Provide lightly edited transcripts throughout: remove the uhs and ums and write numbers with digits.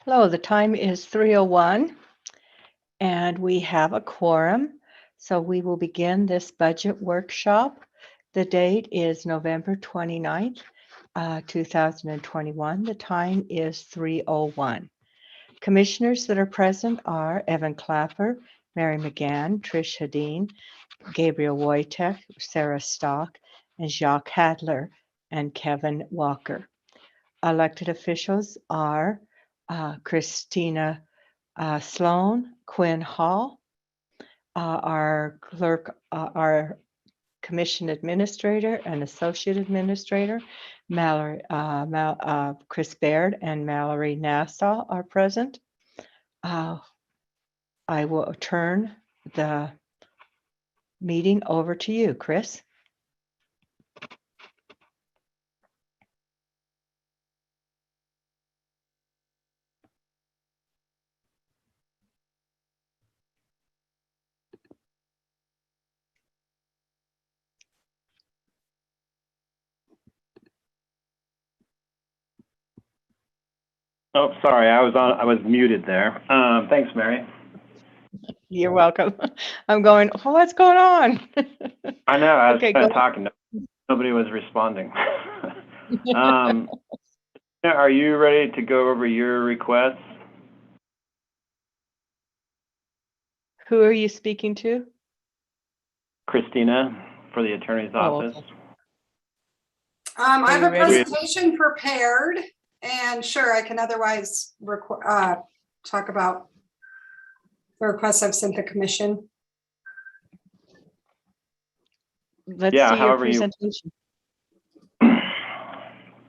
Hello, the time is 3:01 and we have a quorum. So we will begin this budget workshop. The date is November 29th, 2021. The time is 3:01. Commissioners that are present are Evan Clapper, Mary McGann, Trish Hadeen, Gabriel Wojtek, Sarah Stock, and Jacques Hadler, and Kevin Walker. Elected officials are Christina Sloan, Quinn Hall, our clerk, our commission administrator and associate administrator, Chris Baird and Mallory Nassau are present. I will turn the meeting over to you, Chris. Oh, sorry, I was muted there. Thanks, Mary. You're welcome. I'm going, oh, what's going on? I know, I was Okay, kind of talking. Nobody was responding. Are you ready to go over your requests? Who are you speaking to? Christina, for the attorney's office. Okay. I have a presentation prepared, and sure, I can otherwise talk about the requests I've sent the commission. Let's see your presentation.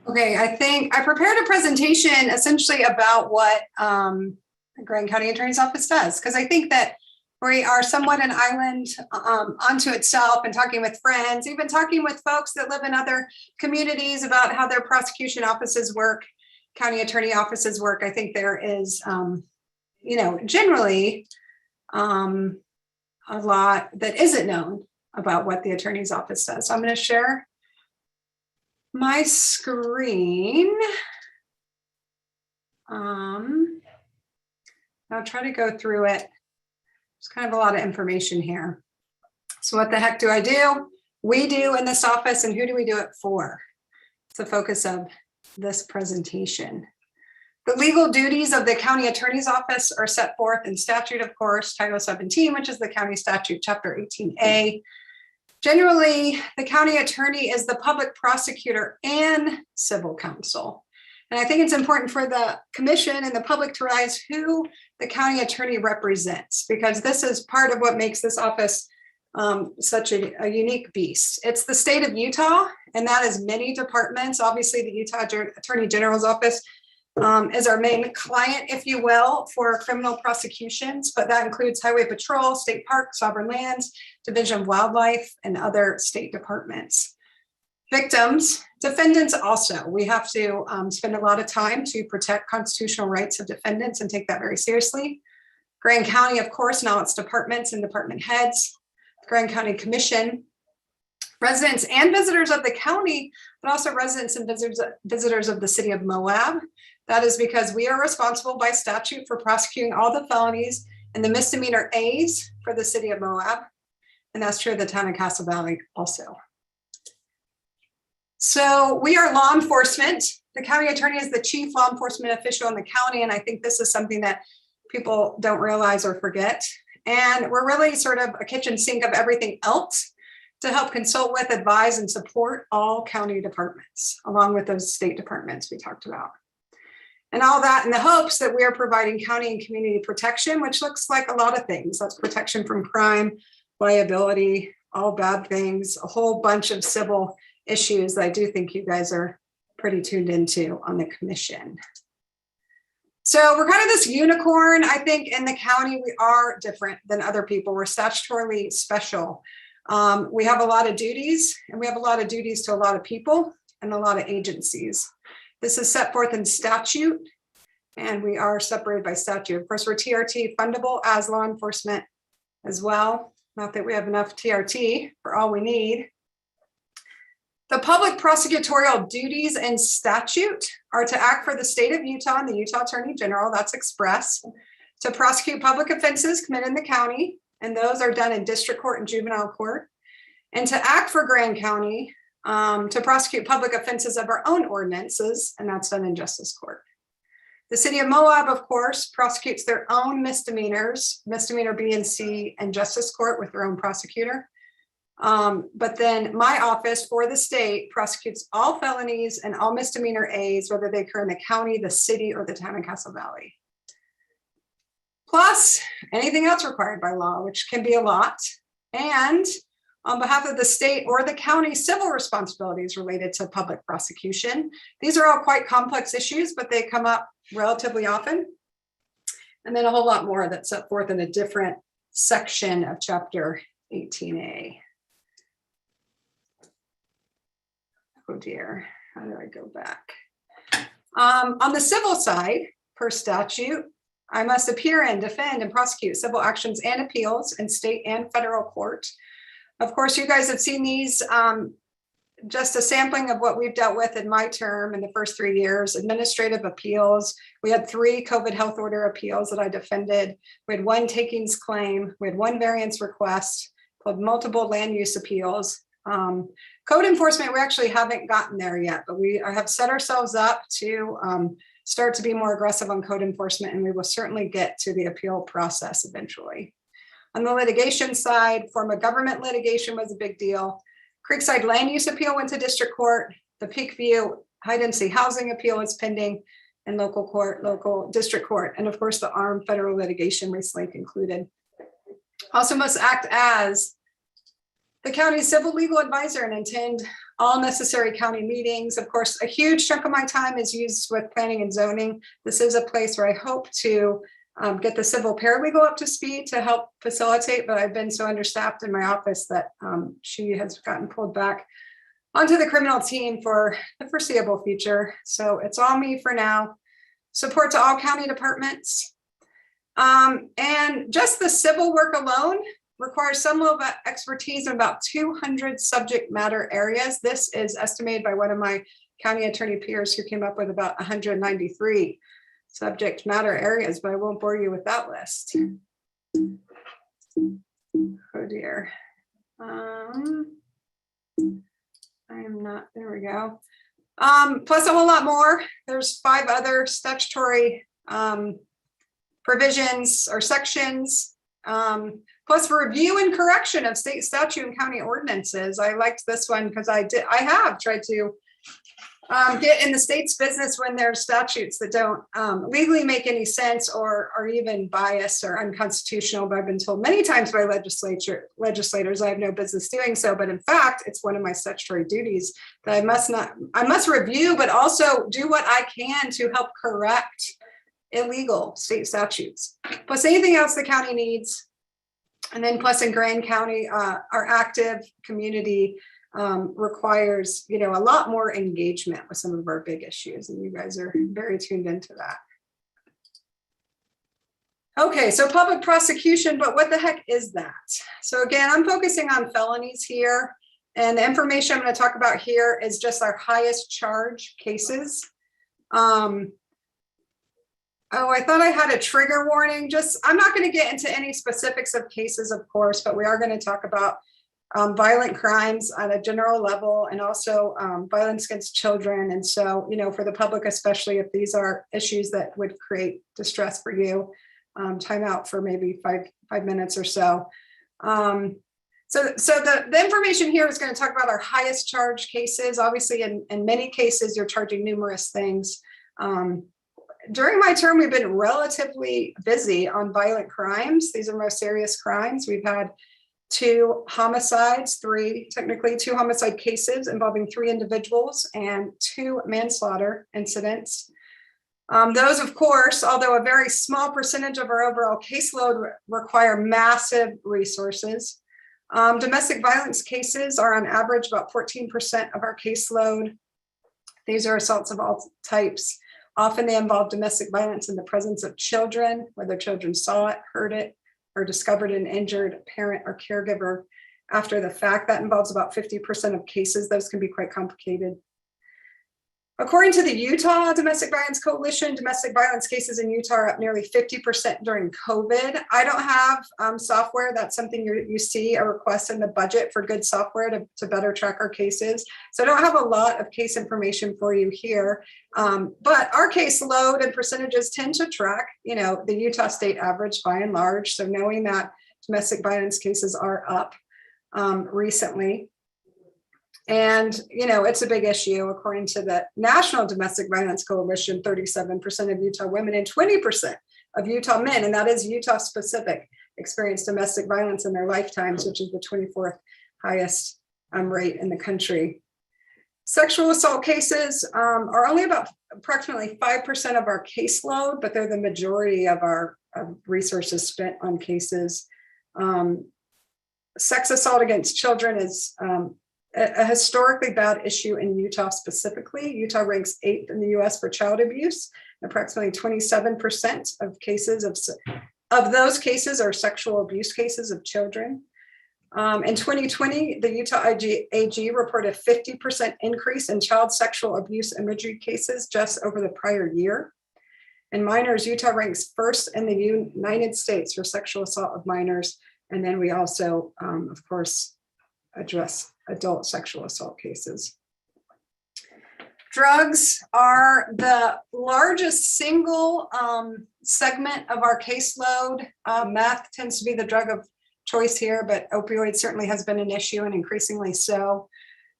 Okay, I think I prepared a presentation essentially about what the Grand County Attorney's Office does, because I think that we are somewhat an island unto itself, and talking with friends, even talking with folks that live in other communities about how their prosecution offices work, county attorney offices work. I think there is, generally a lot that isn't known about what the attorney's office does. So I'm going to share my screen. I'll try to go through it. There's kind of a lot of information here. So what the heck do I do? We do in this office, and who do we do it for? It's the focus of this presentation. The legal duties of the county attorney's office are set forth in statute, of course, Title 17, which is the county statute, Chapter 18A. Generally, the county attorney is the public prosecutor and civil counsel. And I think it's important for the commission and the public to realize who the county attorney represents, because this is part of what makes this office such a unique beast. It's the state of Utah, and that is many departments. Obviously, the Utah Attorney General's office is our main client, if you will, for criminal prosecutions, but that includes Highway Patrol, State Parks, Sovereign Lands, Division of Wildlife, and other state departments. Victims, defendants also. We have to spend a lot of time to protect constitutional rights of defendants and take that very seriously. Grand County, of course, and all its departments and department heads, Grand County Commission, residents and visitors of the county, but also residents and visitors of the city of Moab. That is because we are responsible by statute for prosecuting all the felonies and the misdemeanor A's for the city of Moab. And that's true of the town of Castle Valley also. So we are law enforcement. The county attorney is the chief law enforcement official in the county. And I think this is something that people don't realize or forget. And we're really sort of a kitchen sink of everything else to help consult with, advise, and support all county departments, along with those state departments we talked about. And all that in the hopes that we are providing county and community protection, which looks like a lot of things. That's protection from crime, liability, all bad things, a whole bunch of civil issues that I do think you guys are pretty tuned into on the commission. So we're kind of this unicorn. I think in the county, we are different than other people. We're statutorily special. We have a lot of duties, and we have a lot of duties to a lot of people and a lot of agencies. This is set forth in statute, and we are separated by statute. Of course, we're TRT fundable as law enforcement as well. Not that we have enough TRT for all we need. The public prosecutorial duties and statute are to act for the state of Utah and the Utah Attorney General, that's express, to prosecute public offenses committed in the county, and those are done in district court and juvenile court, and to act for Grand County to prosecute public offenses of our own ordinances, and that's done in justice court. The city of Moab, of course, prosecutes their own misdemeanors, misdemeanor B and C, and justice court with their own prosecutor. But then my office for the state prosecutes all felonies and all misdemeanor A's, whether they occur in the county, the city, or the town of Castle Valley. Plus anything else required by law, which can be a lot. And on behalf of the state or the county, civil responsibilities related to public prosecution. These are all quite complex issues, but they come up relatively often. And then a whole lot more that's set forth in a different section of chapter 18A. Oh dear, how do I go back? On the civil side, per statute, I must appear and defend and prosecute civil actions and appeals in state and federal court. Of course, you guys have seen these, just a sampling of what we've dealt with in my term in the first 3 years. Administrative appeals. We had 3 COVID health order appeals that I defended. We had 1 takings claim. We had 1 variance request. We had multiple land use appeals. Code enforcement, we actually haven't gotten there yet, but we have set ourselves up to start to be more aggressive on code enforcement, and we will certainly get to the appeal process eventually. On the litigation side, form of government litigation was a big deal. Creekside land use appeal went to district court. The Peakview high density housing appeal is pending in local court, local district court. And of course, the armed federal litigation recently concluded. Also must act as the county's civil legal advisor and attend all necessary county meetings. Of course, a huge chunk of my time is used with planning and zoning. This is a place where I hope to get the civil paralegal up to speed to help facilitate, but I've been so understaffed in my office that she has gotten pulled back onto the criminal team for the foreseeable future. So it's all me for now. Support to all county departments. And just the civil work alone requires some level of expertise in about 200 subject matter areas. This is estimated by one of my county attorney peers who came up with about 193 subject matter areas, but I won't bore you with that list. Oh dear. I am not, there we go. Plus a whole lot more. There's 5 other statutory provisions or sections. Plus review and correction of state statute and county ordinances. I liked this one because I have tried to get in the state's business when there are statutes that don't legally make any sense or are even biased or unconstitutional. But I've been told many times by legislators I have no business doing so. But in fact, it's one of my statutory duties that I must review, but also do what I can to help correct illegal state statutes. Plus anything else the county needs. And then plus in Grand County, our active community requires, a lot more engagement with some of our big issues, and you guys are very tuned into that. Okay, so public prosecution, but what the heck is that? So again, I'm focusing on felonies here, and the information I'm going to talk about here is just our highest charge cases. Oh, I thought I had a trigger warning. I'm not going to get into any specifics of cases, of course, but we are going to talk about violent crimes on a general level, and also violence against children. And so, for the public, especially if these are issues that would create distress for you, time out for maybe five minutes or so. So the information here is going to talk about our highest charge cases. Obviously, in many cases, you're charging numerous things. During my term, we've been relatively busy on violent crimes. These are most serious crimes. We've had 2 homicides, 2 homicide cases involving 3 individuals and 2 manslaughter incidents. Those, of course, although a very small percentage of our overall caseload, require massive resources. Domestic violence cases are on average about 14% of our caseload. These are assaults of all types. Often they involve domestic violence in the presence of children, whether children saw it, heard it, or discovered an injured parent or caregiver. after the fact. That involves about 50% of cases. Those can be quite complicated. According to the Utah Domestic Violence Coalition, domestic violence cases in Utah are up nearly 50% during COVID. I don't have software. That's something you see a request in the budget for good software to better track our cases. So I don't have a lot of case information for you here, but our case load and percentages tend to track, the Utah state average by and large. So knowing that domestic violence cases are up recently. And, it's a big issue. According to the National Domestic Violence Coalition, 37% of Utah women and 20% of Utah men, and that is Utah specific, experience domestic violence in their lifetimes, which is the 24th highest rate in the country. Sexual assault cases are only about approximately 5% of our caseload, but they're the majority of our resources spent on cases. Sex assault against children is a historically bad issue in Utah specifically. Utah ranks 8th in the US for child abuse. Approximately 27% of cases of those cases are sexual abuse cases of children. In 2020, the Utah AG reported a 50% increase in child sexual abuse imagery cases just over the prior year. In minors, Utah ranks 1st in the United States for sexual assault of minors. And then we also, of course, address adult sexual assault cases. Drugs are the largest single segment of our caseload. Meth tends to be the drug of choice here, but opioids certainly has been an issue and increasingly so.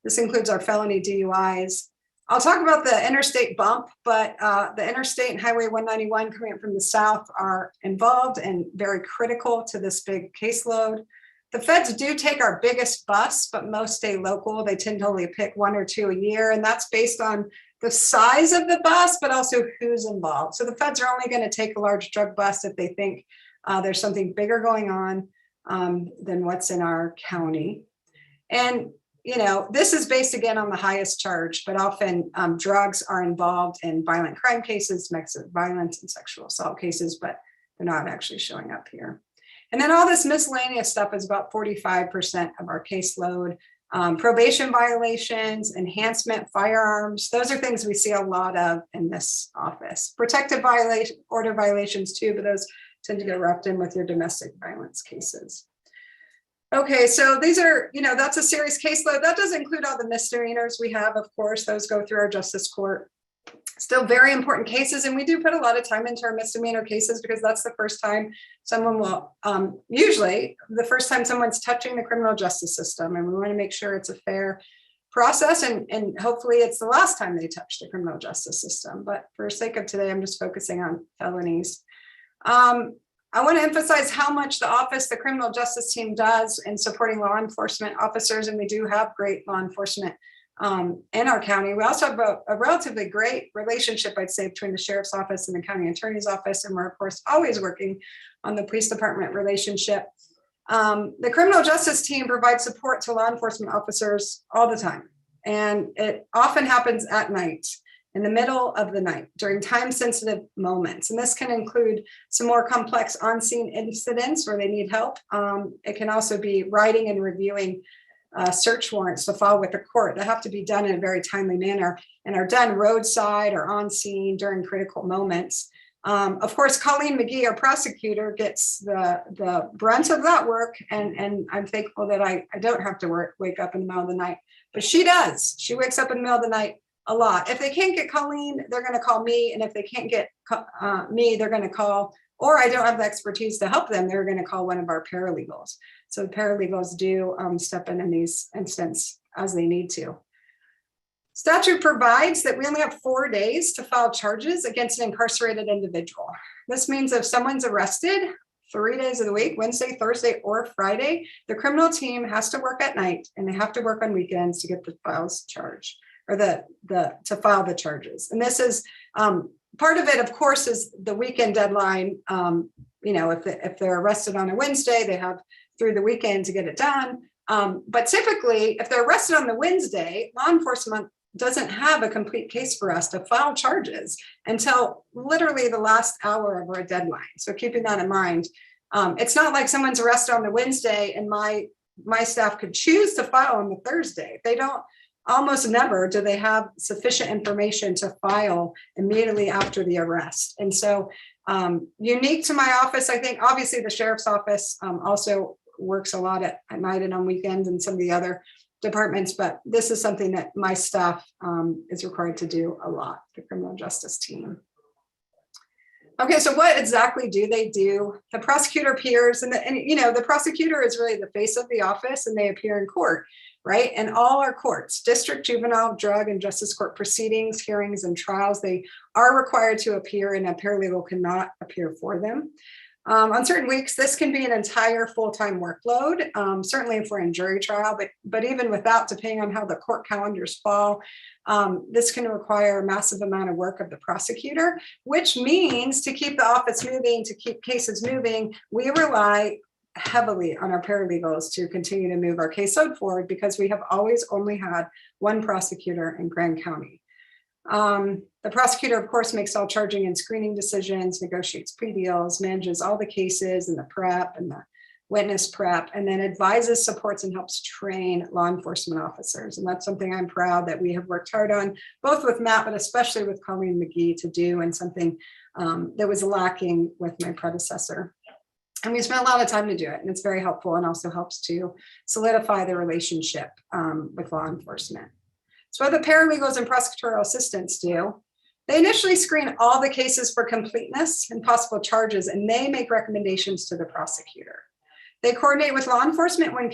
This includes our felony DUIs. I'll talk about the interstate bump, but the interstate and Highway 191 coming up from the south are involved and very critical to this big caseload. The feds do take our biggest bus, but most stay local. They tend to only pick 1 or 2 a year, and that's based on the size of the bus, but also who's involved. So the feds are only going to take a large drug bus if they think there's something bigger going on than what's in our county. And, this is based again on the highest charge, but often drugs are involved in violent crime cases, domestic violence and sexual assault cases, but they're not actually showing up here. And then all this miscellaneous stuff is about 45% of our caseload. Probation violations, enhancement, firearms, those are things we see a lot of in this office. Protective order violations too, but those tend to get wrapped in with your domestic violence cases. Okay, so these are, that's a serious caseload. That does include all the misdemeanors we have, of course, those go through our justice court. Still very important cases, and we do put a lot of time into our misdemeanor cases because that's the first time someone will, usually the first time someone's touching the criminal justice system, and we want to make sure it's a fair process, and hopefully it's the last time they touch the criminal justice system. But for the sake of today, I'm just focusing on felonies. I want to emphasize how much the criminal justice team does in supporting law enforcement officers, and we do have great law enforcement in our county. We also have a relatively great relationship, I'd say, between the sheriff's office and the county attorney's office, and we're of course always working on the police department relationship. The criminal justice team provides support to law enforcement officers all the time, and it often happens at night, in the middle of the night, during time-sensitive moments. And this can include some more complex on-scene incidents where they need help. It can also be writing and reviewing search warrants to file with the court that have to be done in a very timely manner and are done roadside or on scene during critical moments. Of course, Colleen McGee, our prosecutor, gets the brunt of that work, and I'm thankful that I don't have to wake up in the middle of the night, but she does. She wakes up in the middle of the night a lot. If they can't get Colleen, they're going to call me, and if they can't get me, they're going to call, or I don't have the expertise to help them, they're going to call one of our paralegals. So the paralegals do step in these instances as they need to. Statute provides that we only have 4 days to file charges against an incarcerated individual. This means if someone's arrested 3 days of the week, Wednesday, Thursday, or Friday, the criminal team has to work at night, and they have to work on weekends to get the files charged, or to file the charges. And this is part of it, of course, is the weekend deadline. If they're arrested on a Wednesday, they have through the weekend to get it done. But typically, if they're arrested on the Wednesday, law enforcement doesn't have a complete case for us to file charges until literally the last hour of our deadline. So keeping that in mind, it's not like someone's arrested on the Wednesday and my my staff could choose to file on the Thursday. They don't, almost never do they have sufficient information to file immediately after the arrest. And so unique to my office, I think obviously the sheriff's office also works a lot at night and on weekends and some of the other departments, but this is something that my staff is required to do a lot, the criminal justice team. Okay, so what exactly do they do? The prosecutor appears, and you know, the prosecutor is really the face of the office, and they appear in court, right? And all our courts, district, juvenile, drug, and justice court proceedings, hearings, and trials, they are required to appear, and a paralegal cannot appear for them. On certain weeks, this can be an entire full-time workload, certainly if we're in jury trial, but even without, depending on how the court calendars fall, this can require a massive amount of work of the prosecutor, which means to keep the office moving, to keep cases moving, we rely heavily on our paralegals to continue to move our caseload forward because we have always only had one prosecutor in Grand County. The prosecutor, of course, makes all charging and screening decisions, negotiates plea deals, manages all the cases and the prep and the witness prep, and then advises, supports, and helps train law enforcement officers. And that's something I'm proud that we have worked hard on, both with Matt, but especially with Colleen McGee to do, and something that was lacking with my predecessor. And we spent a lot of time to do it, and it's very helpful and also helps to solidify the relationship with law enforcement. So what the paralegals and prosecutorial assistants do, they initially screen all the cases for completeness and possible charges, and they make recommendations to the prosecutor. They coordinate with law enforcement when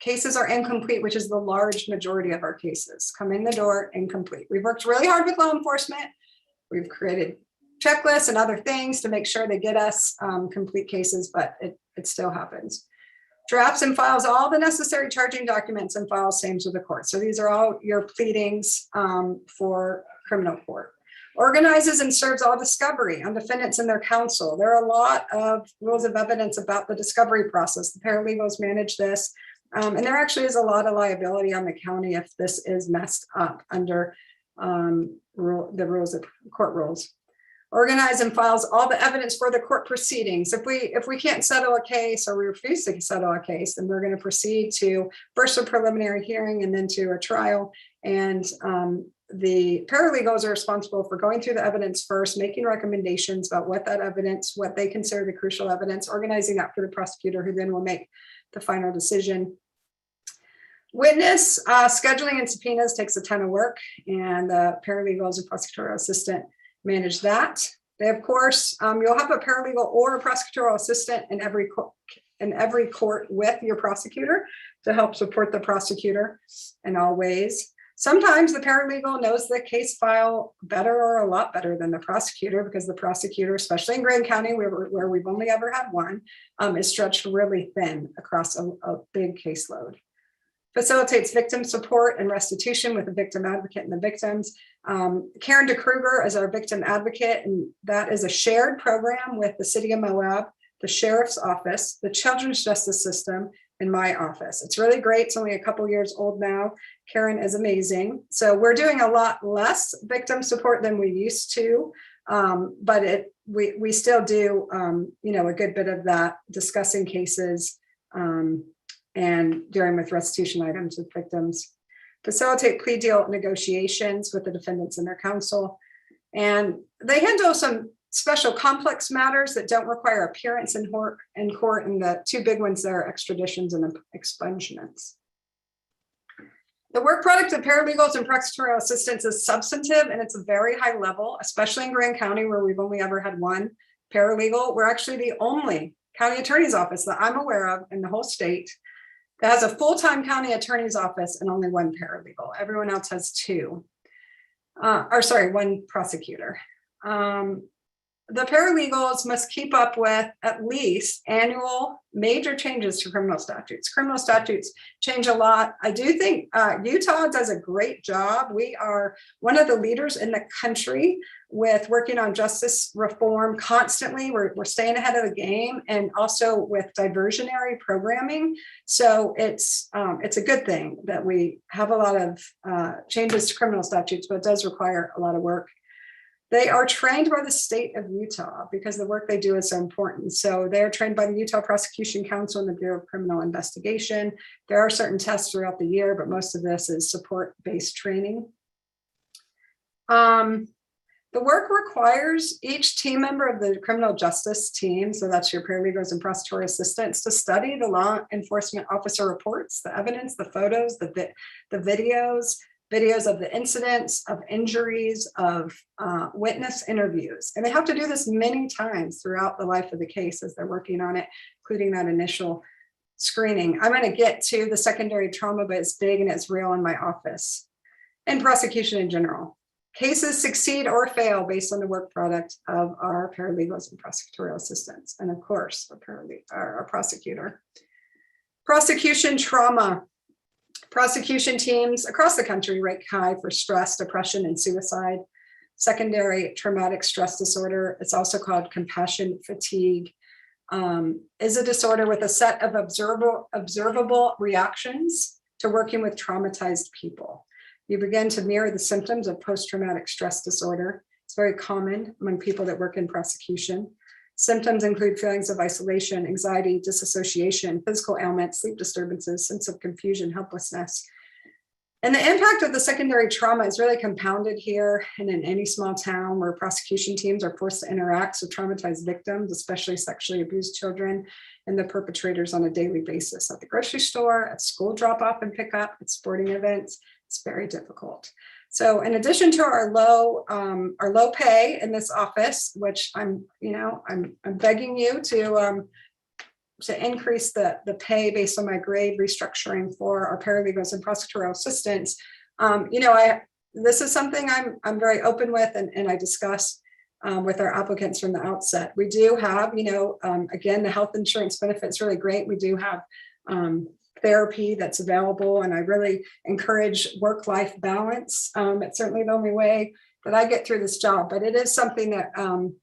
cases are incomplete, which is the large majority of our cases. Come in the door incomplete. We've worked really hard with law enforcement. We've created checklists and other things to make sure they get us complete cases, but it still happens. Drafts and files all the necessary charging documents and files same to the court. So these are all your pleadings for criminal court. Organizes and serves all discovery on defendants and their counsel. There are a lot of rules of evidence about the discovery process. The paralegals manage this. And there actually is a lot of liability on the county if this is messed up under the rules of court rules. Organize and files all the evidence for the court proceedings. If we can't settle a case or we refuse to settle a case, then we're going to proceed to first a preliminary hearing and then to a trial. And the paralegals are responsible for going through the evidence first, making recommendations about what that evidence, what they consider the crucial evidence, organizing that for the prosecutor, who then will make the final decision. Witness scheduling and subpoenas takes a ton of work, and the paralegals and prosecutorial assistant manage that. They, of course, you'll have a paralegal or a prosecutorial assistant in every court with your prosecutor to help support the prosecutor in all ways. Sometimes the paralegal knows the case file better or a lot better than the prosecutor, because the prosecutor, especially in Grand County, where we've only ever had one, is stretched really thin across a big caseload. Facilitates victim support and restitution with the victim advocate and the victims. Karen DeKruger is our victim advocate, and that is a shared program with the City of Moab, the Sheriff's Office, the Children's Justice System, and my office. It's really great. It's only a couple years old now. Karen is amazing. So we're doing a lot less victim support than we used to, but we still do a good bit of that, discussing cases and dealing with restitution items with victims. Facilitate plea deal negotiations with the defendants and their counsel. And they handle some special complex matters that don't require appearance in court, and the two big ones there are extraditions and expungements. The work product of paralegals and prosecutorial assistants is substantive, and it's a very high level, especially in Grand County, where we've only ever had one paralegal. We're actually the only county attorney's office that I'm aware of in the whole state that has a full-time county attorney's office and only one paralegal. Everyone else has two, one prosecutor. The paralegals must keep up with at least annual major changes to criminal statutes. Criminal statutes change a lot. I do think Utah does a great job. We are one of the leaders in the country with working on justice reform constantly. We're staying ahead of the game, and also with diversionary programming. So it's a good thing that we have a lot of changes to criminal statutes, but it does require a lot of work. They are trained by the state of Utah because the work they do is so important. So they're trained by the Utah Prosecution Council and the Bureau of Criminal Investigation. There are certain tests throughout the year, but most of this is support-based training. The work requires each team member of the criminal justice team, so that's your paralegals and prosecutorial assistants, to study the law enforcement officer reports, the evidence, the photos, the videos of the incidents, of injuries, of witness interviews. And they have to do this many times throughout the life of the case as they're working on it, including that initial screening. I'm going to get to the secondary trauma, but it's big and it's real in my office and prosecution in general. Cases succeed or fail based on the work product of our paralegals and prosecutorial assistants, and of course, our prosecutor. Prosecution trauma. Prosecution teams across the country rank high for stress, depression, and suicide. Secondary traumatic stress disorder, it's also called compassion fatigue, is a disorder with a set of observable reactions to working with traumatized people. You begin to mirror the symptoms of post-traumatic stress disorder. It's very common among people that work in prosecution. Symptoms include feelings of isolation, anxiety, disassociation, physical ailments, sleep disturbances, sense of confusion, helplessness. And the impact of the secondary trauma is really compounded here and in any small town where prosecution teams are forced to interact with traumatized victims, especially sexually abused children and the perpetrators on a daily basis at the grocery store, at school drop-off and pickup, at sporting events. It's very difficult. So in addition to our low pay in this office, which I'm begging you to increase the pay based on my grade restructuring for our paralegals and prosecutorial assistants. This is something I'm very open with and I discuss with our applicants from the outset. We do have, again, the health insurance benefits really great. We do have therapy that's available, and I really encourage work-life balance. It's certainly the only way that I get through this job, but it is something that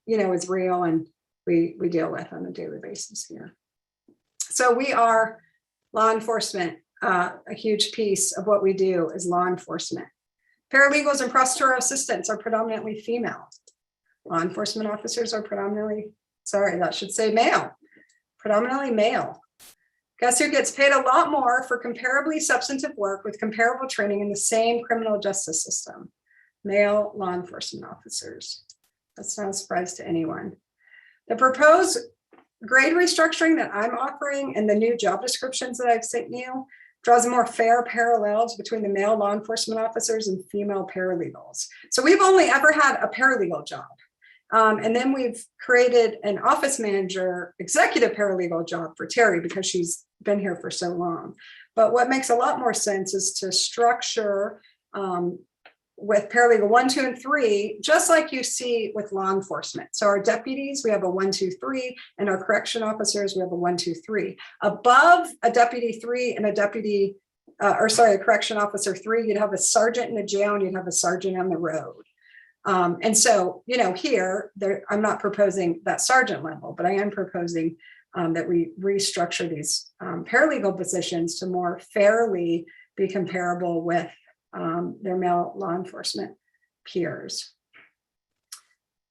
is real and we deal with on a daily basis here. So we are law enforcement. A huge piece of what we do is law enforcement. Paralegals and prosecutorial assistants are predominantly female. Law enforcement officers are predominantly male. Guess who gets paid a lot more for comparably substantive work with comparable training in the same criminal justice system? Male law enforcement officers. That's not a surprise to anyone. The proposed grade restructuring that I'm offering and the new job descriptions that I've sent you draws more fair parallels between the male law enforcement officers and female paralegals. So we've only ever had a paralegal job. And then we've created an office manager, executive paralegal job for Terry because she's been here for so long. But what makes a lot more sense is to structure with paralegal 1, 2, and 3, just like you see with law enforcement. So our deputies, we have a 1, 2, 3, and our correction officers, we have a 1, 2, 3. Above a deputy 3 and a correction officer 3, you'd have a sergeant in the jail and you'd have a sergeant on the road. And so, here, I'm not proposing that sergeant level, but I am proposing that we restructure these paralegal positions to more fairly be comparable with their male law enforcement peers.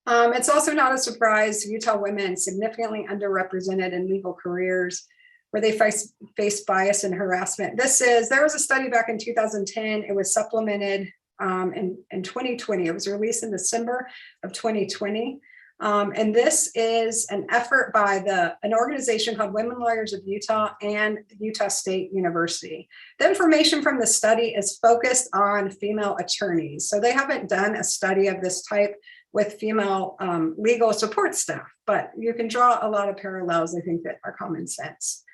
It's also not a surprise, Utah women significantly underrepresented in legal careers where they face bias and harassment. There was a study back in 2010, it was supplemented in 2020. It was released in December of 2020. And this is an effort by an organization called Women Lawyers of Utah and Utah State University. The information from the study is focused on female attorneys. So they haven't done a study of this type with female legal support staff, but you can draw a lot of parallels, I think, that are common sense.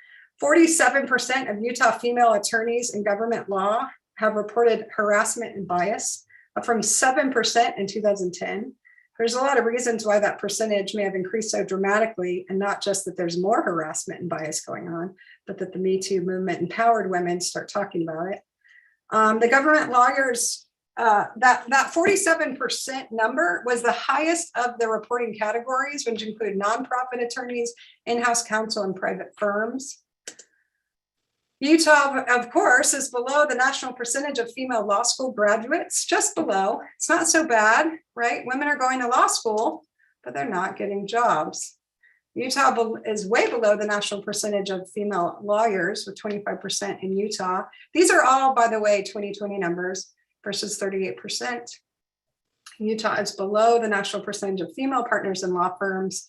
47% of Utah female attorneys in government law have reported harassment and bias, up from 7% in 2010. There's a lot of reasons why that percentage may have increased so dramatically, and not just that there's more harassment and bias going on, but that the Me Too movement empowered women start talking about it. The government lawyers, that 47% number was the highest of the reporting categories, which include nonprofit attorneys, in-house counsel, and private firms. Utah, of course, is below the national percentage of female law school graduates, just below. It's not so bad, right? Women are going to law school, but they're not getting jobs. Utah is way below the national percentage of female lawyers, with 25% in Utah. These are all, by the way, 2020 numbers versus 38%. Utah is below the national percentage of female partners in law firms,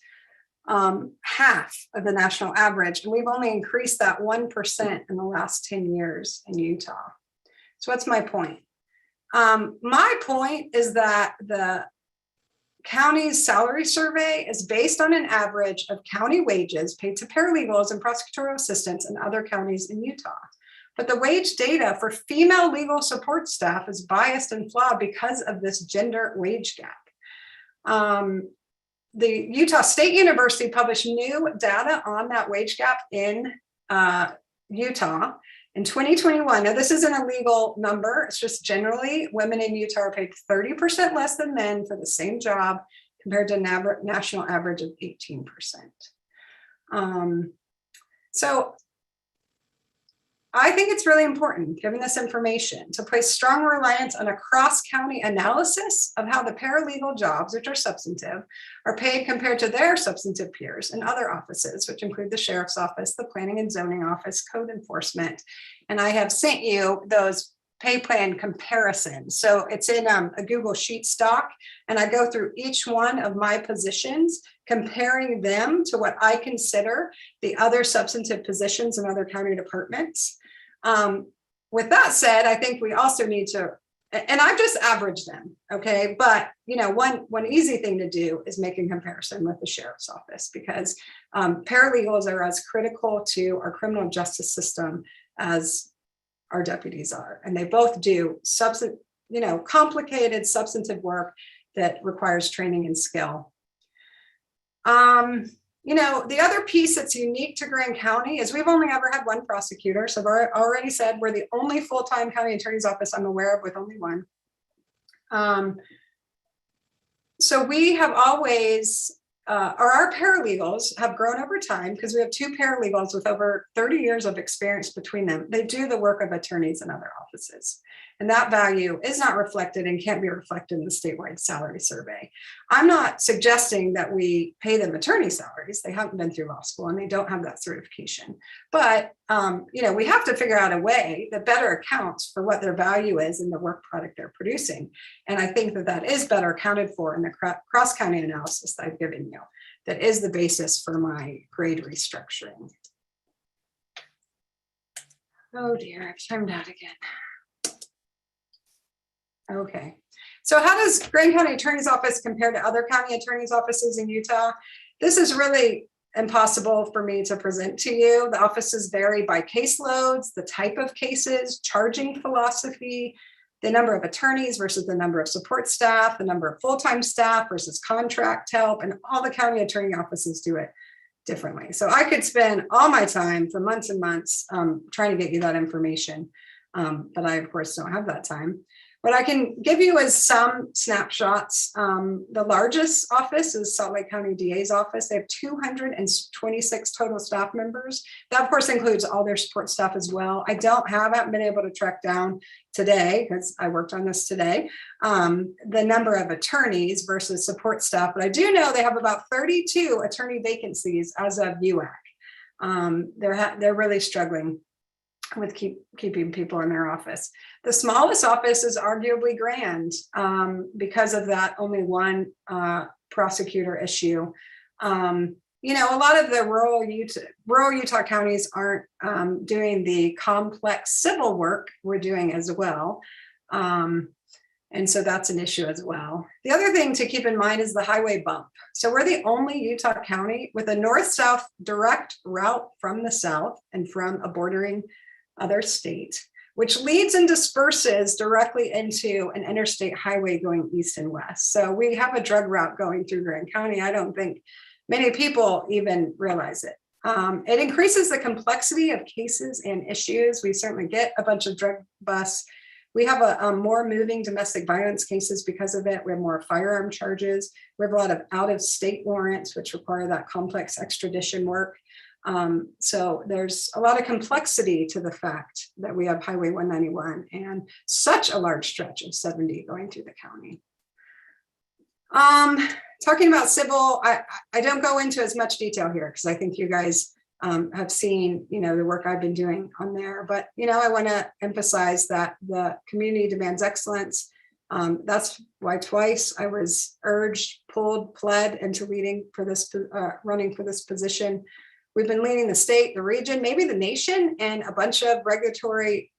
half of the national average. And we've only increased that 1% in the last 10 years in Utah. So what's my point? My point is that the county's salary survey is based on an average of county wages paid to paralegals and prosecutorial assistants in other counties in Utah. But the wage data for female legal support staff is biased and flawed because of this gender wage gap. The Utah State University published new data on that wage gap in Utah in 2021. Now, this isn't a legal number. It's just generally women in Utah are paid 30% less than men for the same job compared to a national average of 18%. So I think it's really important, given this information, to place strong reliance on a cross-county analysis of how the paralegal jobs, which are substantive, are paid compared to their substantive peers in other offices, which include the sheriff's office, the planning and zoning office, code enforcement. And I have sent you those pay plan comparisons. So it's in a Google Sheets doc, and I go through each one of my positions, comparing them to what I consider the other substantive positions in other county departments. With that said, I think we also need to, and I've just averaged them, okay? But one easy thing to do is make a comparison with the sheriff's office, because paralegals are as critical to our criminal justice system as our deputies are, and they both do complicated substantive work that requires training and skill. The other piece that's unique to Grand County is we've only ever had one prosecutor. So I've already said we're the only full-time county attorney's office I'm aware of with only one. So we have always, our paralegals have grown over time because we have two paralegals with over 30 years of experience between them. They do the work of attorneys in other offices. And that value is not reflected and can't be reflected in the statewide salary survey. I'm not suggesting that we pay them attorney salaries. They haven't been through law school and they don't have that certification. But, we have to figure out a way that better accounts for what their value is in the work product they're producing. And I think that is better accounted for in the cross-county analysis that I've given you. That is the basis for my grade restructuring. Oh dear, I've timed out again. Okay, so how does Grand County Attorney's Office compare to other county attorney's offices in Utah? This is really impossible for me to present to you. The offices vary by caseloads, the type of cases, charging philosophy, the number of attorneys versus the number of support staff, the number of full-time staff versus contract help, and all the county attorney offices do it differently. So I could spend all my time for months and months trying to get you that information, but I, of course, don't have that time. What I can give you is some snapshots. The largest office is Salt Lake County DA's office. They have 226 total staff members. That, of course, includes all their support staff as well. I haven't been able to track down today, because I worked on this today, the number of attorneys versus support staff. But I do know they have about 32 attorney vacancies as of UAC. They're really struggling with keeping people in their office. The smallest office is arguably Grand because of that only one prosecutor issue. A lot of the rural Utah counties aren't doing the complex civil work we're doing as well. And so that's an issue as well. The other thing to keep in mind is the highway bump. So we're the only Utah county with a north-south direct route from the south and from a bordering other state, which leads and disperses directly into an interstate highway going east and west. So we have a drug route going through Grand County. I don't think many people even realize it. It increases the complexity of cases and issues. We certainly get a bunch of drug busts. We have a more moving domestic violence cases because of it. We have more firearm charges. We have a lot of out-of-state warrants, which require that complex extradition work. So there's a lot of complexity to the fact that we have Highway 191 and such a large stretch of 70 going through the county. Talking about civil, I don't go into as much detail here because I think you guys have seen, the work I've been doing on there. But, I want to emphasize that the community demands excellence. That's why twice I was urged, pulled, pled into running for this position. We've been leading the state, the region, maybe the nation, and a bunch of regulatory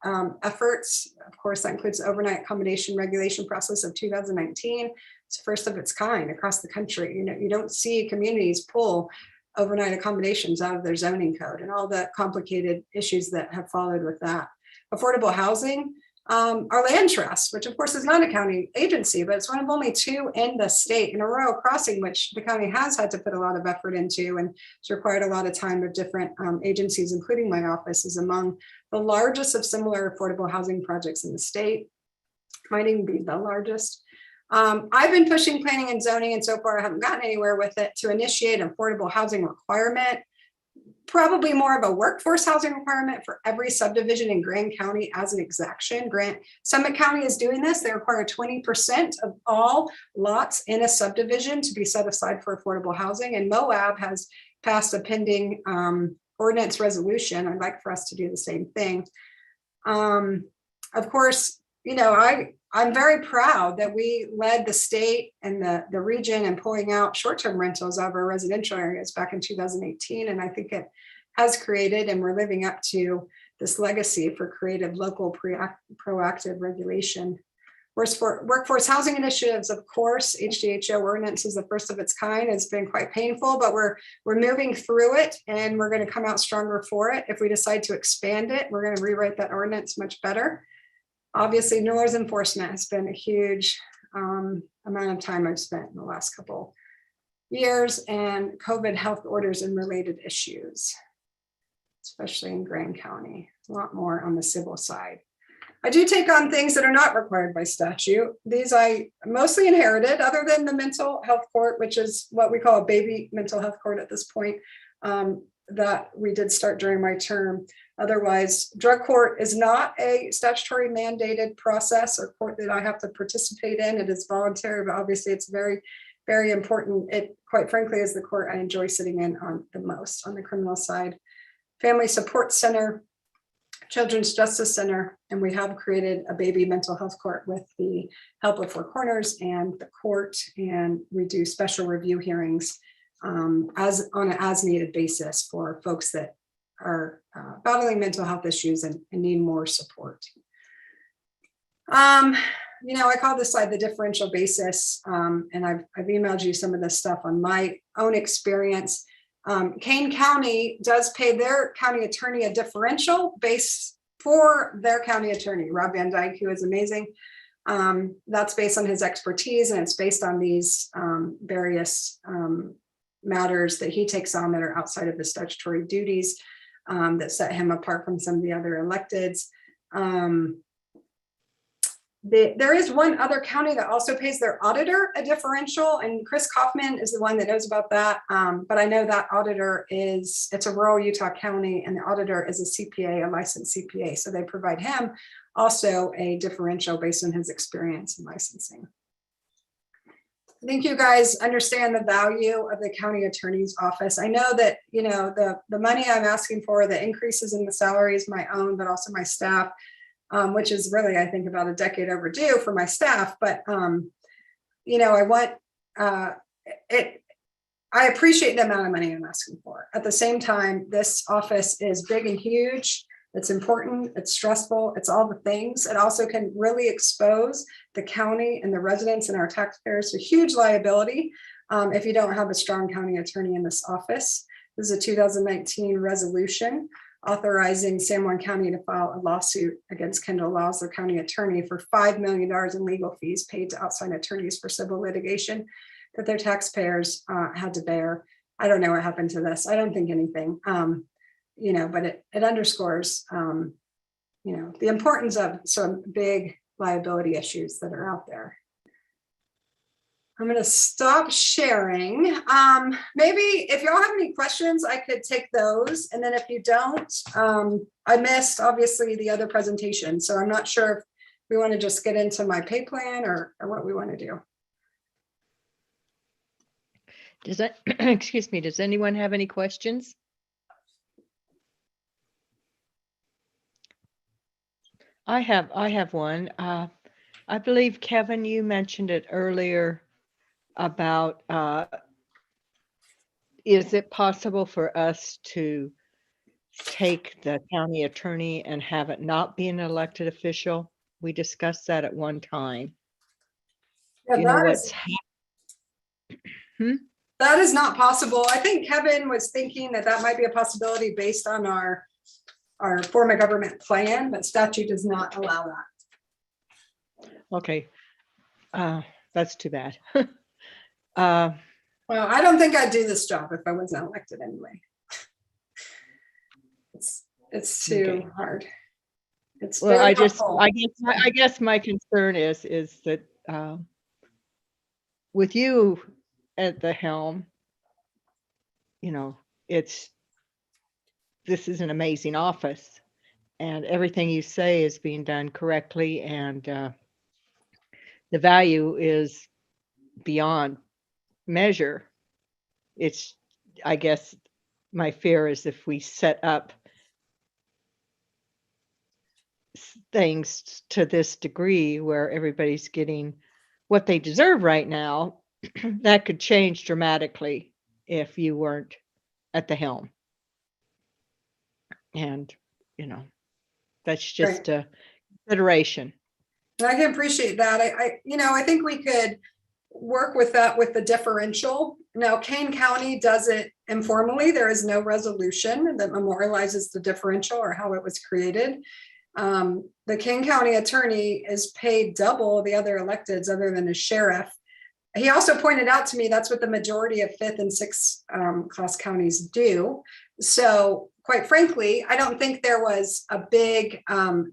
efforts. Of course, that includes the overnight accommodation regulation process of 2019. It's first of its kind across the country. You don't see communities pull overnight accommodations out of their zoning code and all the complicated issues that have followed with that. Affordable housing, our land trust, which of course is not a county agency, but it's one of only two in the state, and Arroyo Crossing, which the county has had to put a lot of effort into, and it's required a lot of time of different agencies, including my office, is among the largest of similar affordable housing projects in the state. Might even be the largest. I've been pushing planning and zoning, and so far I haven't gotten anywhere with it, to initiate an affordable housing requirement, probably more of a workforce housing requirement for every subdivision in Grand County as an exaction. Summit County is doing this. They require 20% of all lots in a subdivision to be set aside for affordable housing. And Moab has passed a pending ordinance resolution. I'd like for us to do the same thing. Of course, I'm very proud that we led the state and the region in pulling out short-term rentals out of our residential areas back in 2018. And I think it has created, and we're living up to this legacy for creative local proactive regulation. Workforce housing initiatives, of course, HDHO ordinance is the first of its kind. It's been quite painful, but we're moving through it, and we're going to come out stronger for it. If we decide to expand it, we're going to rewrite that ordinance much better. Obviously, noise enforcement has been a huge amount of time I've spent in the last couple years, and COVID health orders and related issues, especially in Grand County. A lot more on the civil side. I do take on things that are not required by statute. These I mostly inherited, other than the mental health court, which is what we call a baby mental health court at this point, that we did start during my term. Otherwise, drug court is not a statutory mandated process or court that I have to participate in. It is voluntary, but obviously it's very, very important. It, quite frankly, is the court I enjoy sitting in on the most on the criminal side. Family Support Center, Children's Justice Center, and we have created a baby mental health court with the help of Four Corners and the court, and we do special review hearings on an as-needed basis for folks that are battling mental health issues and need more support. I call this slide the differential basis, and I've emailed you some of this stuff on my own experience. Kane County does pay their county attorney a differential base for their county attorney, Rob Van Dyke, who is amazing. That's based on his expertise, and it's based on these various matters that he takes on that are outside of his statutory duties that set him apart from some of the other electeds. There is one other county that also pays their auditor a differential, and Chris Kaufman is the one that knows about that. But I know that auditor it's a rural Utah county, and the auditor is a CPA, a licensed CPA. So they provide him also a differential based on his experience in licensing. I think you guys understand the value of the county attorney's office. I know that, the money I'm asking for, the increases in the salaries, my own, but also my staff, which is really, I think, about a decade overdue for my staff. But, I appreciate the amount of money I'm asking for. At the same time, this office is big and huge. It's important, it's stressful, it's all the things. It also can really expose the county and the residents and our taxpayers to huge liability if you don't have a strong county attorney in this office. This is a 2019 resolution authorizing San Juan County to file a lawsuit against Kendall Laws, their county attorney, for $5 million in legal fees paid to outside attorneys for civil litigation that their taxpayers had to bear. I don't know what happened to this. I don't think anything. But it underscores, the importance of some big liability issues that are out there. I'm gonna stop sharing. Maybe if y'all have any questions, I could take those. And then if you don't, I missed obviously the other presentation. So I'm not sure if we want to just get into my pay plan or what we want to do. Does that, excuse me, does anyone have any questions? I have one. I believe, Kevin, you mentioned it earlier about, is it possible for us to take the county attorney and have it not be an elected official? We discussed that at one time. Yeah, You know that what's, is- Hmm? That is not possible. I think Kevin was thinking that that might be a possibility based on our form of government plan, but statute does not allow that. Okay. That's too bad. Well, I don't think I'd do this job if I wasn't elected anyway. It's too Okay. hard. It's Well, very I helpful. guess my concern is that with you at the helm, you know, this is an amazing office, and everything you say is being done correctly, and the value is beyond measure. It's, I guess, my fear is if we set up things to this degree where everybody's getting what they deserve right now, that could change dramatically if you weren't at the helm. And, you know, that's just a consideration. And I can appreciate that. I think we could work with that with the differential. Now, Kane County does it informally. There is no resolution that memorializes the differential or how it was created. The Kane County attorney is paid double the other electeds other than a sheriff. He also pointed out to me that's what the majority of 5th and 6th class counties do. So quite frankly, I don't think there was a big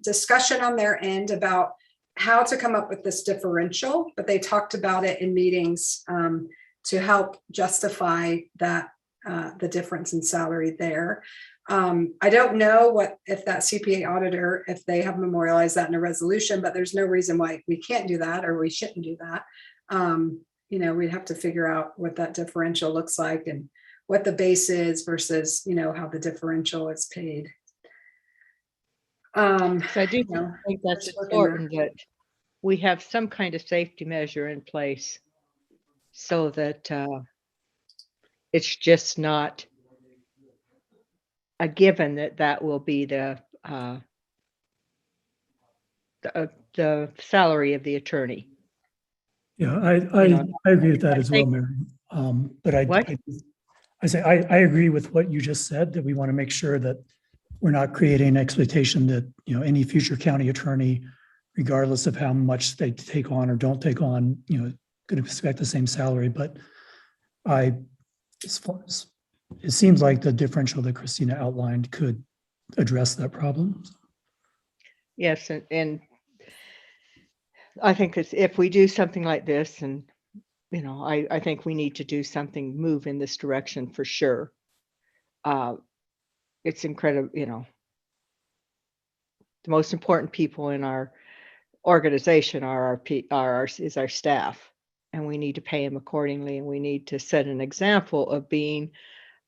discussion on their end about how to come up with this differential, but they talked about it in meetings to help justify that the difference in salary there. I don't know if that CPA auditor, if they have memorialized that in a resolution, but there's no reason why we can't do that or we shouldn't do that. We'd have to figure out what that differential looks like and what the base is versus, how the differential is paid. So I do think that's just looking important that we have some kind of safety measure in place so that it's just not a given that will be the salary of the attorney. Yeah, I agree with that as well, Mary. But What? I agree with what you just said, that we want to make sure that we're not creating an expectation that, any future county attorney, regardless of how much they take on or don't take on, going to expect the same salary. But as far as it seems like the differential that Christina outlined could address that problem. Yes, and I think if we do something like this, and I think we need to do something, move in this direction for sure. It's incredible, the most important people in our organization is our staff, and we need to pay them accordingly, and we need to set an example of being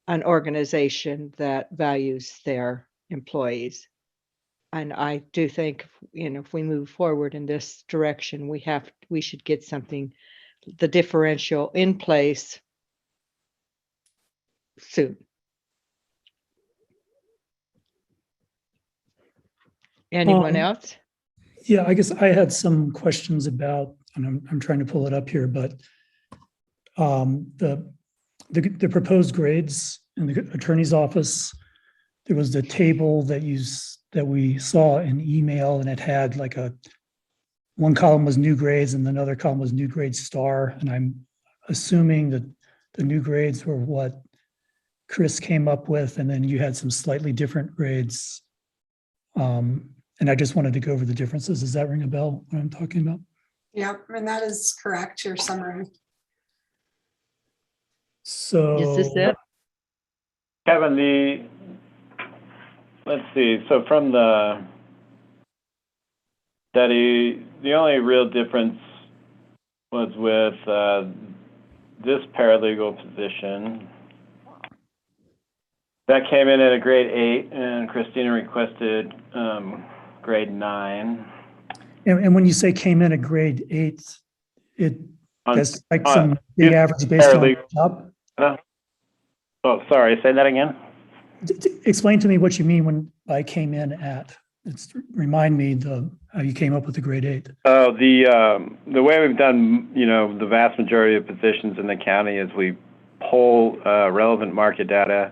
an organization that values their employees. And I do think, if we move forward in this direction, we should get something, the differential in place soon. Anyone else? Yeah, I guess I had some questions about, and I'm trying to pull it up here, but the proposed grades in the attorney's office, there was the table that we saw in email, and it had like one column was new grades and another column was new grade star. And I'm assuming that the new grades were what Chris came up with, and then you had some slightly different grades. And I just wanted to go over the differences. Does that ring a bell, what I'm talking about? Yeah, and that is correct, your summary. So. Is this it? Kevin, let's see, so from the study, the only real difference was with this paralegal position. That came in at a grade 8, and Christina requested grade 9. And when you say came in at grade 8, On- that's like on- some big average based on paralegal. job? Oh, sorry, say that again? Explain to me what you mean by came in at. Remind me how you came up with the grade 8. Oh, the way we've done, the vast majority of positions in the county is we pull relevant market data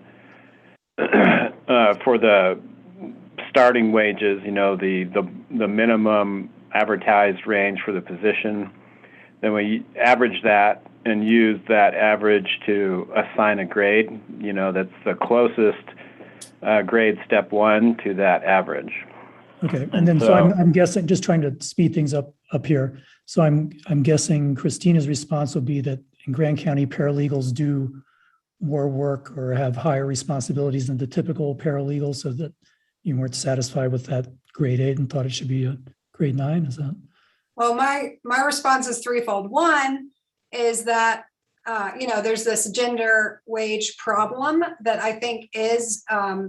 for the starting wages, the minimum advertised range for the position. Then we average that and use that average to assign a grade, that's the closest grade step 1 to that average. Okay, and then so I'm guessing, just trying to speed things up here. So I'm guessing Christina's response would be that in Grand County paralegals do more work or have higher responsibilities than the typical paralegal, so that you weren't satisfied with that grade 8 and thought it should be a grade 9. Is that? Well, my response is threefold. One is that, there's this gender wage problem that I think is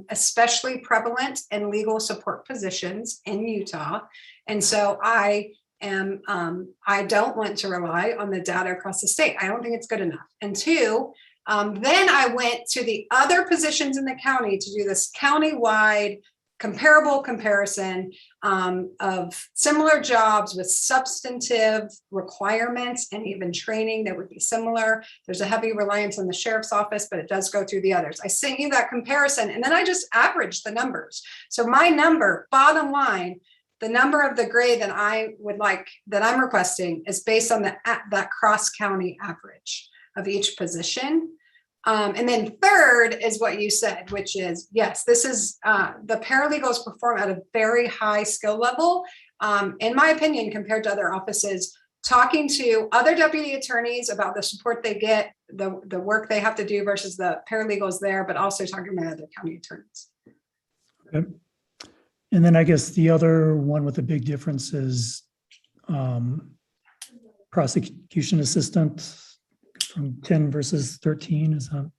especially prevalent in legal support positions in Utah. And so I don't want to rely on the data across the state. I don't think it's good enough. And two, then I went to the other positions in the county to do this countywide comparable comparison of similar jobs with substantive requirements and even training that would be similar. There's a heavy reliance on the sheriff's office, but it does go through the others. I sent you that comparison, and then I just averaged the numbers. So my number, bottom line, the number of the grade that I would like, that I'm requesting, is based on that cross-county average of each position. And then third is what you said, which is, yes, this is the paralegals perform at a very high skill level, in my opinion, compared to other offices. Talking to other deputy attorneys about the support they get, the work they have to do versus the paralegals there, but also talking to other county attorneys. Okay. And then I guess the other one with the big difference is prosecution assistant from 10 versus 13. Is that?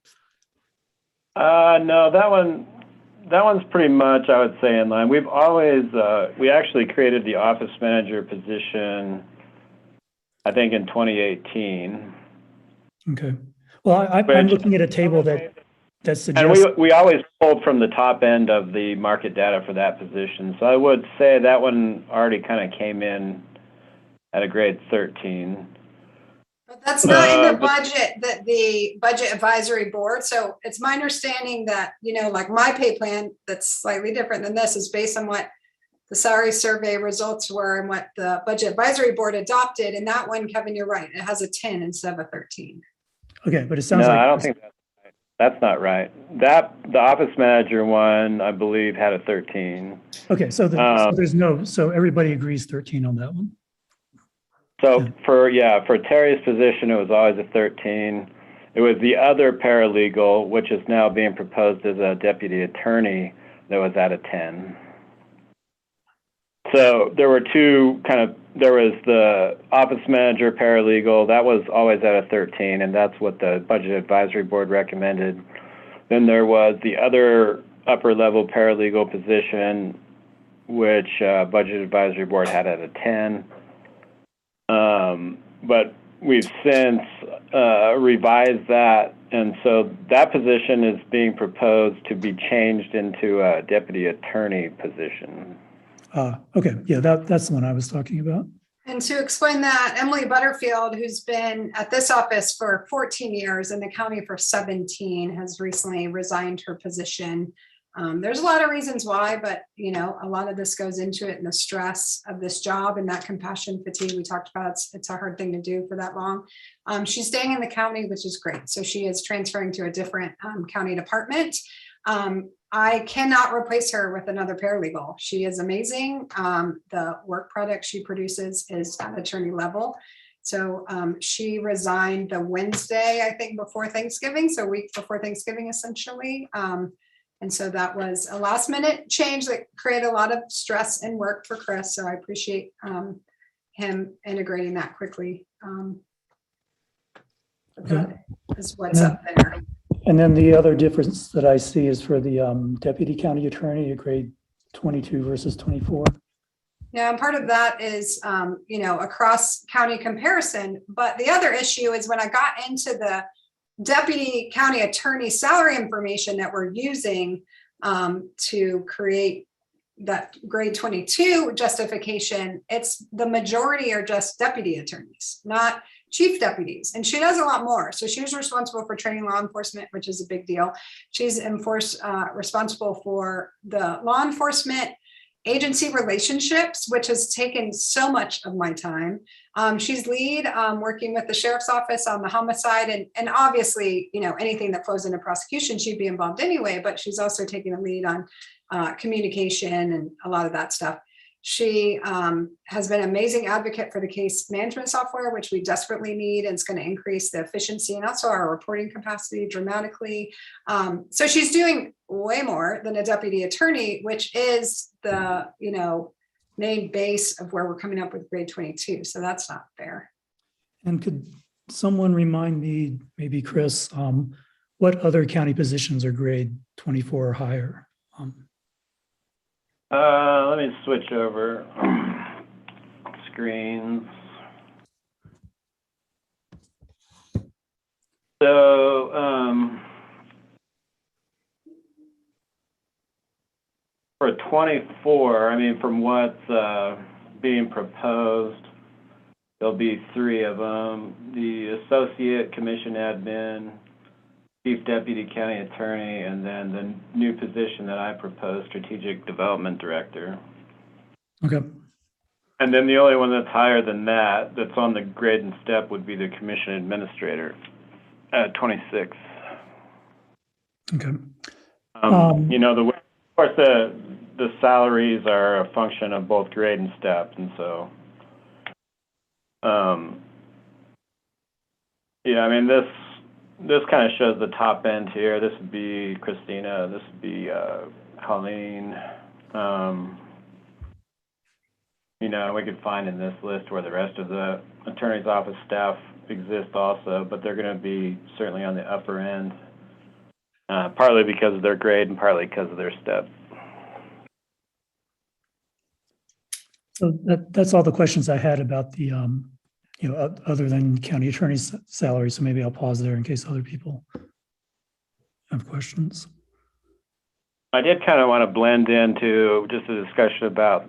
No, that one's pretty much, I would say, in line. We've always, we actually created the office manager position, I think, in 2018. Okay. Well, I'm looking at a table that suggests. And we always pulled from the top end of the market data for that position. So I would say that one already kind of came in at a grade 13. But that's not in the budget, that the budget advisory board. So it's my understanding that, like my pay plan, that's slightly different than this, is based on what the salary survey results were and what the budget advisory board adopted. And that one, Kevin, you're right. It has a 10 instead of a 13. Okay, but it sounds like. No, I don't think that's right. That's not right. The office manager one, I believe, had a 13. Okay, so so everybody agrees 13 on that one. So for Terry's position, it was always a 13. It was the other paralegal, which is now being proposed as a deputy attorney, that was at a 10. So there were there was the office manager paralegal, that was always at a 13, and that's what the budget advisory board recommended. Then there was the other upper level paralegal position, which budget advisory board had at a 10. But we've since revised that, and so that position is being proposed to be changed into a deputy attorney position. Okay, yeah, that's the one I was talking about. And to explain that, Emily Butterfield, who's been at this office for 14 years in the county for 17, has recently resigned her position. There's a lot of reasons why, but a lot of this goes into it, and the stress of this job and that compassion fatigue we talked about. It's a hard thing to do for that long. She's staying in the county, which is great. So she is transferring to a different county department. I cannot replace her with another paralegal. She is amazing. The work product she produces is at attorney level. So she resigned the Wednesday, I think, before Thanksgiving, so a week before Thanksgiving, essentially. And so that was a last minute change that created a lot of stress and work for Chris. So I appreciate him integrating that quickly. That is what's up there. And then the other difference that I see is for the deputy county attorney at grade 22 versus 24. Yeah, and part of that is, a cross county comparison. But the other issue is when I got into the deputy county attorney salary information that we're using to create that grade 22 justification, it's the majority are just deputy attorneys, not chief deputies. And she does a lot more. So she was responsible for training law enforcement, which is a big deal. She's responsible for the law enforcement agency relationships, which has taken so much of my time. She's lead working with the sheriff's office on the homicide, and obviously, anything that flows into prosecution, she'd be involved anyway, but she's also taking a lead on communication and a lot of that stuff. She has been an amazing advocate for the case management software, which we desperately need, and it's going to increase the efficiency and also our reporting capacity dramatically. So she's doing way more than a deputy attorney, which is the main base of where we're coming up with grade 22. So that's not fair. And could someone remind me, maybe Chris, what other county positions are grade 24 or higher? Let me switch over screens. So, for 24, from what's being proposed, there'll be 3 of them: the associate commission admin, chief deputy county attorney, and then the new position that I proposed, strategic development director. Okay. And then the only one that's higher than that, that's on the grade and step, would be the commission administrator at 26. Okay. Of course, the salaries are a function of both grade and step, and so, this kind of shows the top end here. This would be Christina. This would be Colleen. We could find in this list where the rest of the attorney's office staff exist also, but they're going to be certainly on the upper end, partly because of their grade and partly because of their step. So that's all the questions I had about the, other than county attorney's salary. So maybe I'll pause there in case other people have questions. I did kind of want to blend into just a discussion about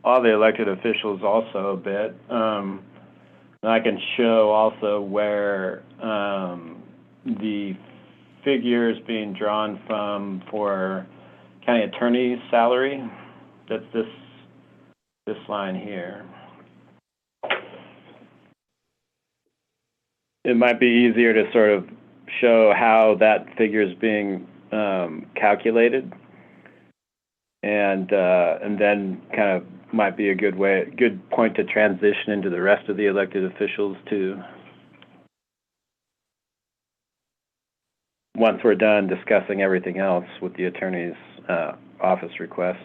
all the elected officials also a bit. And I can show also where the figures being drawn from for county attorney's salary. That's this line here. It might be easier to sort of show how that figure is being calculated, and then kind of might be a good point to transition into the rest of the elected officials too. Once we're done discussing everything else with the attorney's office request.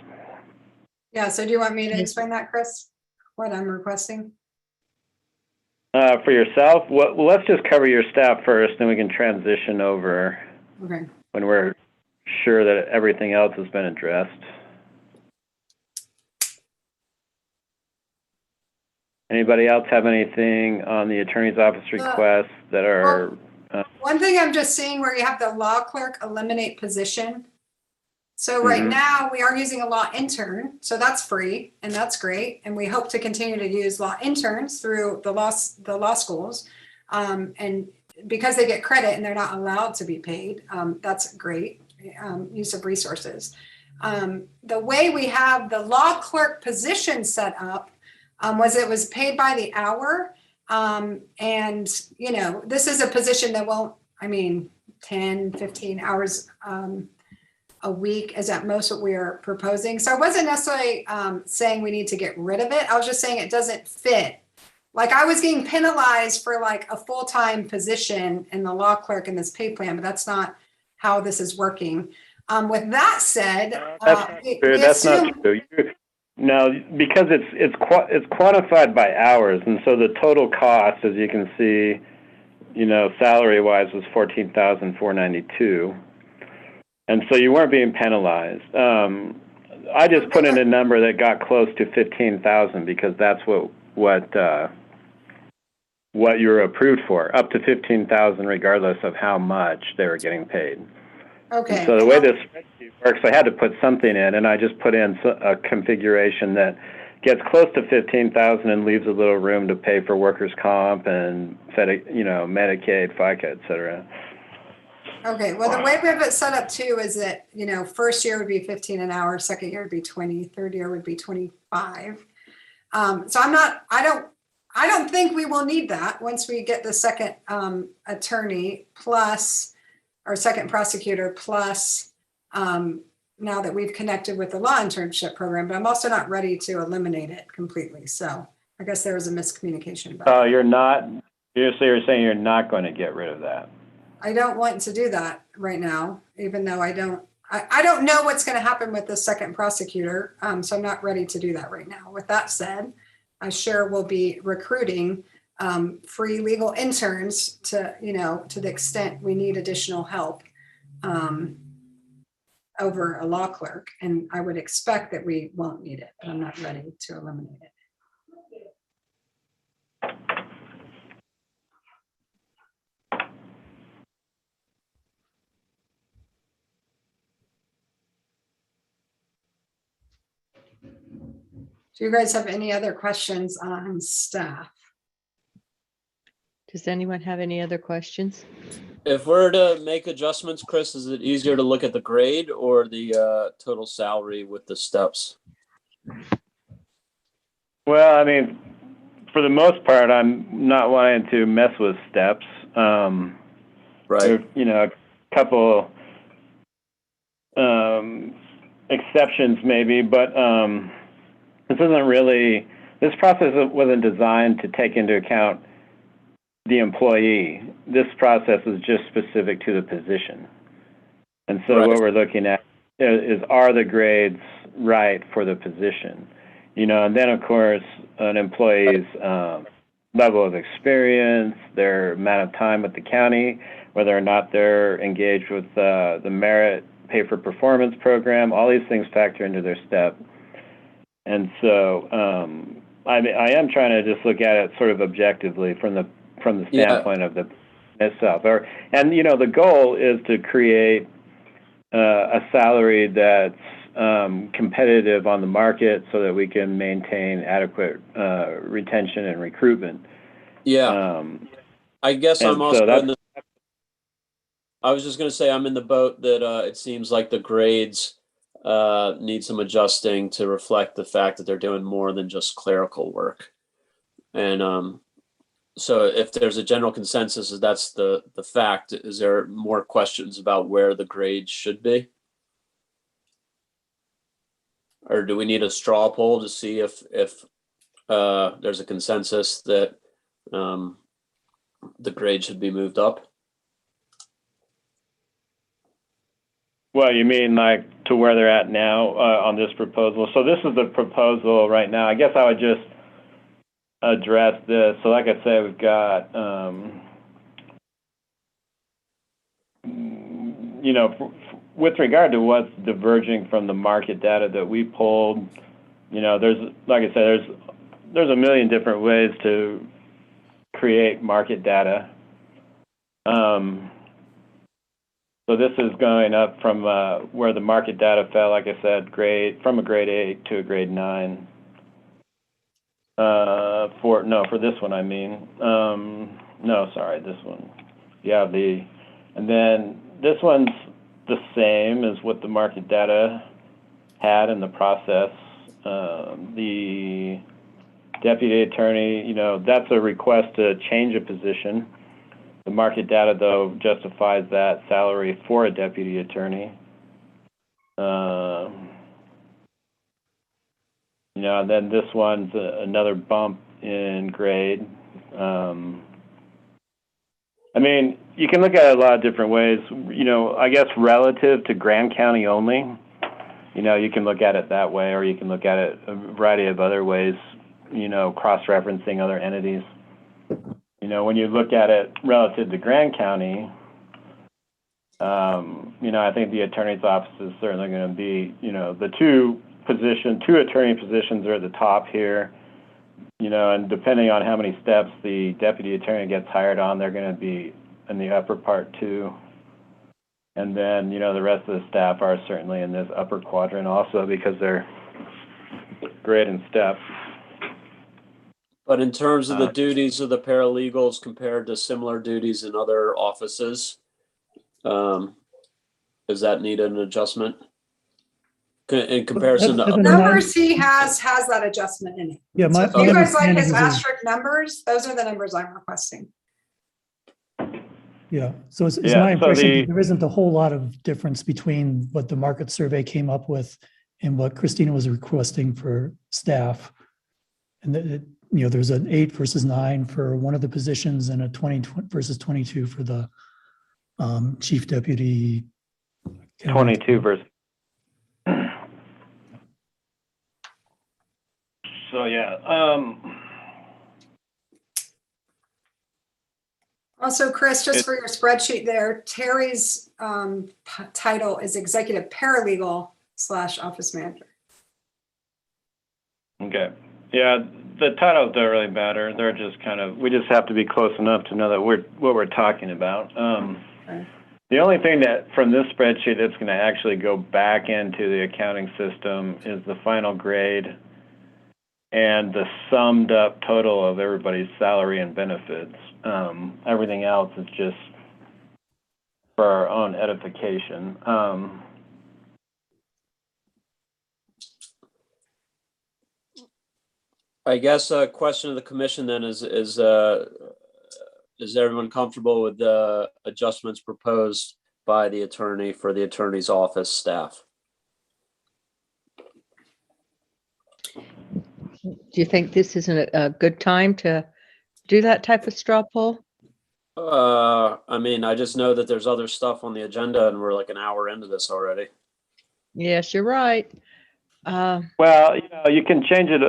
Yeah, so do you want me to explain that, Chris? What I'm requesting? For yourself, well, let's just cover your staff first, then we can transition over Okay. when we're sure that everything else has been addressed. Anybody else have anything on the attorney's office requests that are... One thing I'm just seeing where you have the law clerk eliminate position. So right now we are using a law intern, so that's free and that's great. And we hope to continue to use law interns through the law schools. And because they get credit and they're not allowed to be paid, that's great use of resources. The way we have the law clerk position set up was it was paid by the hour. And, this is a position that won't, 10, 15 hours a week is at most what we are proposing. So I wasn't necessarily saying we need to get rid of it. I was just saying it doesn't fit like I was getting penalized for like a full-time position in the law clerk in this pay plan, but that's not how this is working. With that said, That's not true. No, because it's quantified by hours, and so the total cost, as you can see, salary-wise was $14,492, and so you weren't being penalized. I just put in a number that got close to 15,000 because that's what you were approved for, up to 15,000, regardless of how much they were getting paid. Okay. And so the way this spreadsheet works, I had to put something in, and I just put in a configuration that gets close to 15,000 and leaves a little room to pay for workers' comp and Medicaid, FICA, et cetera. Okay, well, the way we have it set up too is that, first year would be 15 an hour, second year would be 20, third year would be 25. So I don't think we will need that once we get the second attorney plus, or second prosecutor plus, now that we've connected with the law internship program, but I'm also not ready to eliminate it completely. So I guess there was a miscommunication about that. You're saying you're not going to get rid of that. I don't want to do that right now, even though I don't know what's going to happen with the second prosecutor. So I'm not ready to do that right now. With that said, I sure will be recruiting free legal interns to the extent we need additional help over a law clerk. And I would expect that we won't need it, but I'm not ready to eliminate it. Do you guys have any other questions on staff? Does anyone have any other questions? If we're to make adjustments, Chris, is it easier to look at the grade or the total salary with the steps? Well, I mean, for the most part, I'm not wanting to mess with steps. Right. A couple exceptions maybe, but this process wasn't designed to take into account the employee. This process is just specific to the position. And so what we're looking at is, are the grades right for the position? And then of course, an employee's level of experience, their amount of time with the county, whether or not they're engaged with the merit pay for performance program, all these things factor into their step. And so I am trying to just look at it sort of objectively from the standpoint of the itself. And the goal is to create a salary that's competitive on the market so that we can maintain adequate retention and recruitment. Yeah. I guess I'm also I was just going to say I'm in the boat that it seems like the grades need some adjusting to reflect the fact that they're doing more than just clerical work. And so if there's a general consensus that that's the fact, is there more questions about where the grades should be? Or do we need a straw poll to see if there's a consensus that the grade should be moved up? Well, you mean like to where they're at now on this proposal? So this is the proposal right now. I guess I would just address this. So like I said, we've got, with regard to what's diverging from the market data that we pulled, there's, like I said, there's a million different ways to create market data. So this is going up from where the market data fell, like I said, from a grade 8 to a grade 9. For this one, I mean. No, sorry, this one. Yeah, and then this one's the same as what the market data had in the process. The deputy attorney, that's a request to change a position. The market data, though, justifies that salary for a deputy attorney. And then this one's another bump in grade. I mean, you can look at it a lot of different ways. You know, I guess relative to Grand County only, you know, you can look at it that way, or you can look at it a variety of other ways, you know, cross-referencing other entities. You know, when you look at it relative to Grand County, you know, I think the attorney's office is certainly going to be, you know, the two attorney positions are at the top here, you know, and depending on how many steps the deputy attorney gets hired on, they're going to be in the upper part too. And then, you know, the rest of the staff are certainly in this upper quadrant also because they're grade and step. But in terms of the duties of the paralegals compared to similar duties in other offices, does that need an adjustment in comparison to Evan, other? Numbers he has that adjustment in it. Yeah, So my if you guys like understanding his is, asterisk numbers, those are the numbers I'm requesting. yeah, so it's Yeah, my so impression the- that there isn't a whole lot of difference between what the market survey came up with and what Christina was requesting for staff. And that, you know, there's an 8 versus 9 for one of the positions and a 20 versus 22 for the chief deputy. 22 versus. So, yeah. Also, Chris, just for your spreadsheet there, Terry's title is executive paralegal / office manager. Okay. Yeah, the titles don't really matter. They're just kind of, we just have to be close enough to know that what we're talking about. Okay. The only thing that from this spreadsheet that's going to actually go back into the accounting system is the final grade and the summed up total of everybody's salary and benefits. Everything else is just for our own edification. I guess a question of the commission then is everyone comfortable with the adjustments proposed by the attorney for the attorney's office staff? Do you think this isn't a good time to do that type of straw poll? I mean, I just know that there's other stuff on the agenda and we're like an hour into this already. Yes, you're right. Well, you know, you can change it,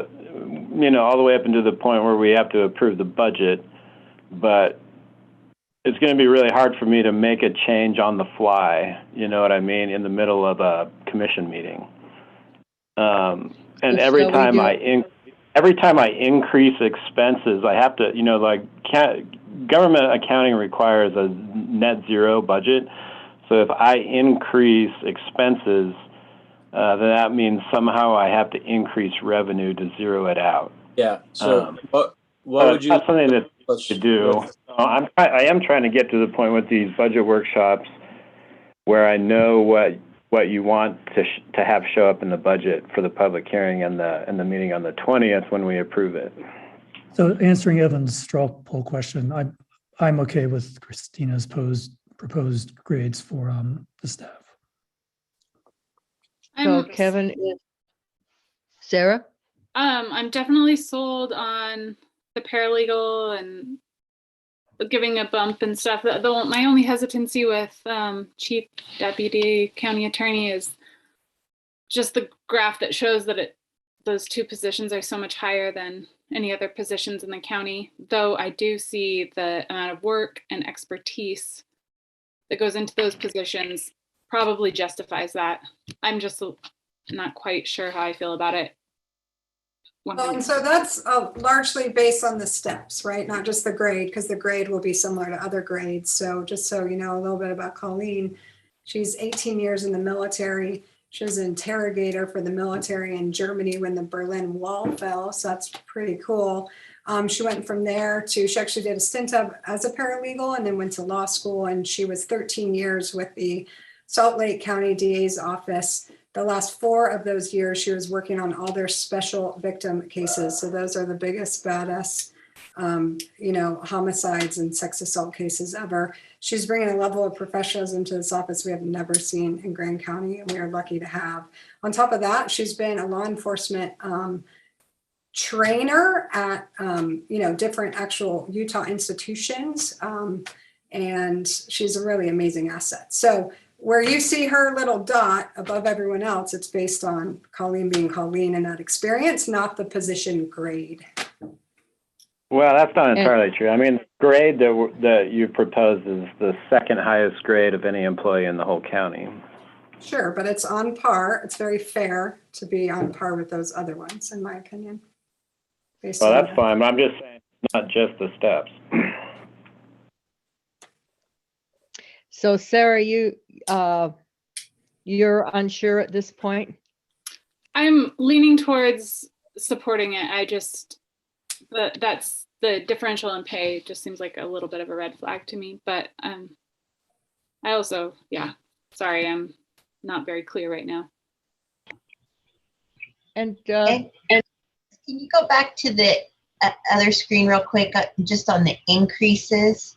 you know, all the way up into the point where we have to approve the budget, but it's going to be really hard for me to make a change on the fly, you know what I mean, in the middle of a commission meeting. And every time I increase expenses, I have to, you know, like government accounting requires a net zero budget. So if I increase expenses, then that means somehow I have to increase revenue to zero it out. Yeah. So what would you? That's something that to do. I am trying to get to the point with these budget workshops where I know what you want to have show up in the budget for the public hearing and the meeting on the 20th when we approve it. So answering Evan's straw poll question, I'm okay with Christina's proposed grades for the staff. So Kevin, Sarah? I'm definitely sold on the paralegal and giving a bump and stuff. My only hesitancy with chief deputy county attorney is just the graph that shows that those two positions are so much higher than any other positions in the county, though I do see the amount of work and expertise that goes into those positions probably justifies that. I'm just not quite sure how I feel about it. And so that's largely based on the steps, right? Not just the grade, because the grade will be similar to other grades. So just so you know a little bit about Colleen, she's 18 years in the military. She was an interrogator for the military in Germany when the Berlin Wall fell. So that's pretty cool. She went from there she actually did a stint as a paralegal and then went to law school. And she was 13 years with the Salt Lake County DA's office. The last 4 of those years, she was working on all their special victim cases. So those are the biggest, baddest, you know, homicides and sex assault cases ever. She's bringing a level of professionalism to this office we have never seen in Grand County, and we are lucky to have. On top of that, she's been a law enforcement trainer at, different actual Utah institutions. And she's a really amazing asset. So where you see her little dot above everyone else, it's based on Colleen being Colleen and that experience, not the position grade. Well, that's not entirely true. I mean, the grade that you proposed is the second highest grade of any employee in the whole county. Sure, but it's on par. It's very fair to be on par with those other ones, in my opinion. Based Well, on that's fine, but I'm just saying, it's not just the steps. So Sarah, you're unsure at this point? I'm leaning towards supporting it. That's the differential in pay just seems like a little bit of a red flag to me. But I also, sorry, I'm not very clear right now. And And can you go back to the other screen real quick, just on the increases?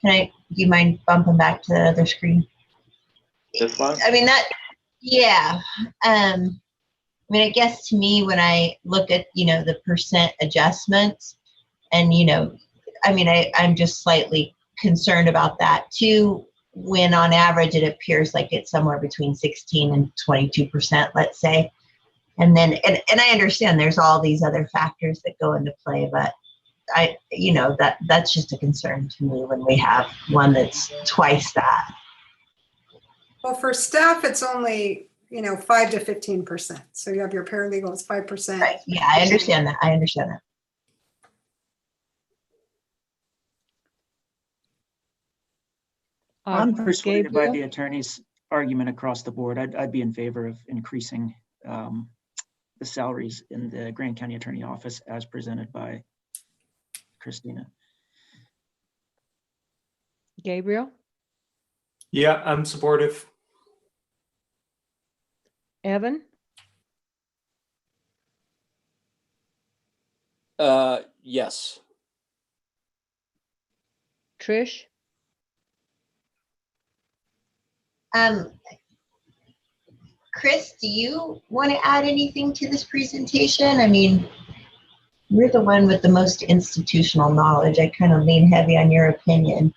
Do you mind bumping back to the other screen? This one? I mean, yeah. I mean, I guess to me, when I look at, the percent adjustments and, I'm just slightly concerned about that too, when on average it appears like it's somewhere between 16 and 22%, let's say. And then, and I understand there's all these other factors that go into play, but that's just a concern to me when we have one that's twice that. Well, for staff, it's only, 5 to 15%. So you have your paralegals 5%. Right. Yeah, I understand that. I'm persuaded by Gabriel? the attorney's argument across the board. I'd be in favor of increasing the salaries in the Grand County Attorney Office as presented by Christina. Gabriel? Yeah, I'm supportive. Evan? Yes. Trish? Chris, do you want to add anything to this presentation? I mean, you're the one with the most institutional knowledge. I kind of lean heavy on your opinion.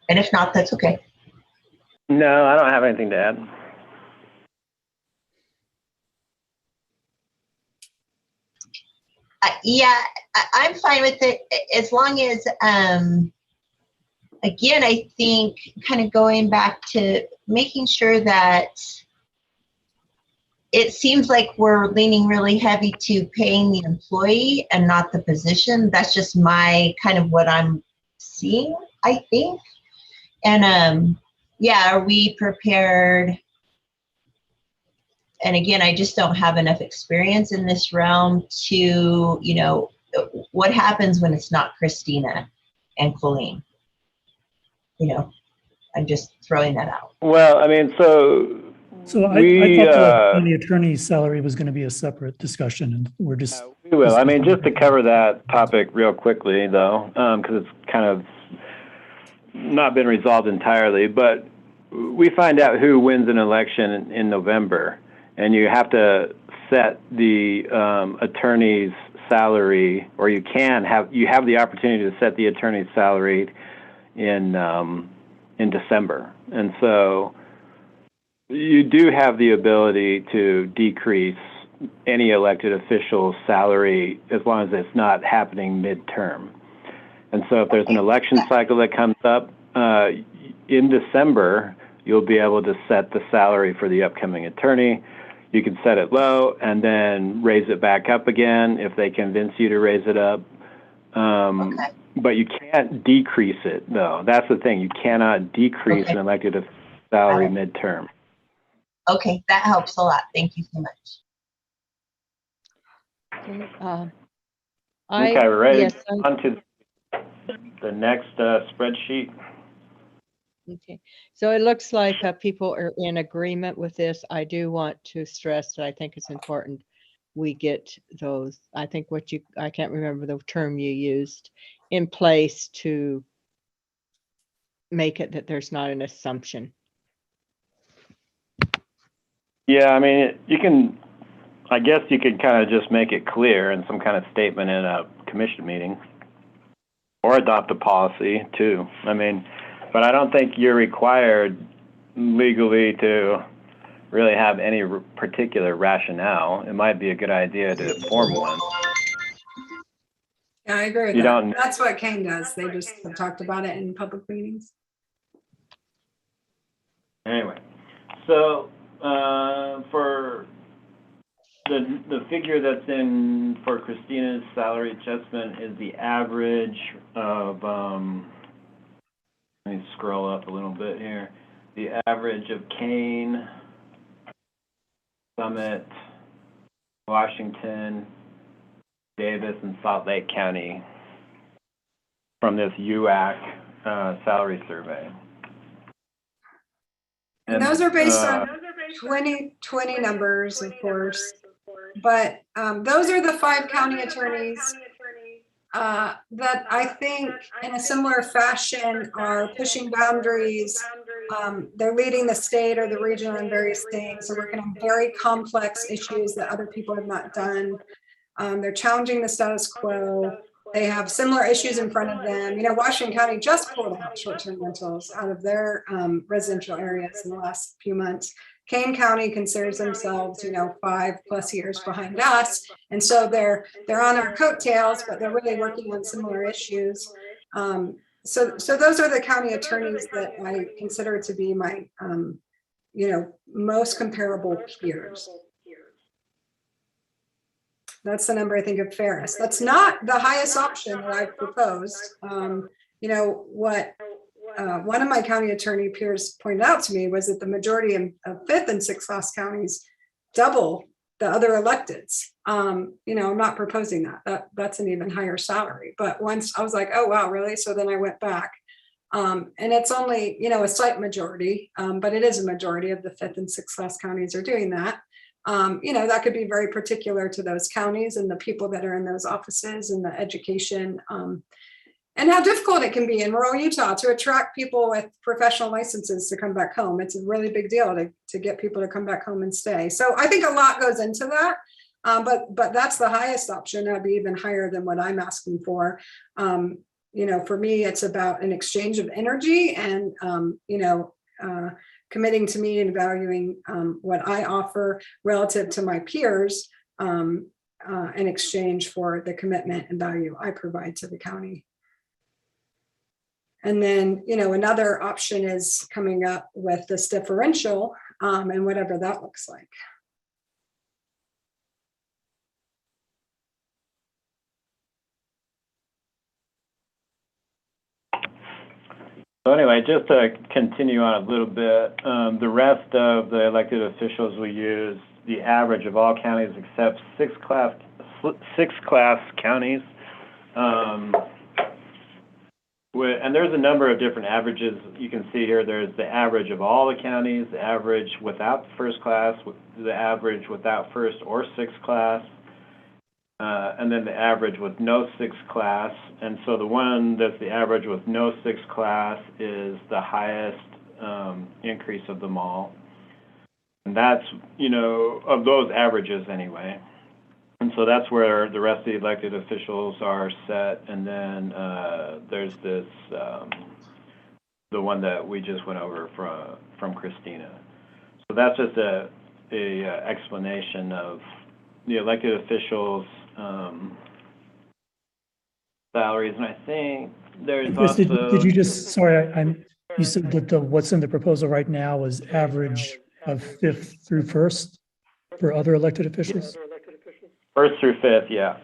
And if not, that's okay. No, I don't have anything to add. I'm fine with it as long as, again, I think kind of going back to making sure that it seems like we're leaning really heavy to paying the employee and not the position. That's just my kind of what I'm seeing, I think. And are we prepared? And again, I just don't have enough experience in this realm to, what happens when it's not Christina and Colleen? I'm just throwing that out. Well, I mean, so I thought the county attorney's salary was going to be a separate discussion, and we're just. we will. I mean, just to cover that topic real quickly, though, because it's kind of not been resolved entirely, but we find out who wins an election in November, and you have to set the attorney's salary, or you have the opportunity to set the attorney's salary in December, and so you do have the ability to decrease any elected official's salary as long as it's not happening midterm. And so if there's an election cycle that comes up in December, you'll be able to set the salary for the upcoming attorney. You can set it low and then raise it back up again if they convince you to raise it up. But you can't decrease it, though. That's the thing. You cannot decrease an elected official's salary midterm. Okay, that helps a lot. Thank you so much. Okay, Okay, we're ready yes, to go on to the next spreadsheet. okay. So it looks like people are in agreement with this. I do want to stress that I think it's important we get those, I think I can't remember the term you used, in place to make it that there's not an assumption. Yeah, I mean, you can I guess you could kind of just make it clear in some kind of statement in a commission meeting, or adopt a policy too. I mean, but I don't think you're required legally to really have any particular rationale. It might be a good idea to form one. Yeah, I agree with You that. don't- That's what Kane does. They just have talked about it in public meetings. Anyway, so for the figure that's in for Christina's salary adjustment is the average of let me scroll up a little bit here. The average of Kane, Summit, Washington, Davis, and Salt Lake County from this UAC salary survey. And those are based on 2020 numbers, of course. But those are the 5 county attorneys that I think in a similar fashion are pushing boundaries. They're leading the state or the region on various things. They're working on very complex issues that other people have not done. They're challenging the status quo. They have similar issues in front of them. You know, Washington County just pulled out short-term rentals out of their residential areas in the last few months. Kane County considers themselves, you know, 5+ years behind us. And so they're on our coattails, but they're really working on similar issues. So those are the county attorneys that I consider to be my, you know, most comparable peers. That's the number I think of fairness. That's not the highest option that I've proposed. You know, what one of my county attorney peers pointed out to me was that the majority of 5th and 6th class counties double the other electeds. You know, I'm not proposing that. That's an even higher salary. But once I was like, oh, wow, really? So then I went back. And it's only, you know, a slight majority, but it is a majority of the 5th and 6th class counties are doing that. You know, that could be very particular to those counties and the people that are in those offices and the education, and how difficult it can be in rural Utah to attract people with professional licenses to come back home. It's a really big deal to get people to come back home and stay. So I think a lot goes into that, but that's the highest option. That'd be even higher than what I'm asking for. You know, for me, it's about an exchange of energy and, you know, committing to me and valuing what I offer relative to my peers in exchange for the commitment and value I provide to the county. And then, you know, another option is coming up with this differential and whatever that looks like. So anyway, just to continue on a little bit, the rest of the elected officials will use the average of all counties except 6th class counties. And there's a number of different averages you can see here. There's the average of all the counties, the average without the 1st class, the average without 1st or 6th class, and then the average with no 6th class. And so the one that's the average with no 6th class is the highest increase of them all. And that's, you know, of those averages anyway. And so that's where the rest of the elected officials are set. And then there's this, the one that we just went over from Christina. So that's just a explanation of the elected officials' salaries. And I think there's Chris, also... Did you just, sorry, you said that what's in the proposal right now is average of 5th through 1st for other elected officials? 1st through 5th, yeah.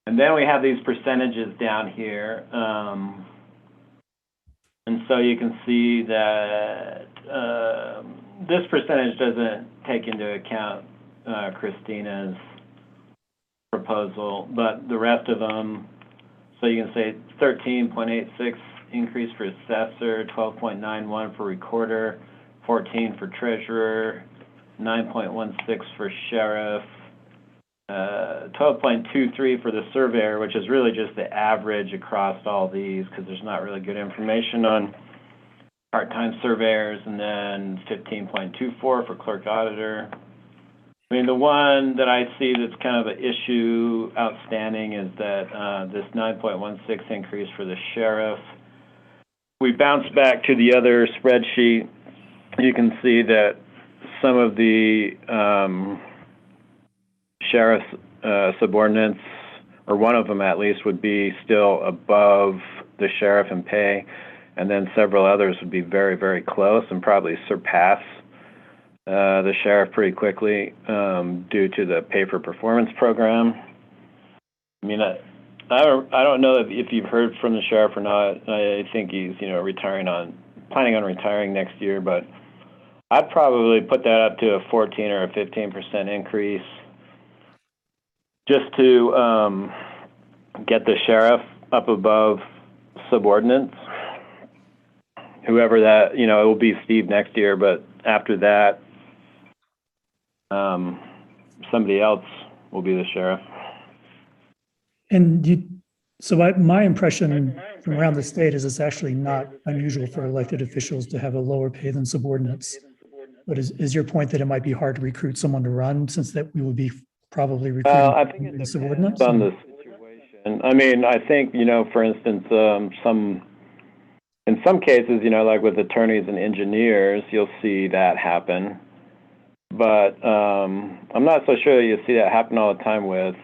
And then we have these percentages down here. And so you can see that this percentage doesn't take into account Christina's proposal, but the rest of them, so you can say 13.86 increase for assessor, 12.91 for recorder, 14 for treasurer, 9.16 for sheriff, 12.23 for the surveyor, which is really just the average across all these because there's not really good information on part-time surveyors, and then 15.24 for clerk auditor, I mean, the one that I see that's kind of an issue outstanding is that this 9.16 increase for the sheriff. We bounce back to the other spreadsheet. You can see that some of the sheriff's subordinates, or one of them at least, would be still above the sheriff in pay, and then several others would be very, very close and probably surpass the sheriff pretty quickly due to the pay for performance program. I mean, I don't know if you've heard from the sheriff or not. I think he's planning on retiring next year, but I'd probably put that up to a 14 or a 15% increase just to get the sheriff up above subordinates. Whoever that, it will be Steve next year, but after that, somebody else will be the sheriff. And my impression from around the state is it's actually not unusual for elected officials to have a lower pay than subordinates. But is your point that it might be hard to recruit someone to run, since that we would be probably recruiting I think it depends subordinates? on the situation. I mean, I think, for instance, in some cases, like with attorneys and engineers, you'll see that happen. But I'm not so sure that you see that happen all the time with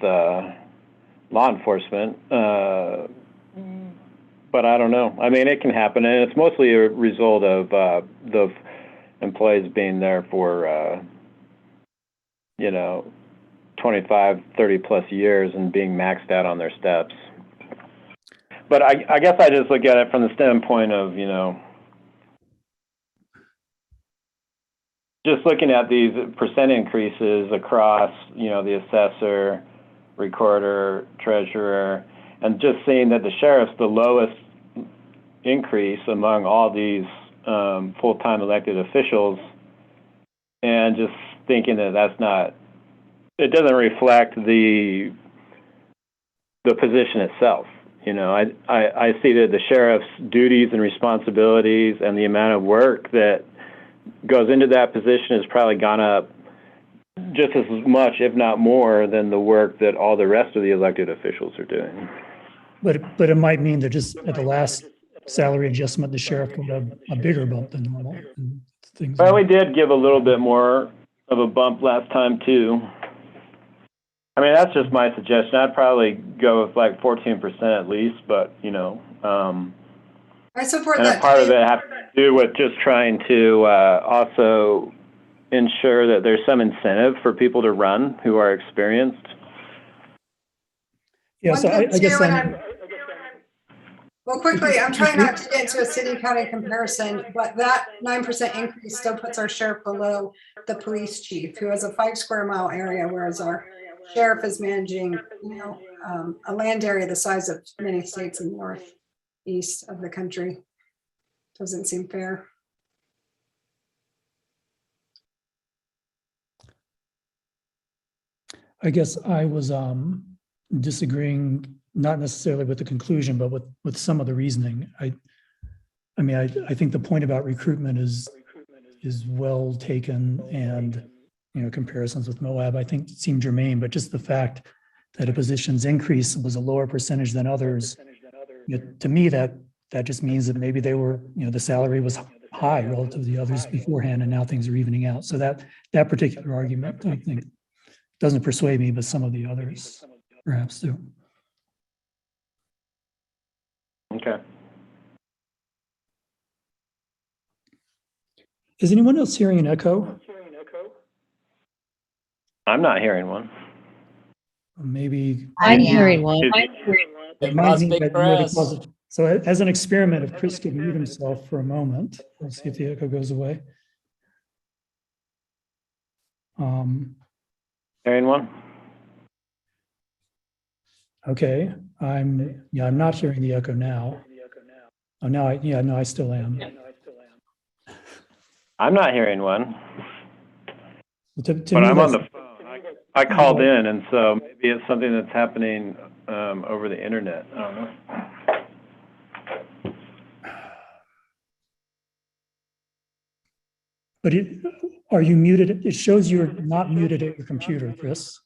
law enforcement. But I don't know. I mean, it can happen, and it's mostly a result of the employees being there for 25, 30 plus years and being maxed out on their steps. But I guess I just look at it from the standpoint of, just looking at these percent increases across, the assessor, recorder, treasurer, and just seeing that the sheriff's the lowest increase among all these full-time elected officials, and just thinking that it doesn't reflect the position itself. I see that the sheriff's duties and responsibilities and the amount of work that goes into that position has probably gone up just as much, if not more, than the work that all the rest of the elected officials are doing. But it might mean that just at the last salary adjustment, the sheriff got a bigger bump than normal. And things. Well, we did give a little bit more of a bump last time too. I mean, that's just my suggestion. I'd probably go with like 14% at least, but I support and that. part of it has to do with just trying to also ensure that there's some incentive for people to run who are experienced. Yeah, so I guess Well, quickly, I'm trying not to get into a city-county comparison, but that 9% increase still puts our sheriff below the police chief, who has a 5 square mile area, whereas our sheriff is managing, a land area the size of many states in the northeast of the country. Doesn't seem fair. I guess I was disagreeing, not necessarily with the conclusion, but with some of the reasoning. I think the point about recruitment is well taken, and comparisons with Moab I think seem germane, but just the fact that a position's increase was a lower percentage than others, to me that just means that maybe they were, the salary was high relative to the others beforehand, and now things are evening out. So that particular argument, I think, doesn't persuade me, but some of the others perhaps do. Okay. Is anyone else hearing an echo? I'm not hearing one. Maybe. I'm hearing one. It might mean that maybe because of- So as an experiment, if Chris could mute himself for a moment, let's see if the echo goes away. Hearing one? Okay, I'm not hearing the echo now. Oh, now I still am. I'm not hearing one, To but me, I'm on that's- the phone. I called in, and so maybe it's something that's happening over the internet. I don't know. But are you muted? It shows you're not muted at your computer, Chris.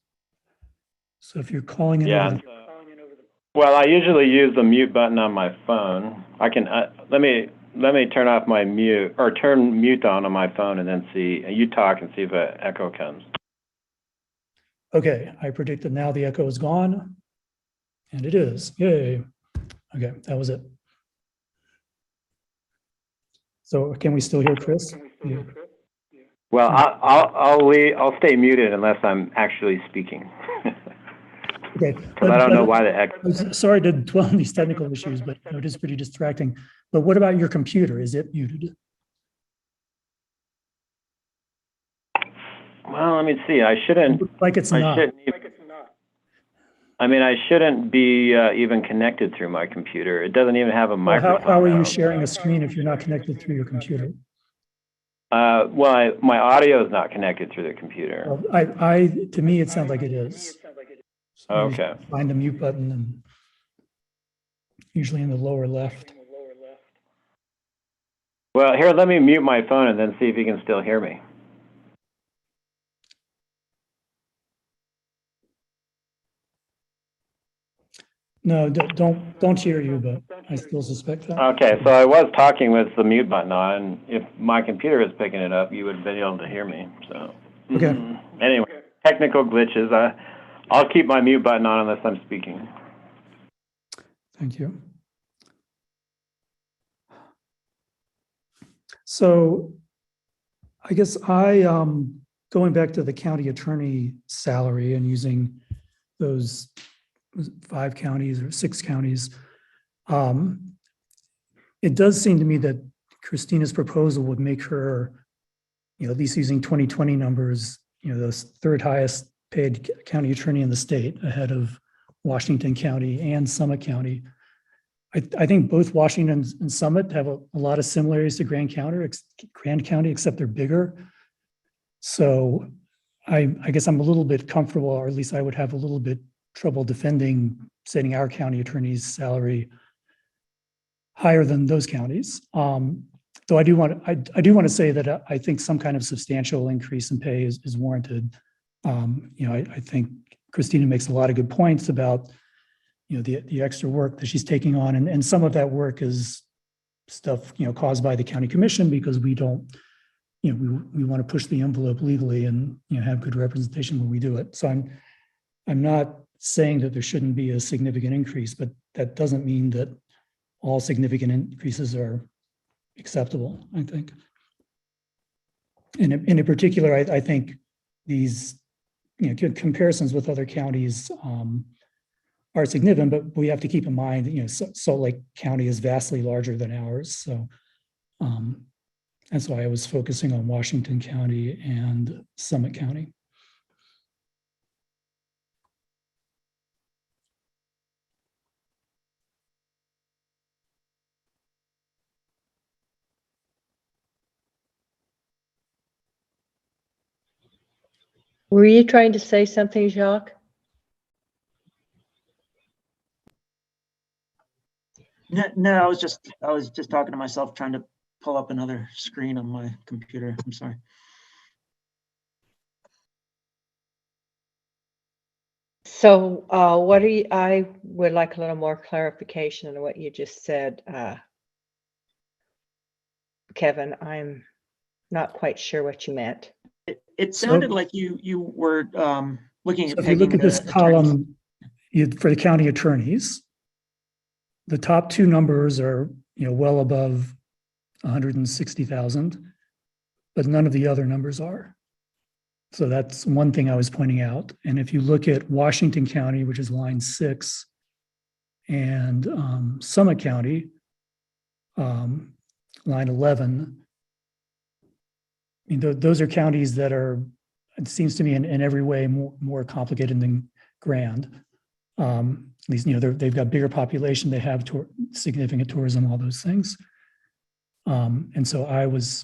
So if you're calling in Yeah. over the, Well, I usually use the mute button on my phone. I can, let me turn off my mute, or turn mute on my phone and then see, you talk and see if an echo comes. okay, I predict that now the echo is gone. And it is, yay. Okay, that was it. So can we still hear Chris? Yeah. Well, I'll stay muted unless I'm actually speaking. Okay. Because I don't know why the echo. I'm sorry to dwell on these technical issues, but it is pretty distracting. But what about your computer? Is it muted? Well, let me see. I shouldn't. Like it's not. I shouldn't be even connected through my computer. It doesn't even have a Well, microphone. how are you now. sharing a screen if you're not connected through your computer? Well, my audio is not connected through the computer. Well, to me, it sounds like it is. So you Okay. find the mute button and usually in the lower left. Well, here, let me mute my phone and then see if you can still hear me. No, don't hear you, but I still suspect that. Okay, so I was talking with the mute button on. If my computer is picking it up, you would have been able to hear me. So Okay. Anyway, technical glitches. I'll keep my mute button on unless I'm speaking. Thank you. So I guess going back to the county attorney salary and using those 5 counties or 6 counties, it does seem to me that Christina's proposal would make her, at least using 2020 numbers, the 3rd highest paid county attorney in the state, ahead of Washington County and Summit County. I think both Washington and Summit have a lot of similarities to Grand County, except they're bigger. So I guess I'm a little bit comfortable, or at least I would have a little bit trouble defending setting our county attorney's salary higher than those counties. Though I do want to say that I think some kind of substantial increase in pay is warranted. I think Christina makes a lot of good points about the extra work that she's taking on, and some of that work is stuff caused by the county commission, because we don't we want to push the envelope legally and have good representation when we do it. So I'm not saying that there shouldn't be a significant increase, but that doesn't mean that all significant increases are acceptable, I think. And in particular, I think these comparisons with other counties are significant, but we have to keep in mind Salt Lake County is vastly larger than ours. So that's why I was focusing on Washington County and Summit County. Were you trying to say something, Jacques? No, I was just talking to myself, trying to pull up another screen on my computer. I'm sorry. So I would like a little more clarification on what you just said, Kevin. I'm not quite sure what you meant. It sounded like you were looking at. So if you look pegging at this the column for the county attorneys, the top 2 numbers are well above 160,000, but none of the other numbers are. So that's one thing I was pointing out. And if you look at Washington County, which is line 6, and Summit County, line 11, those are counties that are, it seems to me, in every way more complicated than Grand. At least, they've got bigger population, they have significant tourism, all those things. And so I was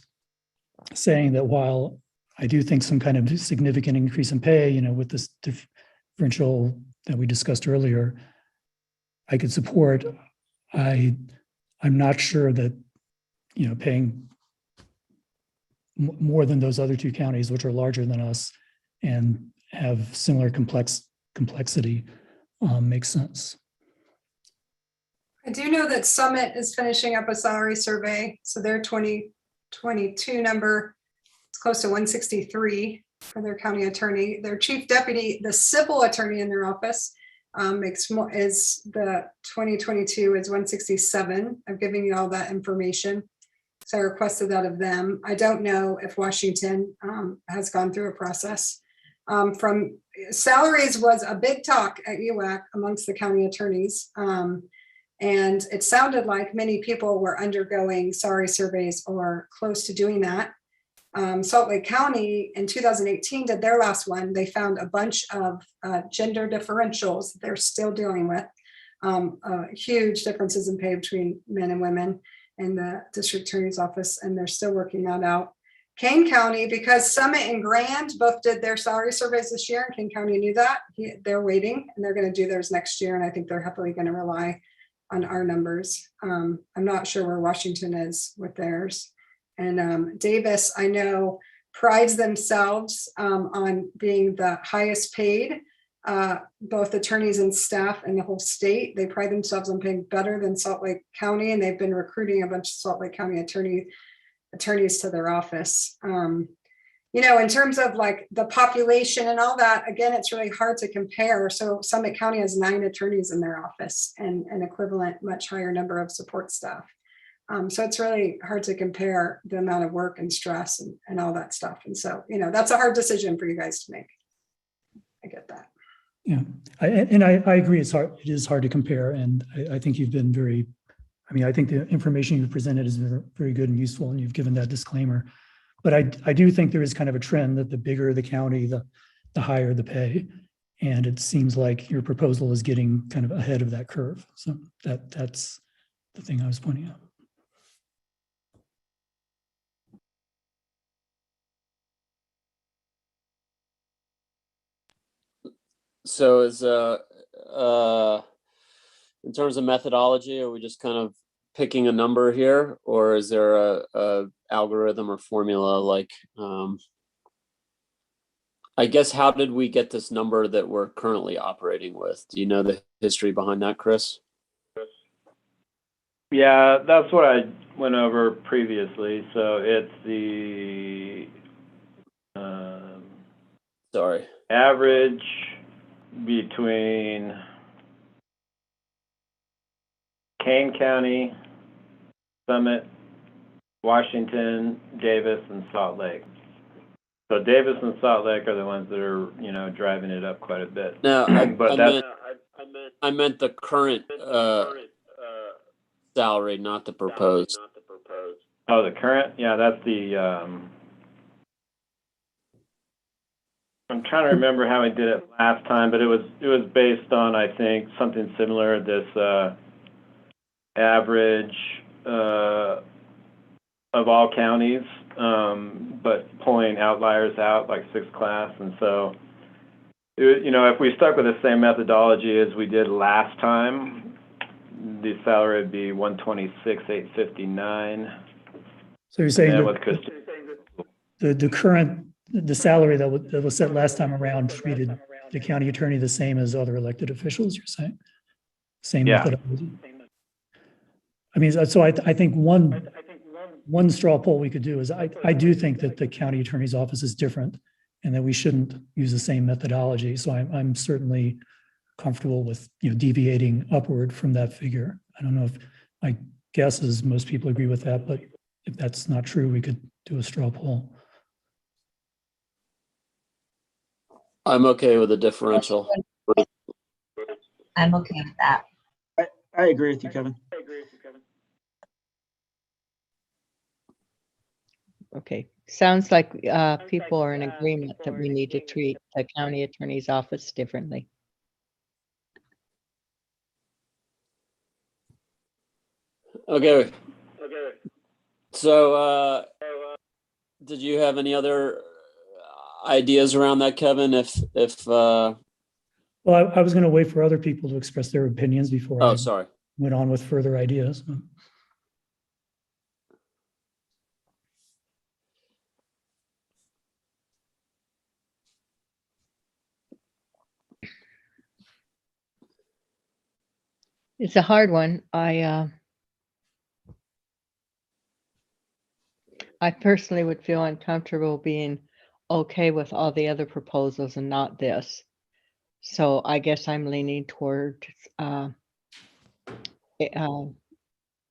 saying that while I do think some kind of significant increase in pay, with this differential that we discussed earlier, I could support. I'm not sure that, paying more than those other two counties, which are larger than us and have similar complexity, makes sense. I do know that Summit is finishing up a salary survey, so their 2022 number is close to 163 for their county attorney. Their chief deputy, the civil attorney in their office, makes more, is the 2022 is 167. I'm giving you all that information. So I requested that of them. I don't know if Washington has gone through a process. From salaries was a big talk at UAC amongst the county attorneys. And it sounded like many people were undergoing salary surveys or close to doing that. Salt Lake County in 2018 did their last one. They found a bunch of gender differentials that they're still dealing with. Huge differences in pay between men and women in the district attorney's office, and they're still working that out. Kane County, because Summit and Grand both did their salary surveys this year, and Kane County knew that, they're waiting, and they're going to do theirs next year, and I think they're heavily going to rely on our numbers. I'm not sure where Washington is with theirs. And Davis, I know, prides themselves on being the highest paid, both attorneys and staff in the whole state. They pride themselves on paying better than Salt Lake County, and they've been recruiting a bunch of Salt Lake County attorneys to their office. You know, in terms of like the population and all that, again, it's really hard to compare. So Summit County has 9 attorneys in their office and an equivalent much higher number of support staff. So it's really hard to compare the amount of work and stress and all that stuff. And so, you know, that's a hard decision for you guys to make. I get that. Yeah, I agree. It's hard. It is hard to compare. And I think you've been very, I mean, I think the information you've presented is very good and useful, and you've given that disclaimer. But I do think there is kind of a trend that the bigger the county, the higher the pay. And it seems like your proposal is getting kind of ahead of that curve. So that's the thing I was pointing out. So is in terms of methodology, are we just kind of picking a number here, or is there a algorithm or formula? Like, I guess, how did we get this number that we're currently operating with? Do you know the history behind that, Chris? Yeah, that's what I went over previously. So it's the Sorry. average between Kane County, Summit, Washington, Davis, and Salt Lake. So Davis and Salt Lake are the ones that are, you know, driving it up quite a bit. No, But I meant the current salary, not the proposed. Oh, the current? Yeah, that's the, I'm trying to remember how we did it last time, but it was based on, I think, something similar, this average of all counties, but pulling outliers out, like 6th class. And so, you know, if we stuck with the same methodology as we did last time, the salary would be $126,859. So you're saying that the current, the salary that was set last time around treated the county attorney the same as other elected officials, you're saying? Same Yeah. methodology? I mean, so I think one straw poll we could do is I do think that the county attorney's office is different and that we shouldn't use the same methodology. So I'm certainly comfortable with, you know, deviating upward from that figure. I don't know if my guess is most people agree with that, but if that's not true, we could do a straw poll. I'm okay with the differential. I'm okay with that. I agree with you, Kevin. Okay, sounds like people are in agreement that we need to treat the county attorney's office differently. Okay. So, did you have any other ideas around that, Kevin? Well, I was going to wait for other people to express their opinions before I sorry. went on with further ideas. It's a hard one. I personally would feel uncomfortable being okay with all the other proposals and not this. So I guess I'm leaning toward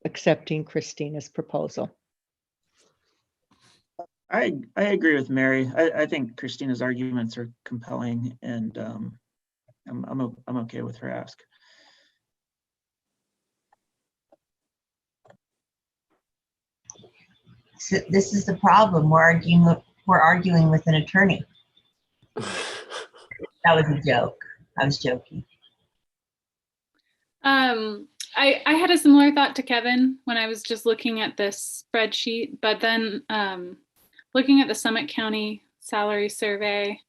accepting Christina's proposal. I agree with Mary. I think Christina's arguments are compelling, and I'm okay with her ask. So this is the problem. We're arguing with an attorney. That was a joke. I was joking. I had a similar thought to Kevin when I was just looking at this spreadsheet, but then looking at the Summit County salary survey,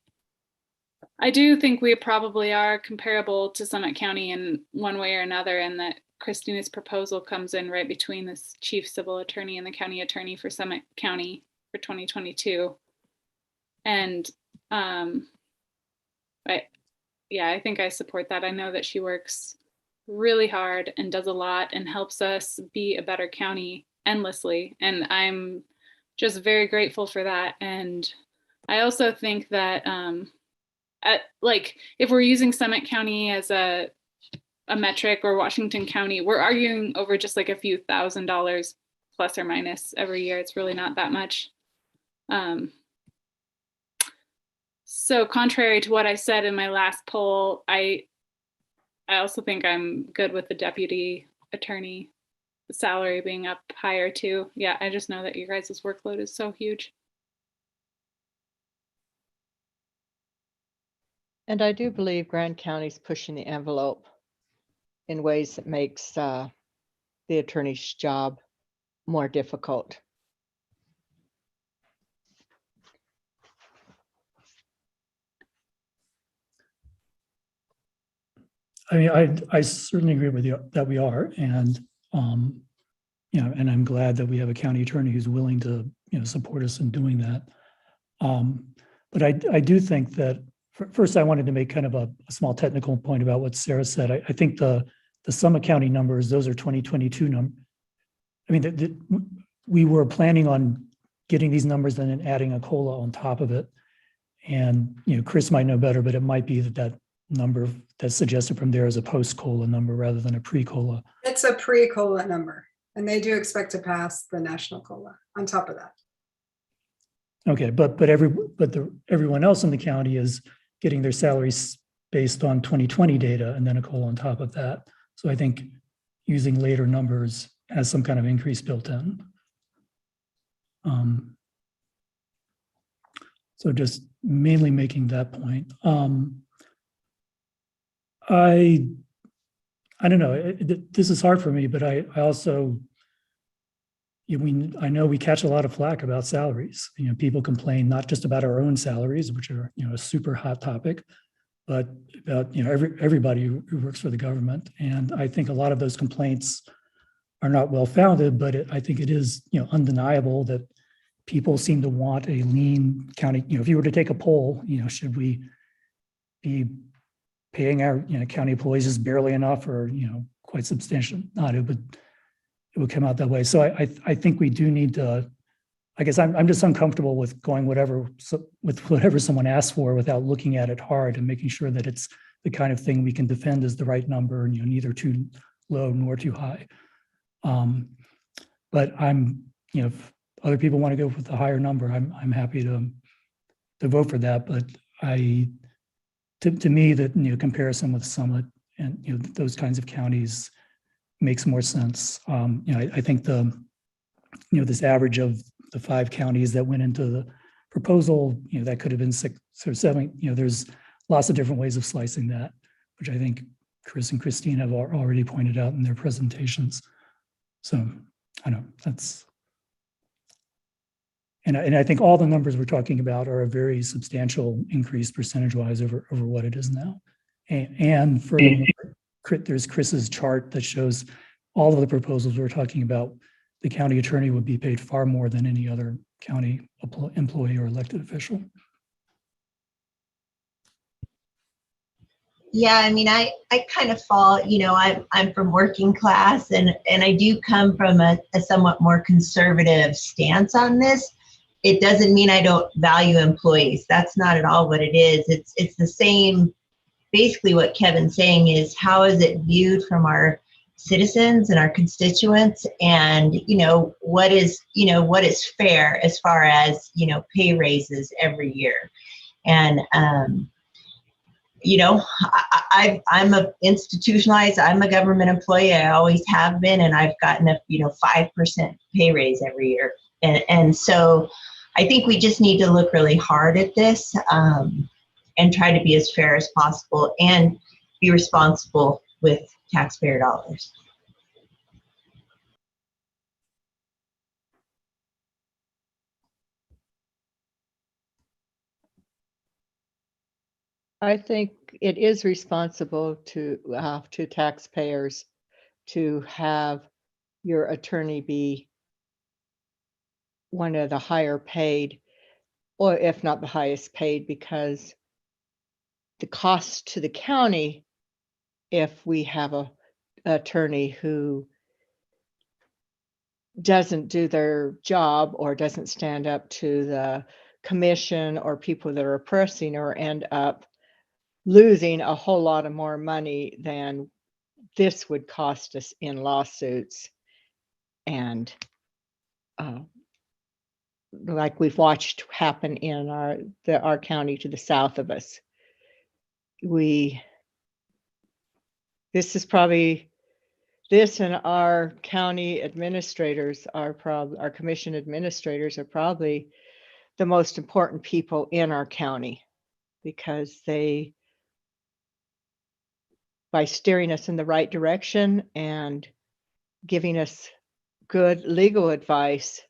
I do think we probably are comparable to Summit County in one way or another, and that Christina's proposal comes in right between this chief civil attorney and the county attorney for Summit County for 2022. And I think I support that. I know that she works really hard and does a lot and helps us be a better county endlessly. And I'm just very grateful for that. And I also think that if we're using Summit County as a metric, or Washington County, we're arguing over just like a few $1,000 plus or minus every year. It's really not that much. So contrary to what I said in my last poll, I also think I'm good with the deputy attorney salary being up higher too. Yeah, I just know that your guys' workload is so huge. And I do believe Grand County's pushing the envelope in ways that makes the attorney's job more difficult. I mean, I certainly agree with you that we are, and and I'm glad that we have a county attorney who's willing to support us in doing that. But I do think that first I wanted to make kind of a small technical point about what Sarah said. I think the Summit County numbers, those are 2022 numbers. I mean, we were planning on getting these numbers and then adding a COLA on top of it. And Chris might know better, but it might be that number that's suggested from there is a post-COLA number rather than a pre-COLA. It's a pre-COLA number, and they do expect to pass the national COLA on top of that. Okay, but everyone else in the county is getting their salaries based on 2020 data and then a COLA on top of that. So I think using later numbers has some kind of increase built in. So just mainly making that point. I don't know, this is hard for me, but I also, I know we catch a lot of flack about salaries. People complain not just about our own salaries, which are a super hot topic, but about everybody who works for the government. And I think a lot of those complaints are not well founded, but I think it is undeniable that people seem to want a lean county. If you were to take a poll, should we be paying our county employees just barely enough, or quite substantial? Not, it would come out that way. So I think we do need to. I guess I'm just uncomfortable with going with whatever someone asks for without looking at it hard and making sure that it's the kind of thing we can defend as the right number, and neither too low nor too high. But if other people want to go with the higher number, I'm happy to vote for that. But to me, that comparison with Summit and those kinds of counties makes more sense. I think this average of the 5 counties that went into the proposal, that could have been 6 or 7. There's lots of different ways of slicing that, which I think Chris and Christine have already pointed out in their presentations. So I know that's, and I think all the numbers we're talking about are a very substantial increase percentage-wise over what it is now. And furthermore, there's Chris's chart that shows all of the proposals we're talking about. The county attorney would be paid far more than any other county employee or elected official. Yeah, I mean, I kind of fall, I'm from working class and I do come from a somewhat more conservative stance on this. It doesn't mean I don't value employees. That's not at all what it is. It's the same. Basically what Kevin's saying is, how is it viewed from our citizens and our constituents, and what is fair as far as pay raises every year. And I'm a institutionalized, I'm a government employee. I always have been, and I've gotten a 5% pay raise every year. And so I think we just need to look really hard at this, and try to be as fair as possible and be responsible with taxpayer dollars. I think it is responsible to taxpayers to have your attorney be one of the higher paid, or if not the highest paid, because the cost to the county, if we have a attorney who doesn't do their job or doesn't stand up to the commission or people that are oppressing her, end up losing a whole lot of more money than this would cost us in lawsuits. And like we've watched happen in our county to the south of us, this and our county administrators, our commission administrators are probably the most important people in our county, because by steering us in the right direction and giving us good legal advice,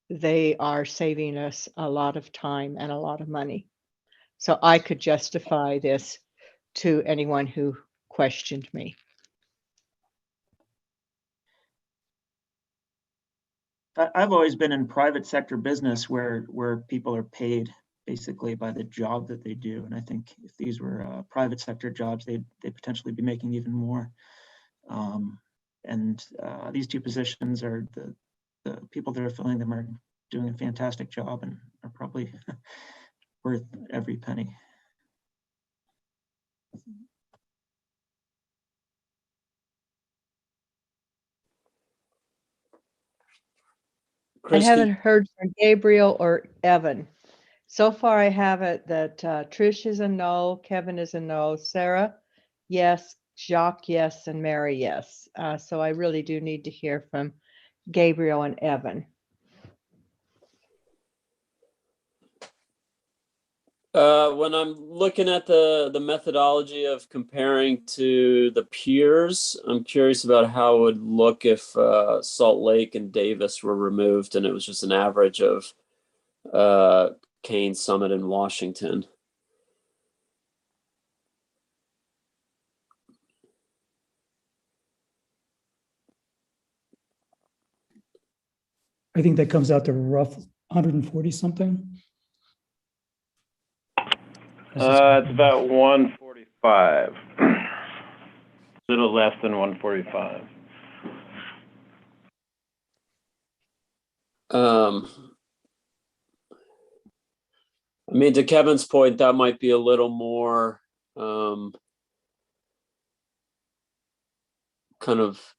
they are saving us a lot of time and a lot of money. So I could justify this to anyone who questioned me. I've always been in private sector business where people are paid basically by the job that they do. And I think if these were private sector jobs, they'd potentially be making even more. And these two positions are the people that are filling them are doing a fantastic job and are probably worth every penny. I haven't heard from Gabriel or Evan. So far, I have it that Trish is a no, Kevin is a no, Sarah, yes, Jacques, yes, and Mary, yes. So I really do need to hear from Gabriel and Evan. When I'm looking at the methodology of comparing to the peers, I'm curious about how it would look if Salt Lake and Davis were removed and it was just an average of Kane, Summit, and Washington. I think that comes out to rough 140 something. It's about 145. A little less than 145. I mean, to Kevin's point, that might be a little more kind of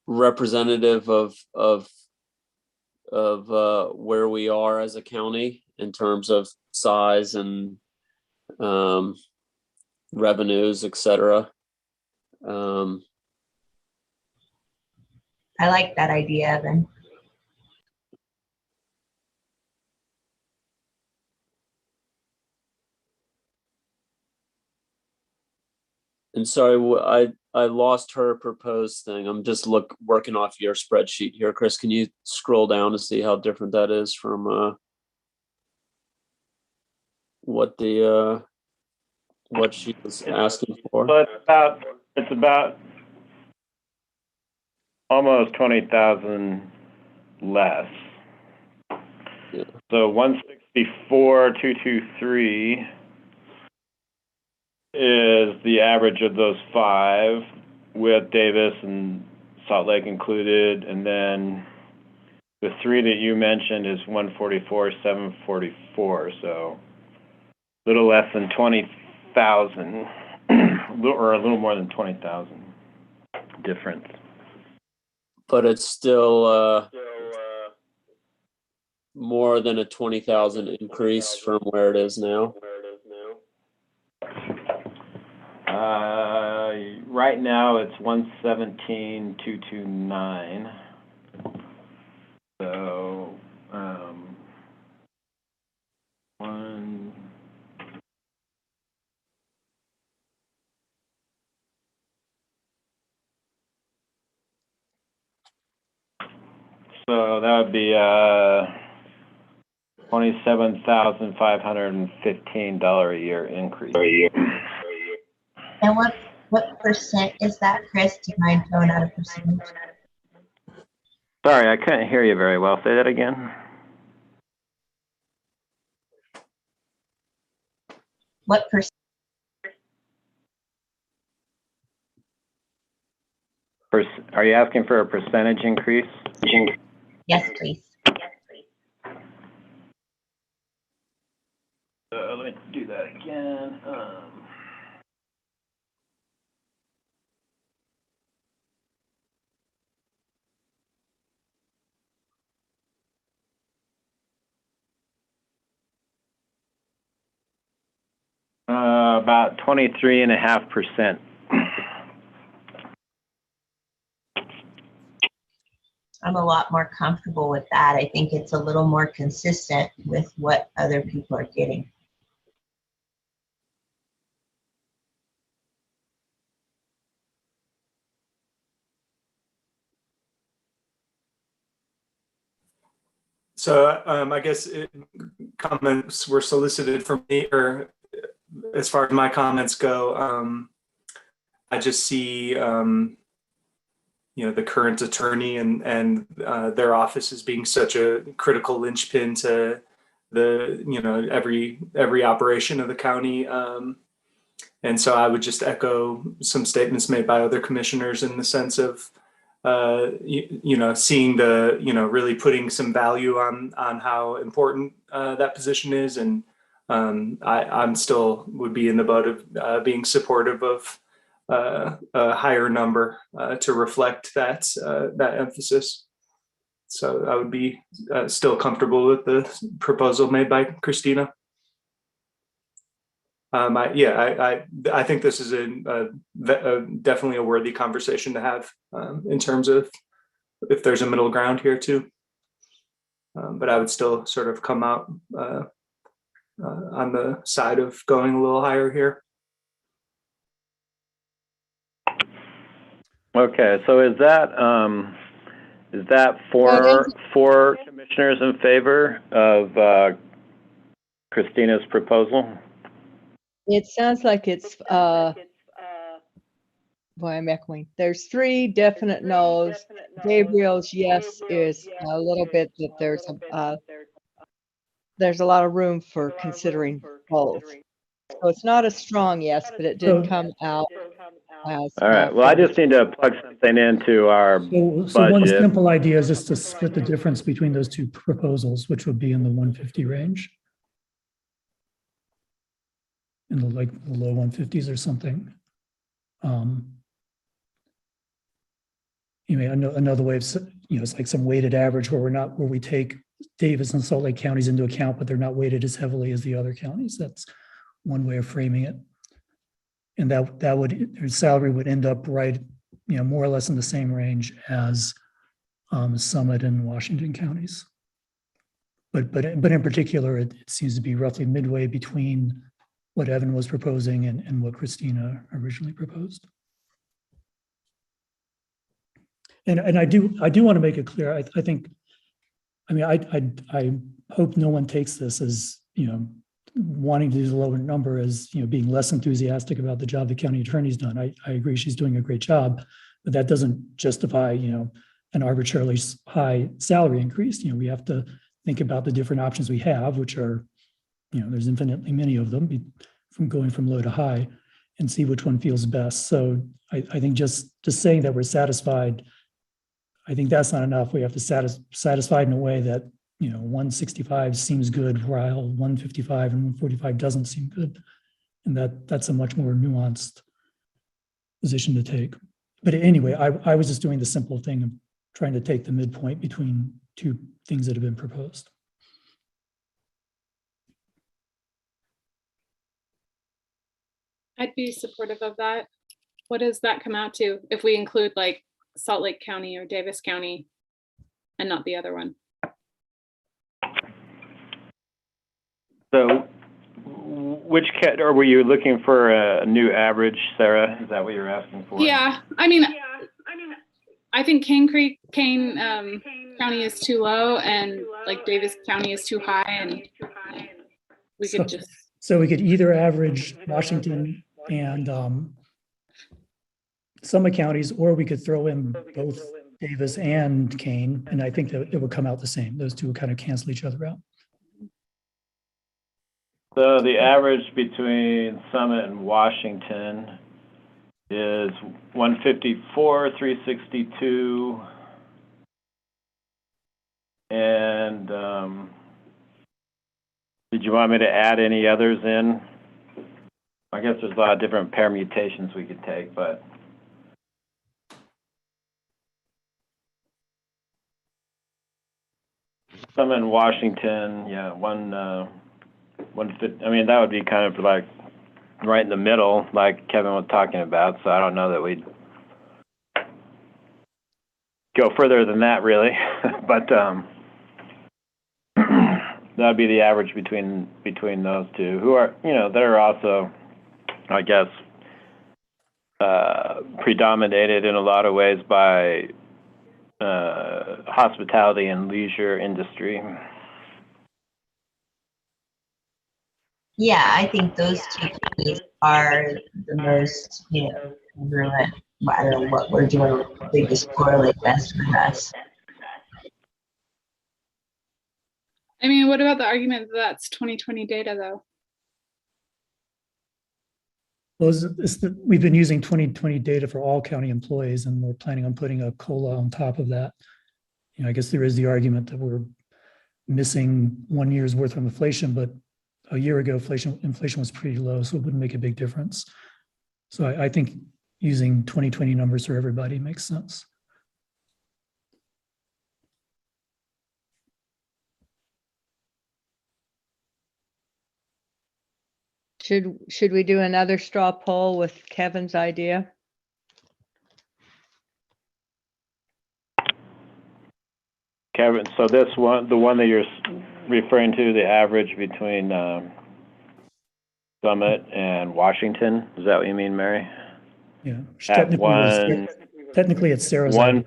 representative of where we are as a county in terms of size and revenues, etc. I like that idea, Evan. And sorry, I lost her proposed thing. I'm just working off your spreadsheet here. Chris, can you scroll down to see how different that is from what she was asking for? Well, it's about almost 20,000 less. Yeah. So 164,223 is the average of those 5 with Davis and Salt Lake included, and then the 3 that you mentioned is 144, 744, so a little less than 20,000, or a little more than 20,000 difference. But it's still more than a 20,000 increase from where it is now. Right now it's 117,229. So, one. So that would be $27,515 a year increase. And what percent is that, Chris? Do you mind throwing out a percentage? Sorry, I couldn't hear you very well. Say that again. What percent? Are you asking for a percentage increase? Yes, please. Let me do that again. About 23.5%. I'm a lot more comfortable with that. I think it's a little more consistent with what other people are getting. So I guess comments were solicited from me, or as far as my comments go, I just see the current attorney and their office as being such a critical linchpin to the every operation of the county, and so I would just echo some statements made by other commissioners in the sense of seeing the really putting some value on how important that position is, and I'm still would be in the boat of being supportive of a higher number to reflect that emphasis. So I would be still comfortable with the proposal made by Christina. I think this is definitely a worthy conversation to have in terms of if there's a middle ground here too. But I would still sort of come out on the side of going a little higher here. Okay, so is that four commissioners in favor of Christina's proposal? It sounds like it's, boy, I'm echoing. There's 3 definite no's. Gabriel's yes is a little bit that there's a lot of room for considering both. So it's not a strong yes, but it did come out as. All right, well, I just need to plug something into our So one budget. simple idea is just to split the difference between those 2 proposals, which would be in the 150 range. In the low 150s or something. Another way of, it's like some weighted average where we take Davis and Salt Lake counties into account, but they're not weighted as heavily as the other counties. That's one way of framing it. And that would, their salary would end up right, more or less in the same range as Summit and Washington counties. But in particular, it seems to be roughly midway between what Evan was proposing and what Christina originally proposed. And I do want to make it clear. I hope no one takes this as wanting to use a lower number as being less enthusiastic about the job the county attorney's done. I agree she's doing a great job, but that doesn't justify an arbitrarily high salary increase. We have to think about the different options we have, which are there's infinitely many of them from going from low to high. and see which one feels best. So I think just saying that we're satisfied, I think that's not enough. We have to satisfied in a way that, 165 seems good, while 155 and 145 doesn't seem good. And that's a much more nuanced position to take. But anyway, I was just doing the simple thing of trying to take the midpoint between two things that have been proposed. I'd be supportive of that. What does that come out to if we include like Salt Lake County or Davis County and not the other one? So or were you looking for a new average, Sarah? Is that what you're asking for? Yeah, I mean, I think Kane County is too low and like Davis County is too high, and we could just. So we could either average Washington and Summit counties, or we could throw in both Davis and Kane, and I think that it would come out the same. Those two would kind of cancel each other out. So the average between Summit and Washington is 154, 362, and did you want me to add any others in? I guess there's a lot of different permutations we could take, but Summit and Washington, yeah, 150. I mean, that would be kind of like right in the middle, like Kevin was talking about. So I don't know that we'd go further than that, really. But that'd be the average between those two, who are, that are also, I guess, predominated in a lot of ways by hospitality and leisure industry. Yeah, I think those two counties are the most, congruent. I don't know what we're doing. They just correlate best with us. I mean, what about the argument that that's 2020 data though? Well, we've been using 2020 data for all county employees, and we're planning on putting a COLA on top of that. I guess there is the argument that we're missing 1 year's worth of inflation, but a year ago, inflation was pretty low, so it wouldn't make a big difference. So I think using 2020 numbers for everybody makes sense. Should we do another straw poll with Kevin's idea? Kevin, so this one, the one that you're referring to, the average between Summit and Washington, is that what you mean, Mary? Yeah. At Technically, it's Sarah's idea,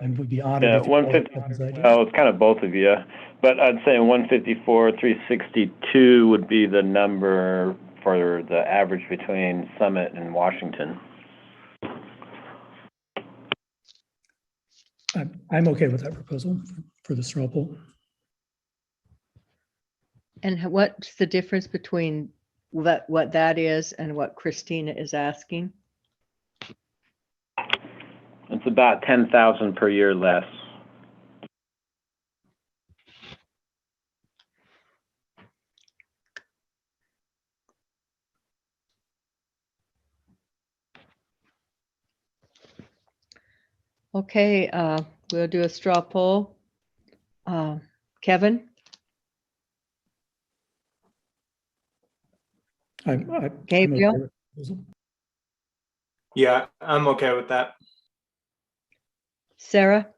and would be honored. Yeah, if you 150. called it Kevin's idea. Well, it's kind of both of you, but I'd say 154, 362 would be the number for the average between Summit and Washington. I'm okay with that proposal for the straw poll. And what's the difference between what that is and what Christina is asking? It's about 10,000 per year less. Okay, we'll do a straw poll. Kevin? I'm okay Gabriel? with the proposal. Yeah, I'm okay with that. Sarah?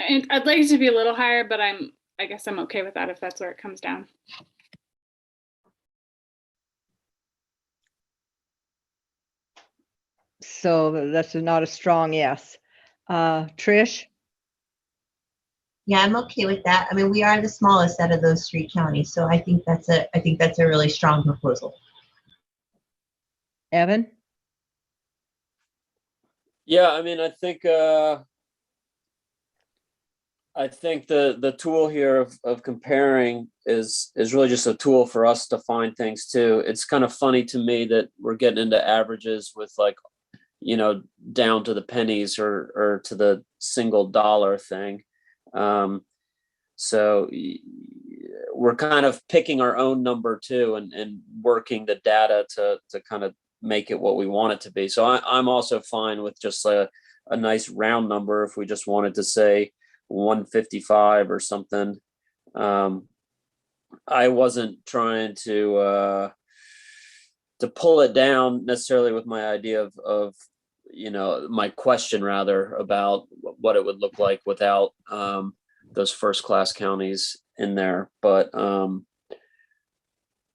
And I'd like it to be a little higher, but I guess I'm okay with that if that's where it comes down. So that's not a strong yes. Trish? Yeah, I'm okay with that. I mean, we are the smallest out of those three counties, so I think that's a really strong proposal. Evan? Yeah, I mean, I think I think the tool here of comparing is really just a tool for us to find things too. It's kind of funny to me that we're getting into averages with like, down to the pennies or to the single dollar thing. So we're kind of picking our own number too and working the data to kind of make it what we want it to be. So I'm also fine with just a nice round number if we just wanted to say 155 or something. I wasn't trying to pull it down necessarily with my idea of my question rather about what it would look like without those first class counties in there. But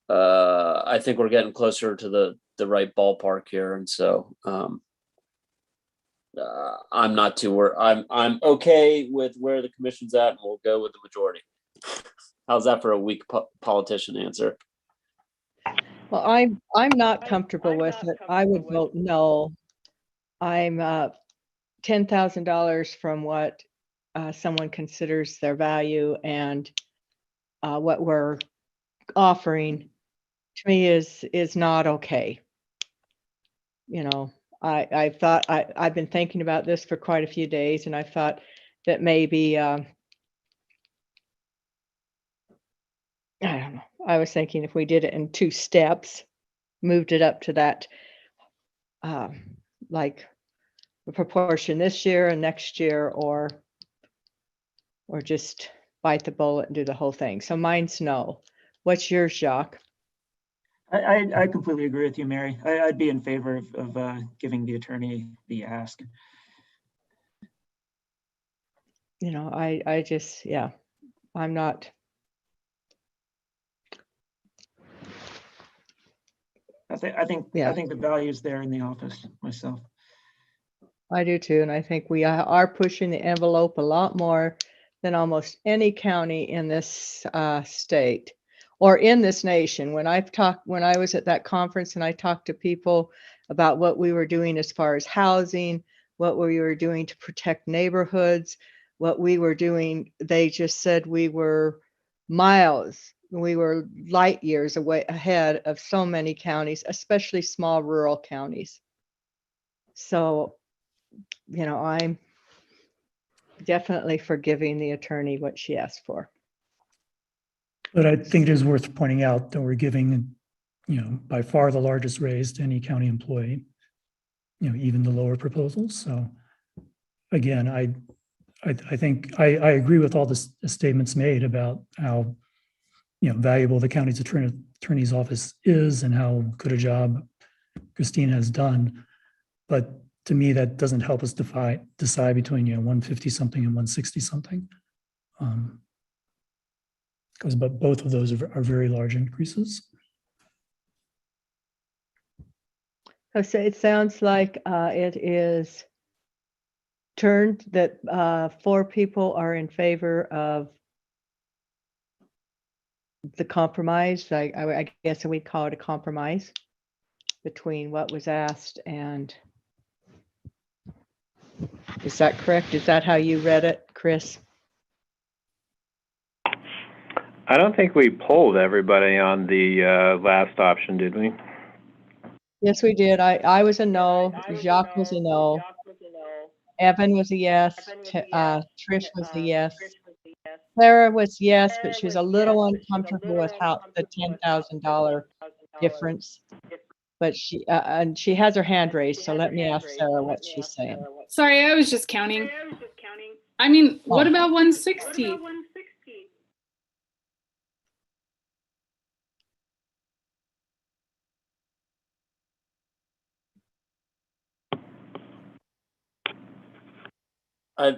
I think we're getting closer to the right ballpark here, and so I'm not too worried. I'm okay with where the commission's at, and we'll go with the majority. How's that for a weak politician answer? Well, I'm not comfortable with it. I would vote no. I'm $10,000 from what someone considers their value, and what we're offering to me is not okay. I've thought I've been thinking about this for quite a few days, and I thought that maybe I don't know. I was thinking if we did it in 2 steps, moved it up to that like the proportion this year and next year, or just bite the bullet and do the whole thing. So mine's no. What's yours, Jacques? I completely agree with you, Mary. I'd be in favor of giving the attorney the ask. I just, yeah, I'm not. I think the value's there in the office myself. I do too, and I think we are pushing the envelope a lot more than almost any county in this state or in this nation. When I was at that conference and I talked to people about what we were doing as far as housing, what we were doing to protect neighborhoods, what we were doing, they just said we were light years ahead of so many counties, especially small rural counties. So, I'm definitely for giving the attorney what she asked for. But I think it is worth pointing out that we're giving, by far the largest raise to any county employee, even the lower proposals. So again, I think I agree with all the statements made about how, valuable the county's attorney's office is and how good a job Christine has done. But to me, that doesn't help us decide between 150 something and 160 something, because both of those are very large increases. So it sounds like it is turned that 4 people are in favor of the compromise. I guess we'd call it a compromise between what was asked and. Is that correct? Is that how you read it, Chris? I don't think we polled everybody on the last option, did we? Yes, we did. I was a no. Jacques was a no. Evan was a yes. Trish was a yes. Clara was yes, but she was a little uncomfortable with how the $10,000 difference. But she has her hand raised, so let me ask Sarah what she's saying. Sorry, I was just counting. I mean, what about 160? I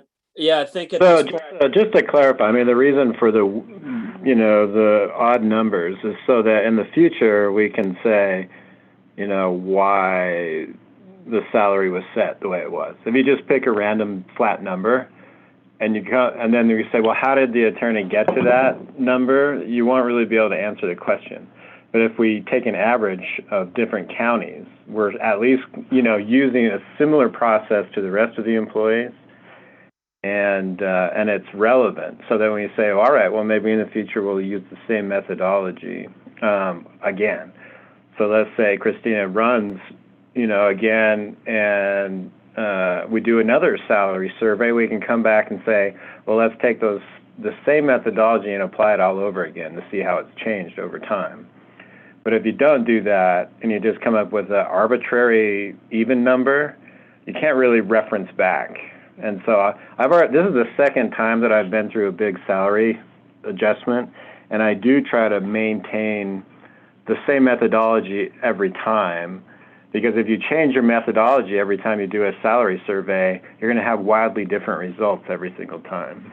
think it's So just to clarify, I mean, the reason for the odd numbers is so that in the future we can say, why the salary was set the way it was. If you just pick a random flat number and then you say, well, how did the attorney get to that number? You won't really be able to answer the question. But if we take an average of different counties, we're at least, using a similar process to the rest of the employees. and it's relevant. So that when you say, all right, well, maybe in the future we'll use the same methodology again. So let's say Christina runs, again, and we do another salary survey. We can come back and say, well, let's take the same methodology and apply it all over again to see how it's changed over time. But if you don't do that and you just come up with an arbitrary even number, you can't really reference back. And so this is the second time that I've been through a big salary adjustment, and I do try to maintain the same methodology every time, because if you change your methodology every time you do a salary survey, you're going to have wildly different results every single time.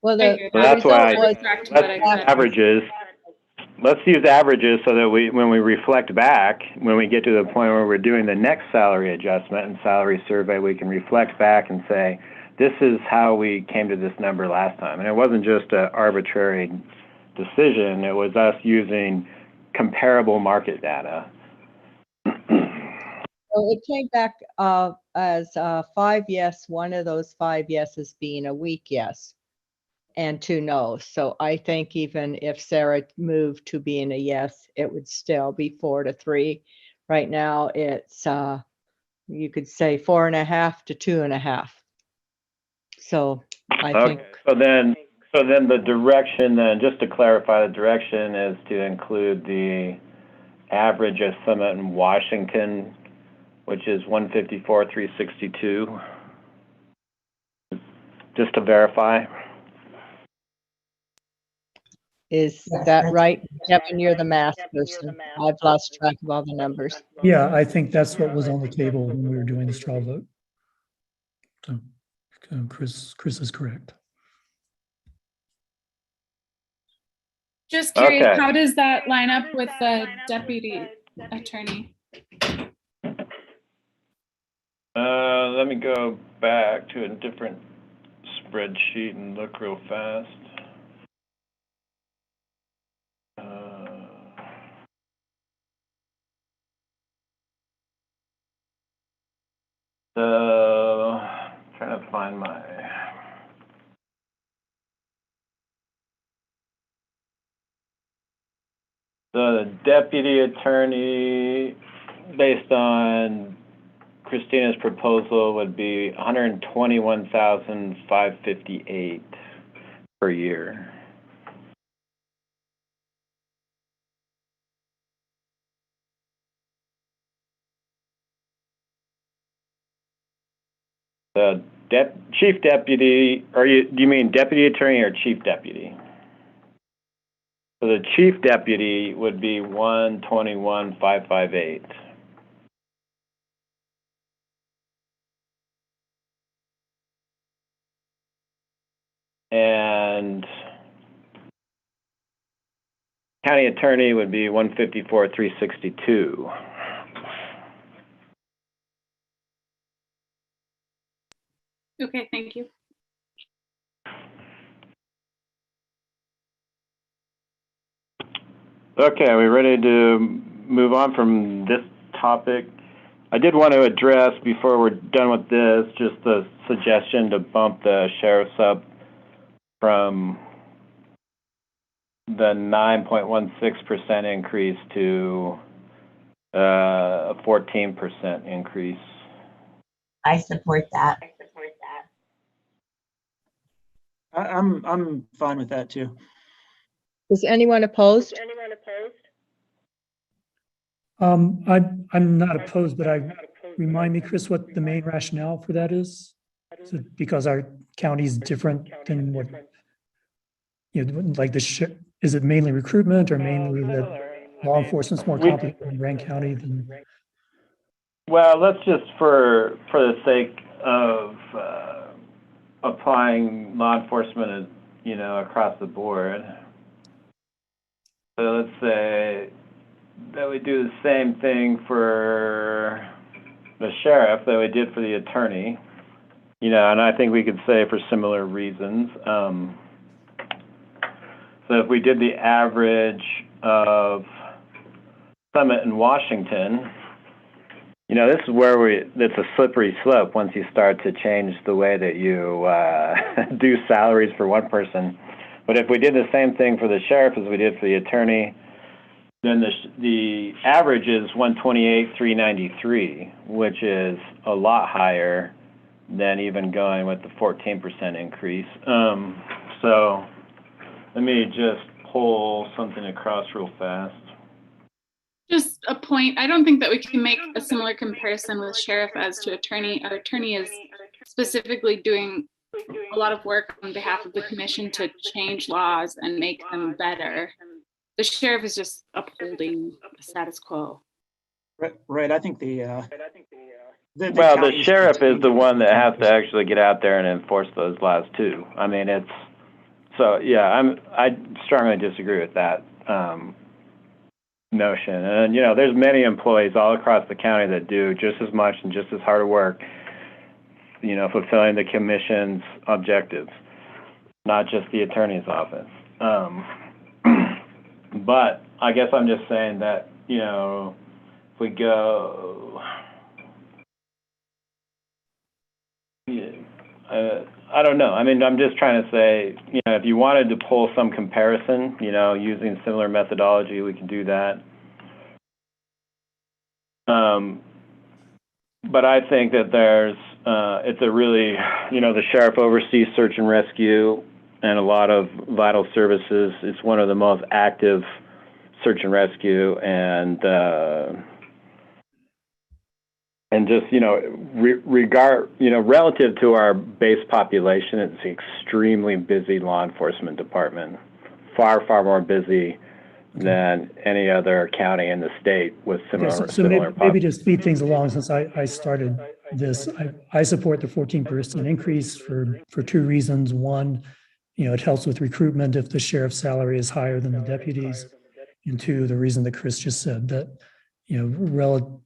Well, I the, hear the that. That's why result was Correct, let's but I use said- averages. Let's use averages so that when we reflect back, when we get to the point where we're doing the next salary adjustment and salary survey, we can reflect back and say, this is how we came to this number last time. And it wasn't just an arbitrary decision. It was us using comparable market data. So it came back as 5 yes, one of those 5 yeses being a weak yes, and 2 no's. So I think even if Sarah moved to being a yes, it would still be 4-3. Right now, it's you could say 4.5 to 2.5. So I think So then the direction, then, just to clarify, the direction is to include the average of Summit and Washington, which is 154,362. Just to verify. is Yes, that that's- right? Devin, you're the math person. I've lost track of all the numbers. Yeah, I think that's what was on the table when we were doing the straw vote. So Chris is correct. Just curious, Okay. how does that line up with the deputy attorney? Let me go back to a different spreadsheet and look real fast. So, trying to find my. The deputy attorney, based on Christina's proposal, would be 121,558 per year. The chief deputy, do you mean deputy attorney or chief deputy? So the chief deputy would be 121,558. And county attorney would be 154,362. Okay, thank you. Okay, are we ready to move on from this topic? I did want to address, before we're done with this, just the suggestion to bump the sheriff's up from the 9.16% increase to a 14% increase. I support that. I'm fine with that too. Is anyone opposed? I'm not opposed, but remind me, Chris, what the main rationale for that is? Is it because our county is different than what, like is it mainly recruitment or mainly that law enforcement's more complicated in Grand County than? Well, let's just, for the sake of applying law enforcement, across the board. So let's say that we do the same thing for the sheriff that we did for the attorney, and I think we could say for similar reasons. So if we did the average of Summit and Washington, this is where it's a slippery slope once you start to change the way that you do salaries for one person. But if we did the same thing for the sheriff as we did for the attorney, then the average is 128,393, which is a lot higher than even going with the 14% increase. So let me just pull something across real fast. Just a point. I don't think that we can make a similar comparison with sheriff as to attorney. Our attorney is specifically doing a lot of work on behalf of the commission to change laws and make them better. The sheriff is just upholding the status quo. Right. I think the sheriff is the one that has to actually get out there and enforce those laws too. I mean, I strongly disagree with that notion. And there's many employees all across the county that do just as much and just as hard work, fulfilling the commission's objectives, not just the attorney's office. But I guess I'm just saying that, if we go, I don't know. I mean, I'm just trying to say, if you wanted to pull some comparison, using similar methodology, we can do that. But I think that it's a really, the sheriff oversees search and rescue and a lot of vital services. It's one of the most active search and rescue, and just, relative to our base population, it's an extremely busy law enforcement department, far, far more busy than any other county in the state with similar maybe to speed things along, since I started this, I support the 14% increase for two reasons. One, it helps with recruitment if the sheriff's salary is higher than the deputies. And two, the reason that Chris just said, that, while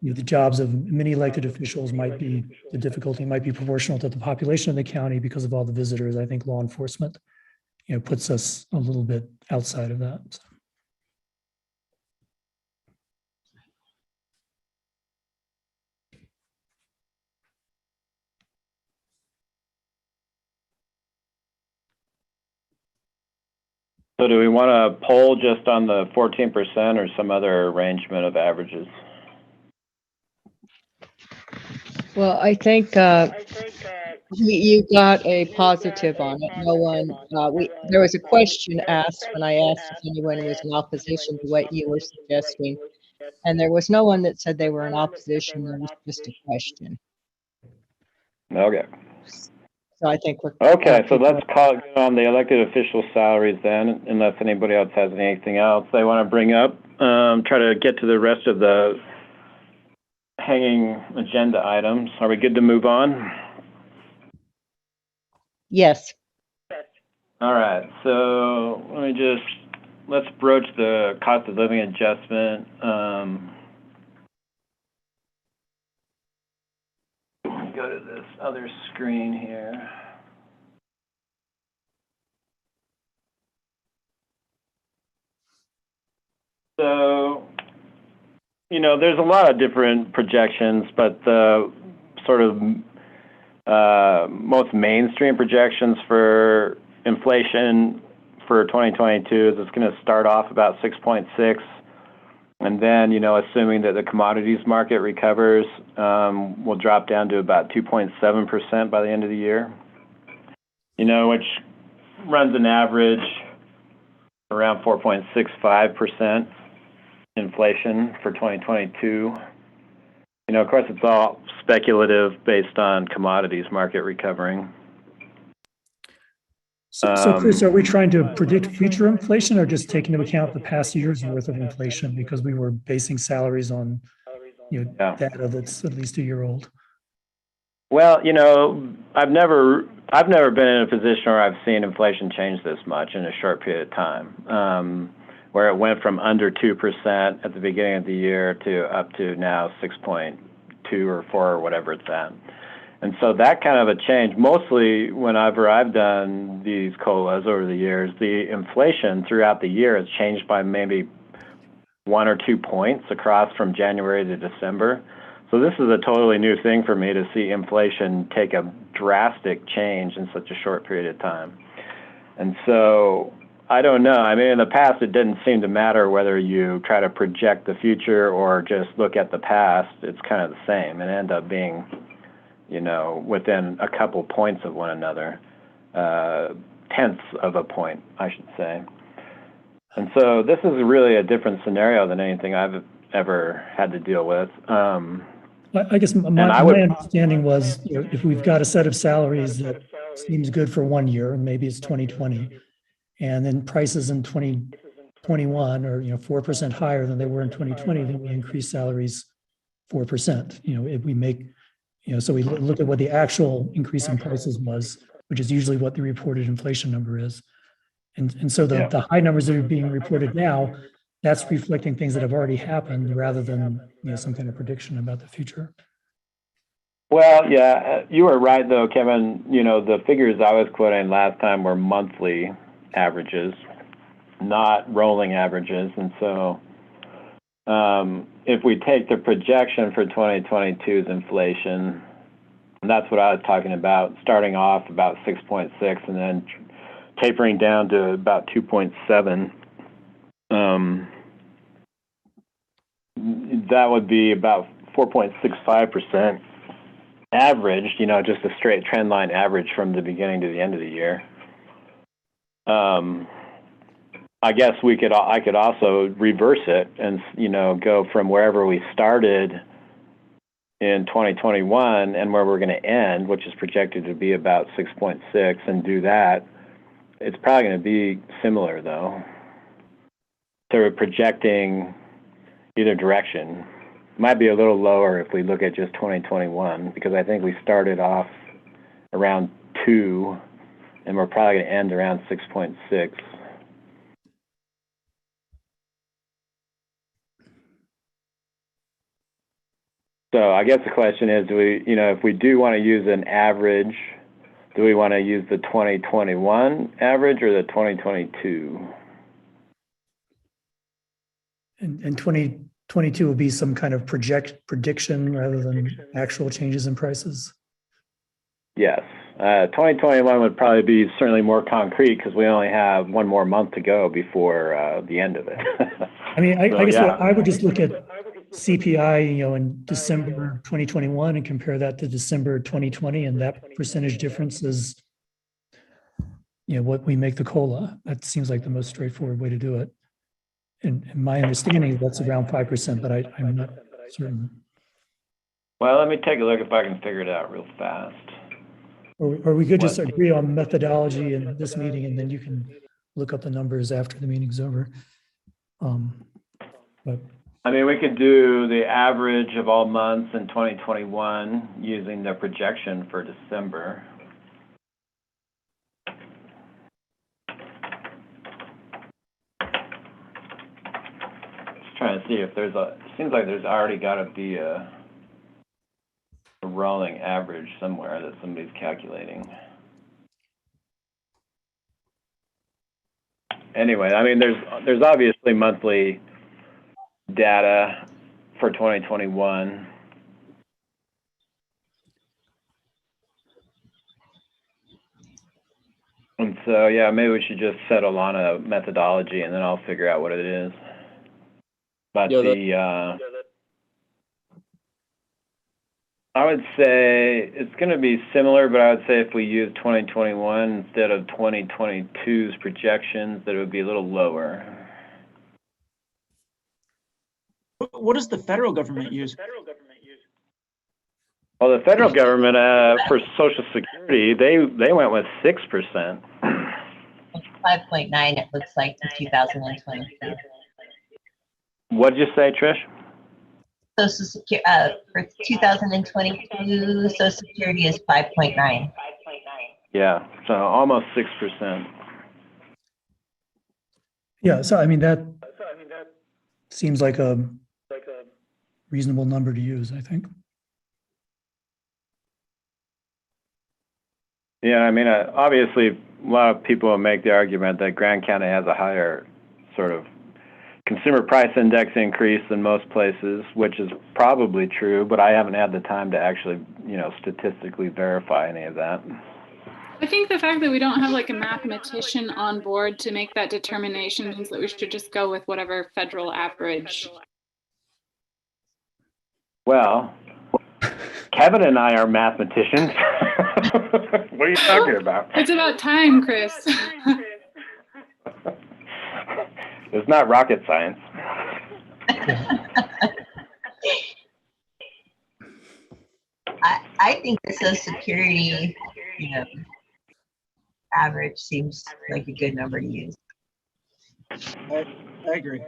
the jobs of many elected officials the difficulty might be proportional to the population of the county because of all the visitors, I think law enforcement, puts us a little bit outside of that. So do we want to poll just on the 14% or some other arrangement of averages? Well, I think you got a positive on it. No one, there was a question asked when I asked if anyone was in opposition to what you were suggesting, and there was no one that said they were in opposition. There was just a question. Okay. So I think we're okay. So let's call it on the elected official salaries then, unless anybody else has anything else they want to bring up. Try to get to the rest of the hanging agenda items. Are we good to move on? Yes. All right. So let's broach the cost of living adjustment. Go to this other screen here. So, there's a lot of different projections, but the sort of most mainstream projections for inflation for 2022 is it's going to start off about 6.6. And then, assuming that the commodities market recovers, will drop down to about 2.7% by the end of the year, which runs an average around 4.65% inflation for 2022. Of course, it's all speculative based on commodities market recovering. So Chris, are we trying to predict future inflation or just taking into account the past year's worth of inflation because we were basing salaries on data that's at least a year old? Well, I've never been in a position where I've seen inflation change this much in a short period of time, where it went from under 2% at the beginning of the year to up to now 6.2 or 4 or whatever it's at. And so that kind of a change, mostly whenever I've done these COLAs over the years, the inflation throughout the year has changed by maybe 1 or 2 points across from January to December. So this is a totally new thing for me to see inflation take a drastic change in such a short period of time. And so I don't know. I mean, in the past, it didn't seem to matter whether you try to project the future or just look at the past. It's kind of the same. It ended up being, you know, within a couple points of one another, tenths of a point, I should say. And so this is really a different scenario than anything I've ever had to deal with. I guess my understanding was, you know, if we've got a set of salaries that seems good for 1 year, and maybe it's 2020, and then prices in 2021 are, you know, 4% higher than they were in 2020, then we increase salaries 4%. You know, if we make, you know, so we look at what the actual increase in prices was, which is usually what the reported inflation number is. And so the high numbers that are being reported now, that's reflecting things that have already happened rather than, you know, some kind of prediction about the future. Well, yeah, you were right though, Kevin. You know, the figures I was quoting last time were monthly averages, not rolling averages. And so if we take the projection for 2022's inflation, and that's what I was talking about, starting off about 6.6 and then tapering down to about 2.7, that would be about 4.65% average, you know, just a straight trend line average from the beginning to the end of the year. I guess I could also reverse it and, you know, go from wherever we started in 2021 and where we're going to end, which is projected to be about 6.6, and do that. It's probably going to be similar though. So we're projecting either direction. Might be a little lower if we look at just 2021, because I think we started off around 2 and we're probably going to end around 6.6. So I guess the question is, do we, you know, if we do want to use an average, do we want to use the 2021 average or the 2022? And 2022 will be some kind of prediction rather than actual changes in prices. Yes. 2021 would probably be certainly more concrete because we only have 1 more month to go before the end of it. I mean, I guess yeah. I would just look at CPI, you know, in December 2021 and compare that to December 2020, and that percentage difference is, you know, what we make the COLA. That seems like the most straightforward way to do it. And my understanding is that's around 5%, but I'm not certain. Well, let me take a look if I can figure it out real fast. Or we could just agree on methodology in this meeting, and then you can look up the numbers after the meeting's over. But I mean, we could do the average of all months in 2021 using the projection for December. Just trying to see if there's it seems like there's already got to be a rolling average somewhere that somebody's calculating. Anyway, I mean, there's obviously monthly data for 2021. And so, yeah, maybe we should just settle on a methodology and then I'll figure out what it is. But I would say it's going to be similar, but I would say if we use 2021 instead of 2022's projections, that it would be a little lower. What does the federal government use? Well, the federal government for Social Security, they went with 6%. 5.9, it looks like, for 2022. What did you say, Trish? Social Security for 2022, Social Security is 5.9. Yeah, so almost 6%. yeah, so I mean, that seems like a reasonable number to use, I think. Yeah, I mean, obviously, a lot of people make the argument that Grand County has a higher sort of consumer price index increase in most places, which is probably true, but I haven't had the time to actually, statistically verify any of that. I think the fact that we don't have like a mathematician on board to make that determination means that we should just go with whatever federal average. Well, Kevin and I are mathematicians. What are you talking about? It's about time, Chris. It's not rocket science. I think the Social Security, average seems like a good number to use. I agree.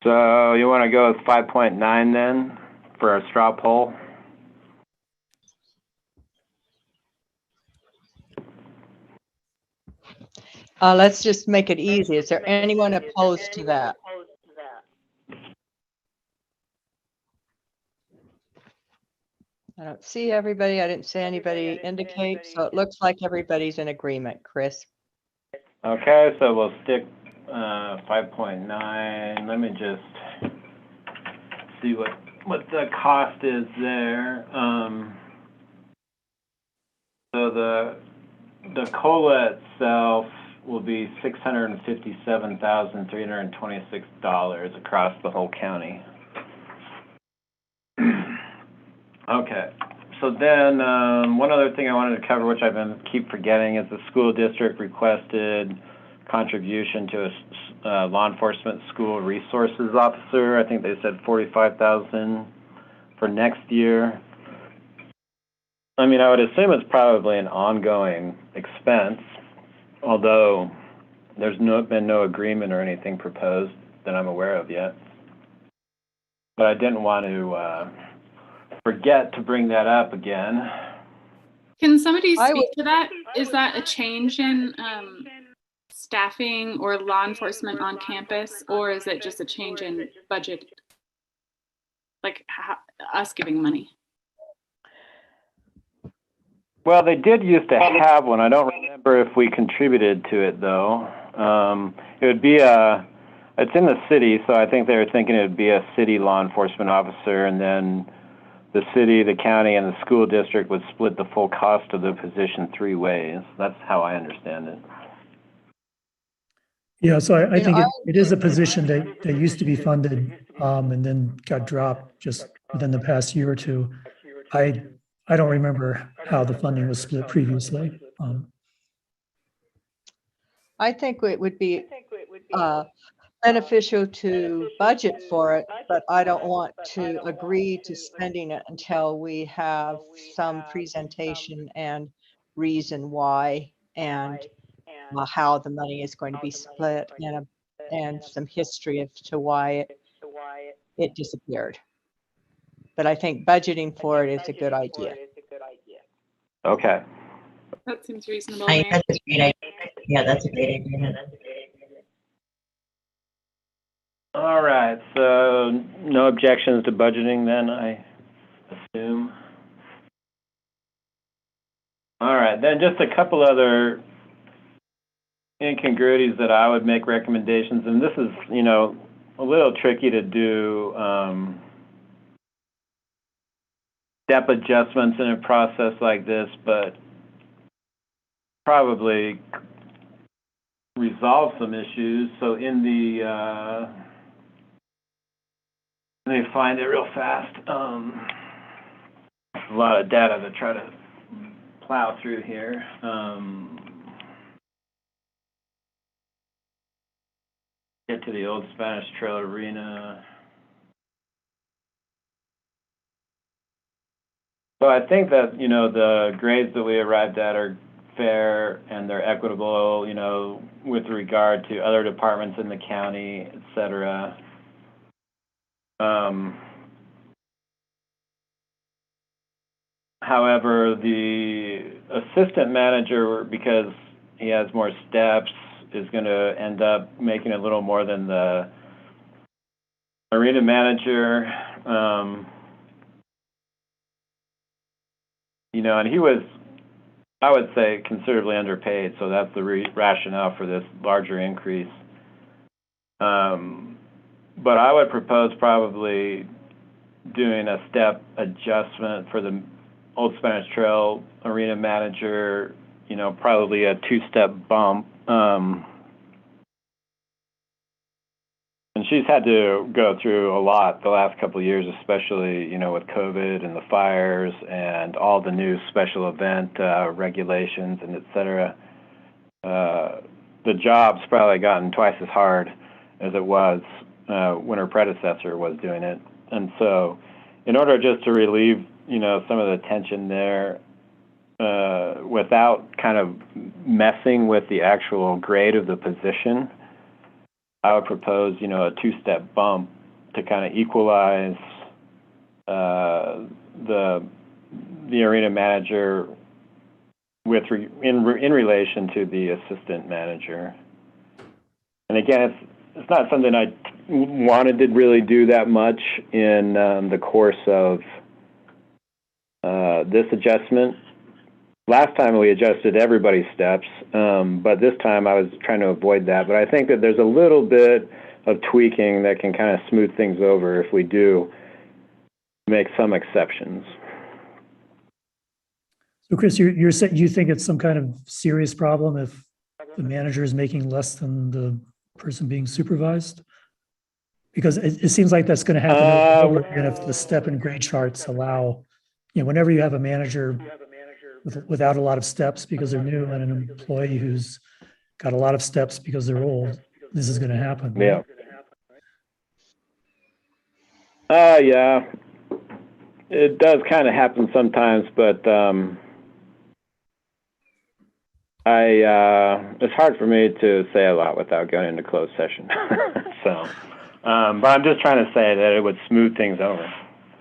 So you want to go with 5.9 then for a straw poll? Let's just make it easy. Is there anyone opposed to that? I don't see everybody. I didn't see anybody indicate, so it looks like everybody's in agreement, Chris. Okay, so we'll stick 5.9. Let me just see what the cost is there. So the COLA itself will be $657,326 across the whole county. Okay, so then one other thing I wanted to cover, which I've been keep forgetting, is the school district requested contribution to a law enforcement school resources officer. I think they said $45,000 for next year. I mean, I would assume it's probably an ongoing expense, although there's been no agreement or anything proposed that I'm aware of yet. But I didn't want to forget to bring that up again. Can somebody speak to that? Is that a change in staffing or law enforcement on campus, or is it just a change in budget? Like us giving money? Well, they did used to have one. I don't remember if we contributed to it, though. It would be it's in the city, so I think they were thinking it would be a city law enforcement officer, and then the city, the county, and the school district would split the full cost of the position 3 ways. That's how I understand it. Yeah, so I think it is a position that used to be funded and then got dropped just within the past year or two. I don't remember how the funding was split previously. I think it would be beneficial to budget for it, but I don't want to agree to spending it until we have some presentation and reason why and how the money is going to be split and some history as to why it disappeared. But I think budgeting for it is a good idea. Okay. That seems reasonable. That's a great idea. Yeah, that's a great idea. All right, so no objections to budgeting then, I assume. All right, then just a couple other incongruities that I would make recommendations, and this is, a little tricky to do step adjustments in a process like this, but probably resolve some issues. So in the let me find it real fast. A lot of data to try to plow through here. Get to the old Spanish Trail Arena. So I think that, the grades that we arrived at are fair and they're equitable, with regard to other departments in the county, et cetera. However, the assistant manager, because he has more steps, is going to end up making a little more than the arena manager. And he was I would say considerably underpaid, so that's the rationale for this larger increase. But I would propose probably doing a step adjustment for the Old Spanish Trail arena manager, you know, probably a 2-step bump. And she's had to go through a lot the last couple of years, especially, you know, with COVID and the fires and all the new special event regulations and et cetera. The job's probably gotten twice as hard as it was when her predecessor was doing it. And so in order just to relieve, you know, some of the tension there, without kind of messing with the actual grade of the position, I would propose, you know, a 2-step bump to kind of equalize the arena manager with in relation to the assistant manager. And again, it's not something I wanted to really do that much in the course of this adjustment. Last time we adjusted everybody's steps, but this time I was trying to avoid that. But I think that there's a little bit of tweaking that can kind of smooth things over if we do make some exceptions. So Chris, you're saying you think it's some kind of serious problem if the manager is making less than the person being supervised? Because it seems like that's going to happen over and over again if the step and grade charts allow, you know, whenever you have a manager without a lot of steps because they're new and an employee who's got a lot of steps because they're old, this is going to happen. Yeah. Yeah. It does kind of happen sometimes, but it's hard for me to say a lot without going into closed session. So, but I'm just trying to say that it would smooth things over.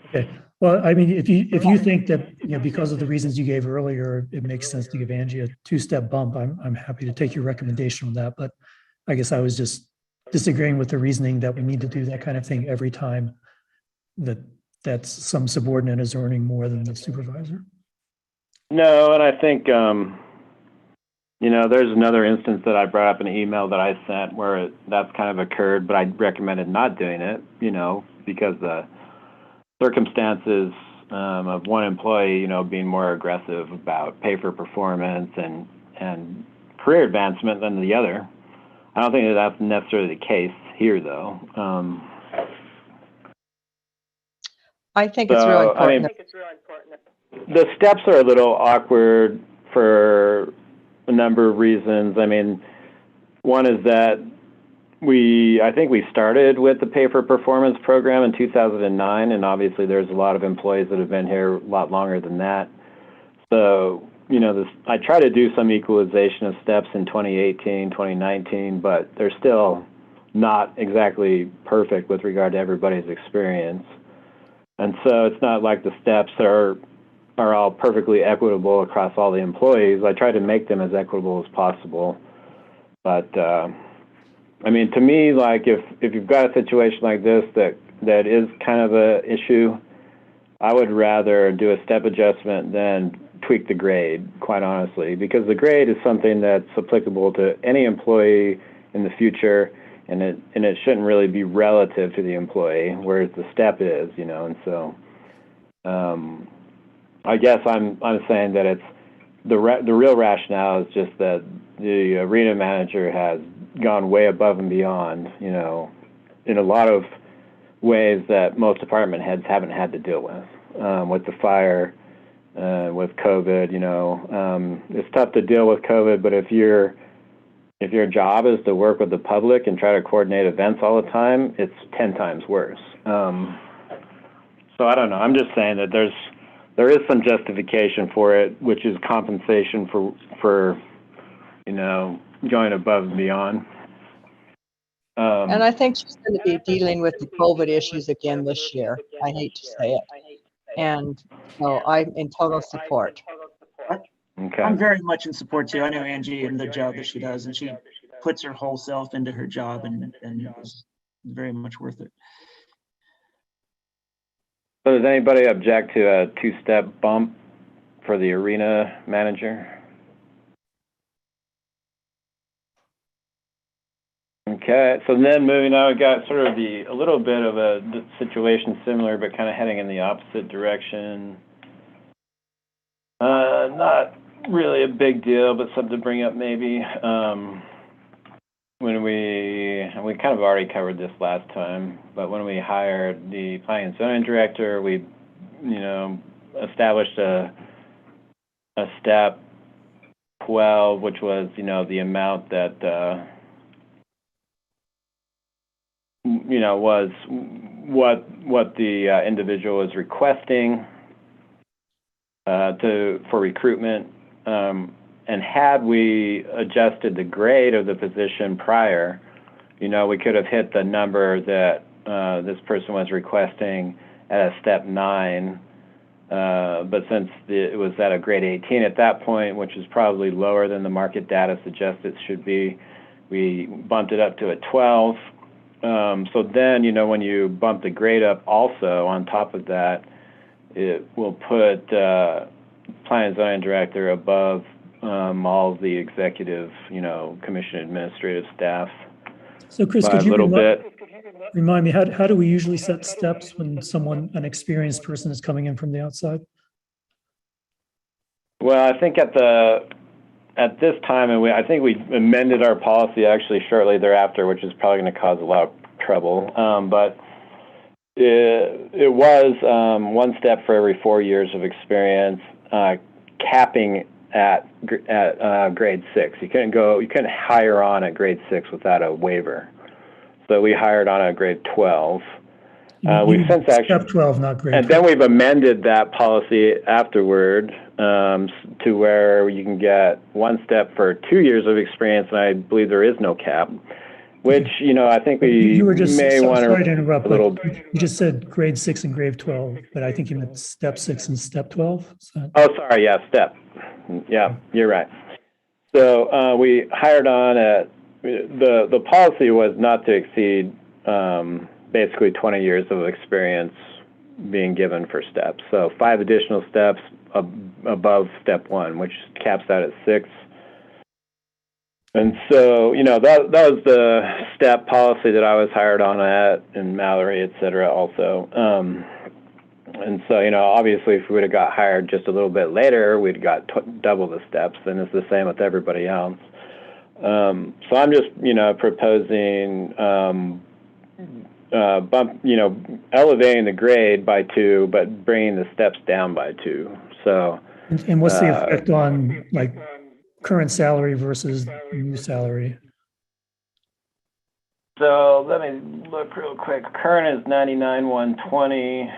Okay. Well, I mean, if you think that, you know, because of the reasons you gave earlier, it makes sense to give Angie a 2-step bump, I'm happy to take your recommendation on that. But I guess I was just disagreeing with the reasoning that we need to do that kind of thing every time that's some subordinate is earning more than the supervisor. No, and I think, you know, there's another instance that I brought up in an email that I sent where that's kind of occurred, but I recommended not doing it, you know, because the circumstances of one employee, you know, being more aggressive about pay for performance and career advancement than the other. I don't think that that's necessarily the case here, though. I think it's really important. The steps are a little awkward for a number of reasons. I mean, one is that I think we started with the pay for performance program in 2009, and obviously there's a lot of employees that have been here a lot longer than that. So, you know, I try to do some equalization of steps in 2018, 2019, but they're still not exactly perfect with regard to everybody's experience. And so it's not like the steps are all perfectly equitable across all the employees. I try to make them as equitable as possible. But, I mean, to me, like if you've got a situation like this that is kind of a issue, I would rather do a step adjustment than tweak the grade, quite honestly, because the grade is something that's applicable to any employee in the future, and it shouldn't really be relative to the employee, whereas the step is, you know. And so, I guess I'm saying that it's the real rationale is just that the arena manager has gone way above and beyond, you know, in a lot of ways that most department heads haven't had to deal with the fire, with COVID, you know. It's tough to deal with COVID, but if your job is to work with the public and try to coordinate events all the time, it's 10 times worse. So I don't know. I'm just saying that there is some justification for it, which is compensation for you know, going above and beyond. And I think she's going to be dealing with the COVID issues again this year. I hate to say it. And so I'm in total support. Okay. I'm very much in support too. I know Angie and the job that she does, and she puts her whole self into her job, and it's very much worth it. So does anybody object to a 2-step bump for the arena manager? Okay, so then moving on, we got sort of a little bit of a situation similar, but kind of heading in the opposite direction. Not really a big deal, but something to bring up maybe. When we kind of already covered this last time, but when we hired the planning and zoning director, we, established a step 12, which was, the amount that, was what the individual was requesting for recruitment. And had we adjusted the grade of the position prior, we could have hit the number that this person was requesting at a step 9. But since it was at a grade 18 at that point, which is probably lower than the market data suggests it should be, we bumped it up to a 12. So then, when you bump the grade up also on top of that, it will put planning and zoning director above all of the executive, commission administrative staff So Chris, by could a you little bit. remind me, how do we usually set steps when an experienced person is coming in from the outside? Well, I think at this time, and I think we amended our policy actually shortly thereafter, which is probably going to cause a lot of trouble. But it was 1 step for every 4 years of experience, capping at grade 6. You couldn't hire on at grade 6 without a waiver. So we hired on a grade 12. We've since actually Step 12, not grade and 12. then we've amended that policy afterward to where you can get 1 step for 2 years of experience, and I believe there is no cap. Which I think we You were just, may want sorry to interrupt, a little. but you just said grade 6 and grade 12, but I think you meant step 6 and step 12. Oh, sorry. Yeah, step. Yeah, you're right. So we hired on at the policy was not to exceed basically 20 years of experience being given for steps. So 5 additional steps above step 1, which caps out at 6. And so, that was the step policy that I was hired on at, and Mallory, et cetera, also. And so, obviously, if we would have got hired just a little bit later, we'd got double the steps, and it's the same with everybody else. So I'm just, proposing elevating the grade by 2, but bringing the steps down by 2. So. And what's the effect on current salary versus new salary? So let me look real quick. Current is 99,120,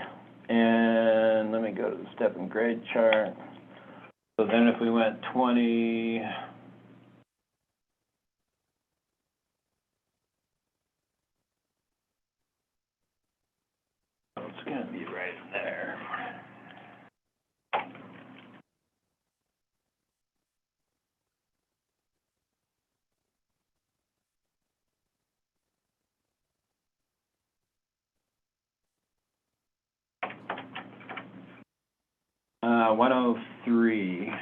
and let me go to the step and grade chart. So then if we went 20, it's going to be right there. $103.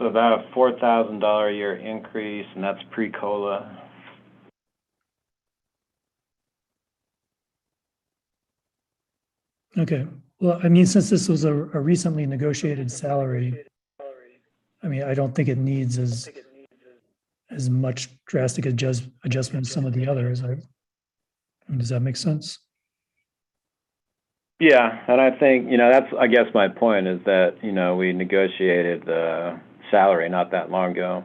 So about a $4,000 a year increase, and that's pre-COLA. Okay. Well, since this was a recently negotiated salary, I don't think it needs as much drastic adjustment as some of the others. Does that make sense? Yeah, and I think, that's, I guess my point is that, we negotiated the salary not that long ago.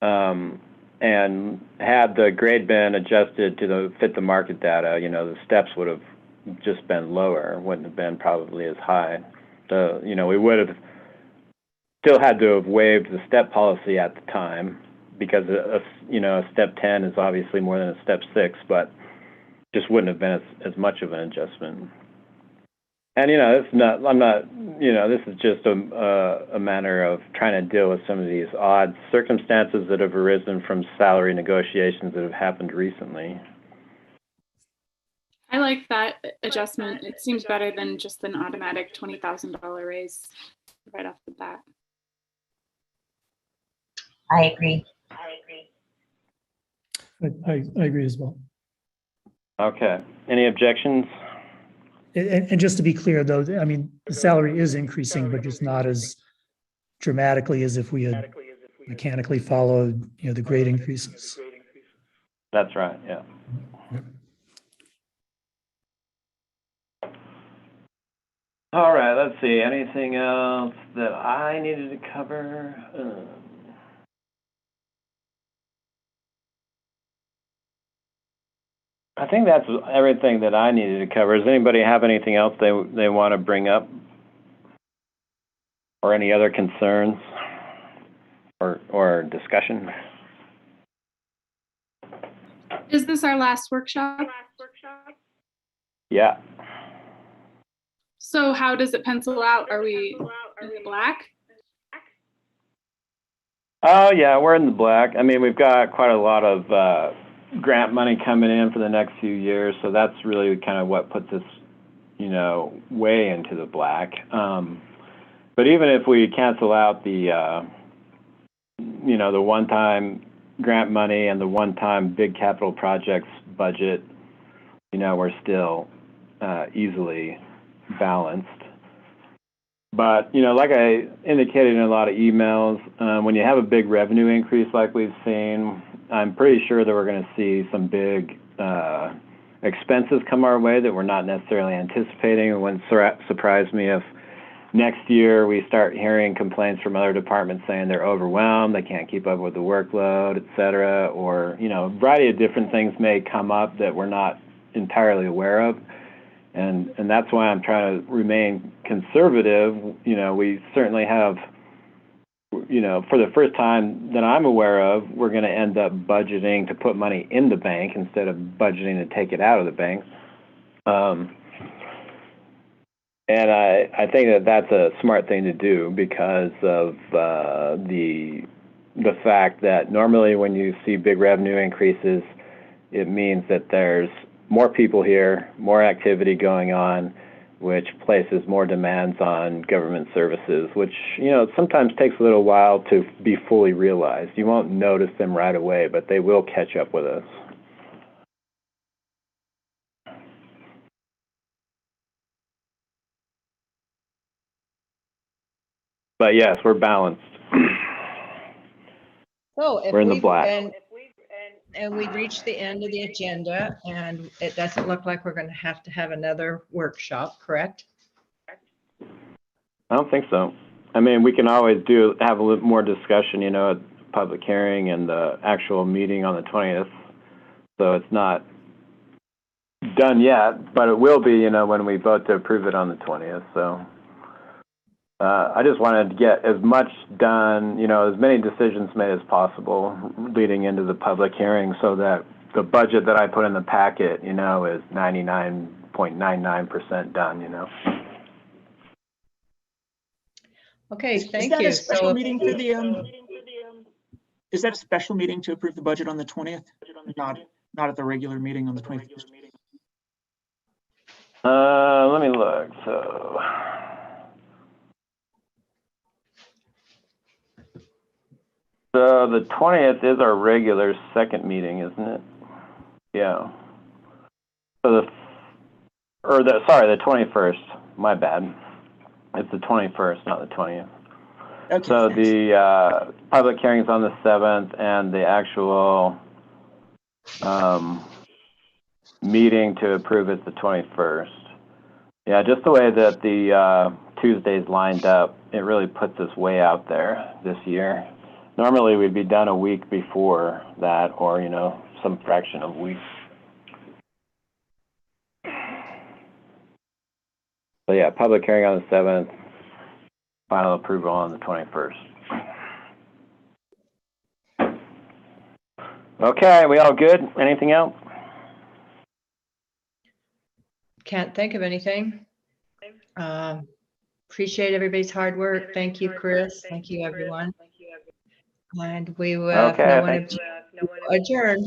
And had the grade been adjusted to fit the market data, the steps would have just been lower, wouldn't have been probably as high. So, we would have still had to have waived the step policy at the time, because a step 10 is obviously more than a step 6, but just wouldn't have been as much of an adjustment. And this is just a matter of trying to deal with some of these odd circumstances that have arisen from salary negotiations that have happened recently. I like that adjustment. It seems better than just an automatic $20,000 raise right off the bat. I agree. I agree as well. Okay. Any objections? And just to be clear, though, I mean, the salary is increasing, but just not as dramatically as if we had mechanically followed, the grade increases. That's right, yeah. All right, let's see. Anything else that I needed to cover? I think that's everything that I needed to cover. Does anybody have anything else they want to bring up? Or any other concerns or discussion? Is this our last workshop? Yeah. So how does it pencil out? Are we in the black? Oh, yeah, we're in the black. I mean, we've got quite a lot of grant money coming in for the next few years, so that's really kind of what puts us, way into the black. But even if we cancel out the, the one-time grant money and the one-time big capital projects budget, we're still easily balanced. But, like I indicated in a lot of emails, when you have a big revenue increase like we've seen, I'm pretty sure that we're going to see some big expenses come our way that we're not necessarily anticipating. It wouldn't surprise me if next year we start hearing complaints from other departments saying they're overwhelmed, they can't keep up with the workload, et cetera, or, a variety of different things may come up that we're not entirely aware of. And that's why I'm trying to remain conservative. We certainly have, for the first time that I'm aware of, we're going to end up budgeting to put money in the bank instead of budgeting to take it out of the bank. And I think that that's a smart thing to do because of the fact that normally when you see big revenue increases, it means that there's more people here, more activity going on, which places more demands on government services, which, sometimes takes a little while to be fully realized. You won't notice them right away, but they will catch up with us. But yes, we're balanced. So if We're in the we've- black. And we've reached the end of the agenda, and it doesn't look like we're going to have another workshop, correct? I don't think so. I mean, we can always have a little more discussion, at public hearing and the actual meeting on the 20th. So it's not done yet, but it will be, when we vote to approve it on the 20th. So I just wanted to get as much done, as many decisions made as possible leading into the public hearing so that the budget that I put in the packet, is 99.99% done, Okay, Is thank that you. a special So meeting for the, is that a special meeting to approve the budget on the 20th? Not at the regular meeting on the 21st? Let me look. So the 20th is our regular second meeting, isn't it? Yeah. So the 21st. My bad. It's the 21st, not the 20th. Okay, So thanks. the public hearing is on the 7th, and the actual meeting to approve is the 21st. Yeah, just the way that the Tuesdays lined up, it really puts us way out there this year. Normally, we'd be done a week before that, or, some fraction of a week. So yeah, public hearing on the 7th, final approval on the 21st. Okay, we all good? Anything else? can't think of anything. Appreciate everybody's hard work. Thank you, Chris. Thank you, everyone. And we will Okay, now want to adjourn.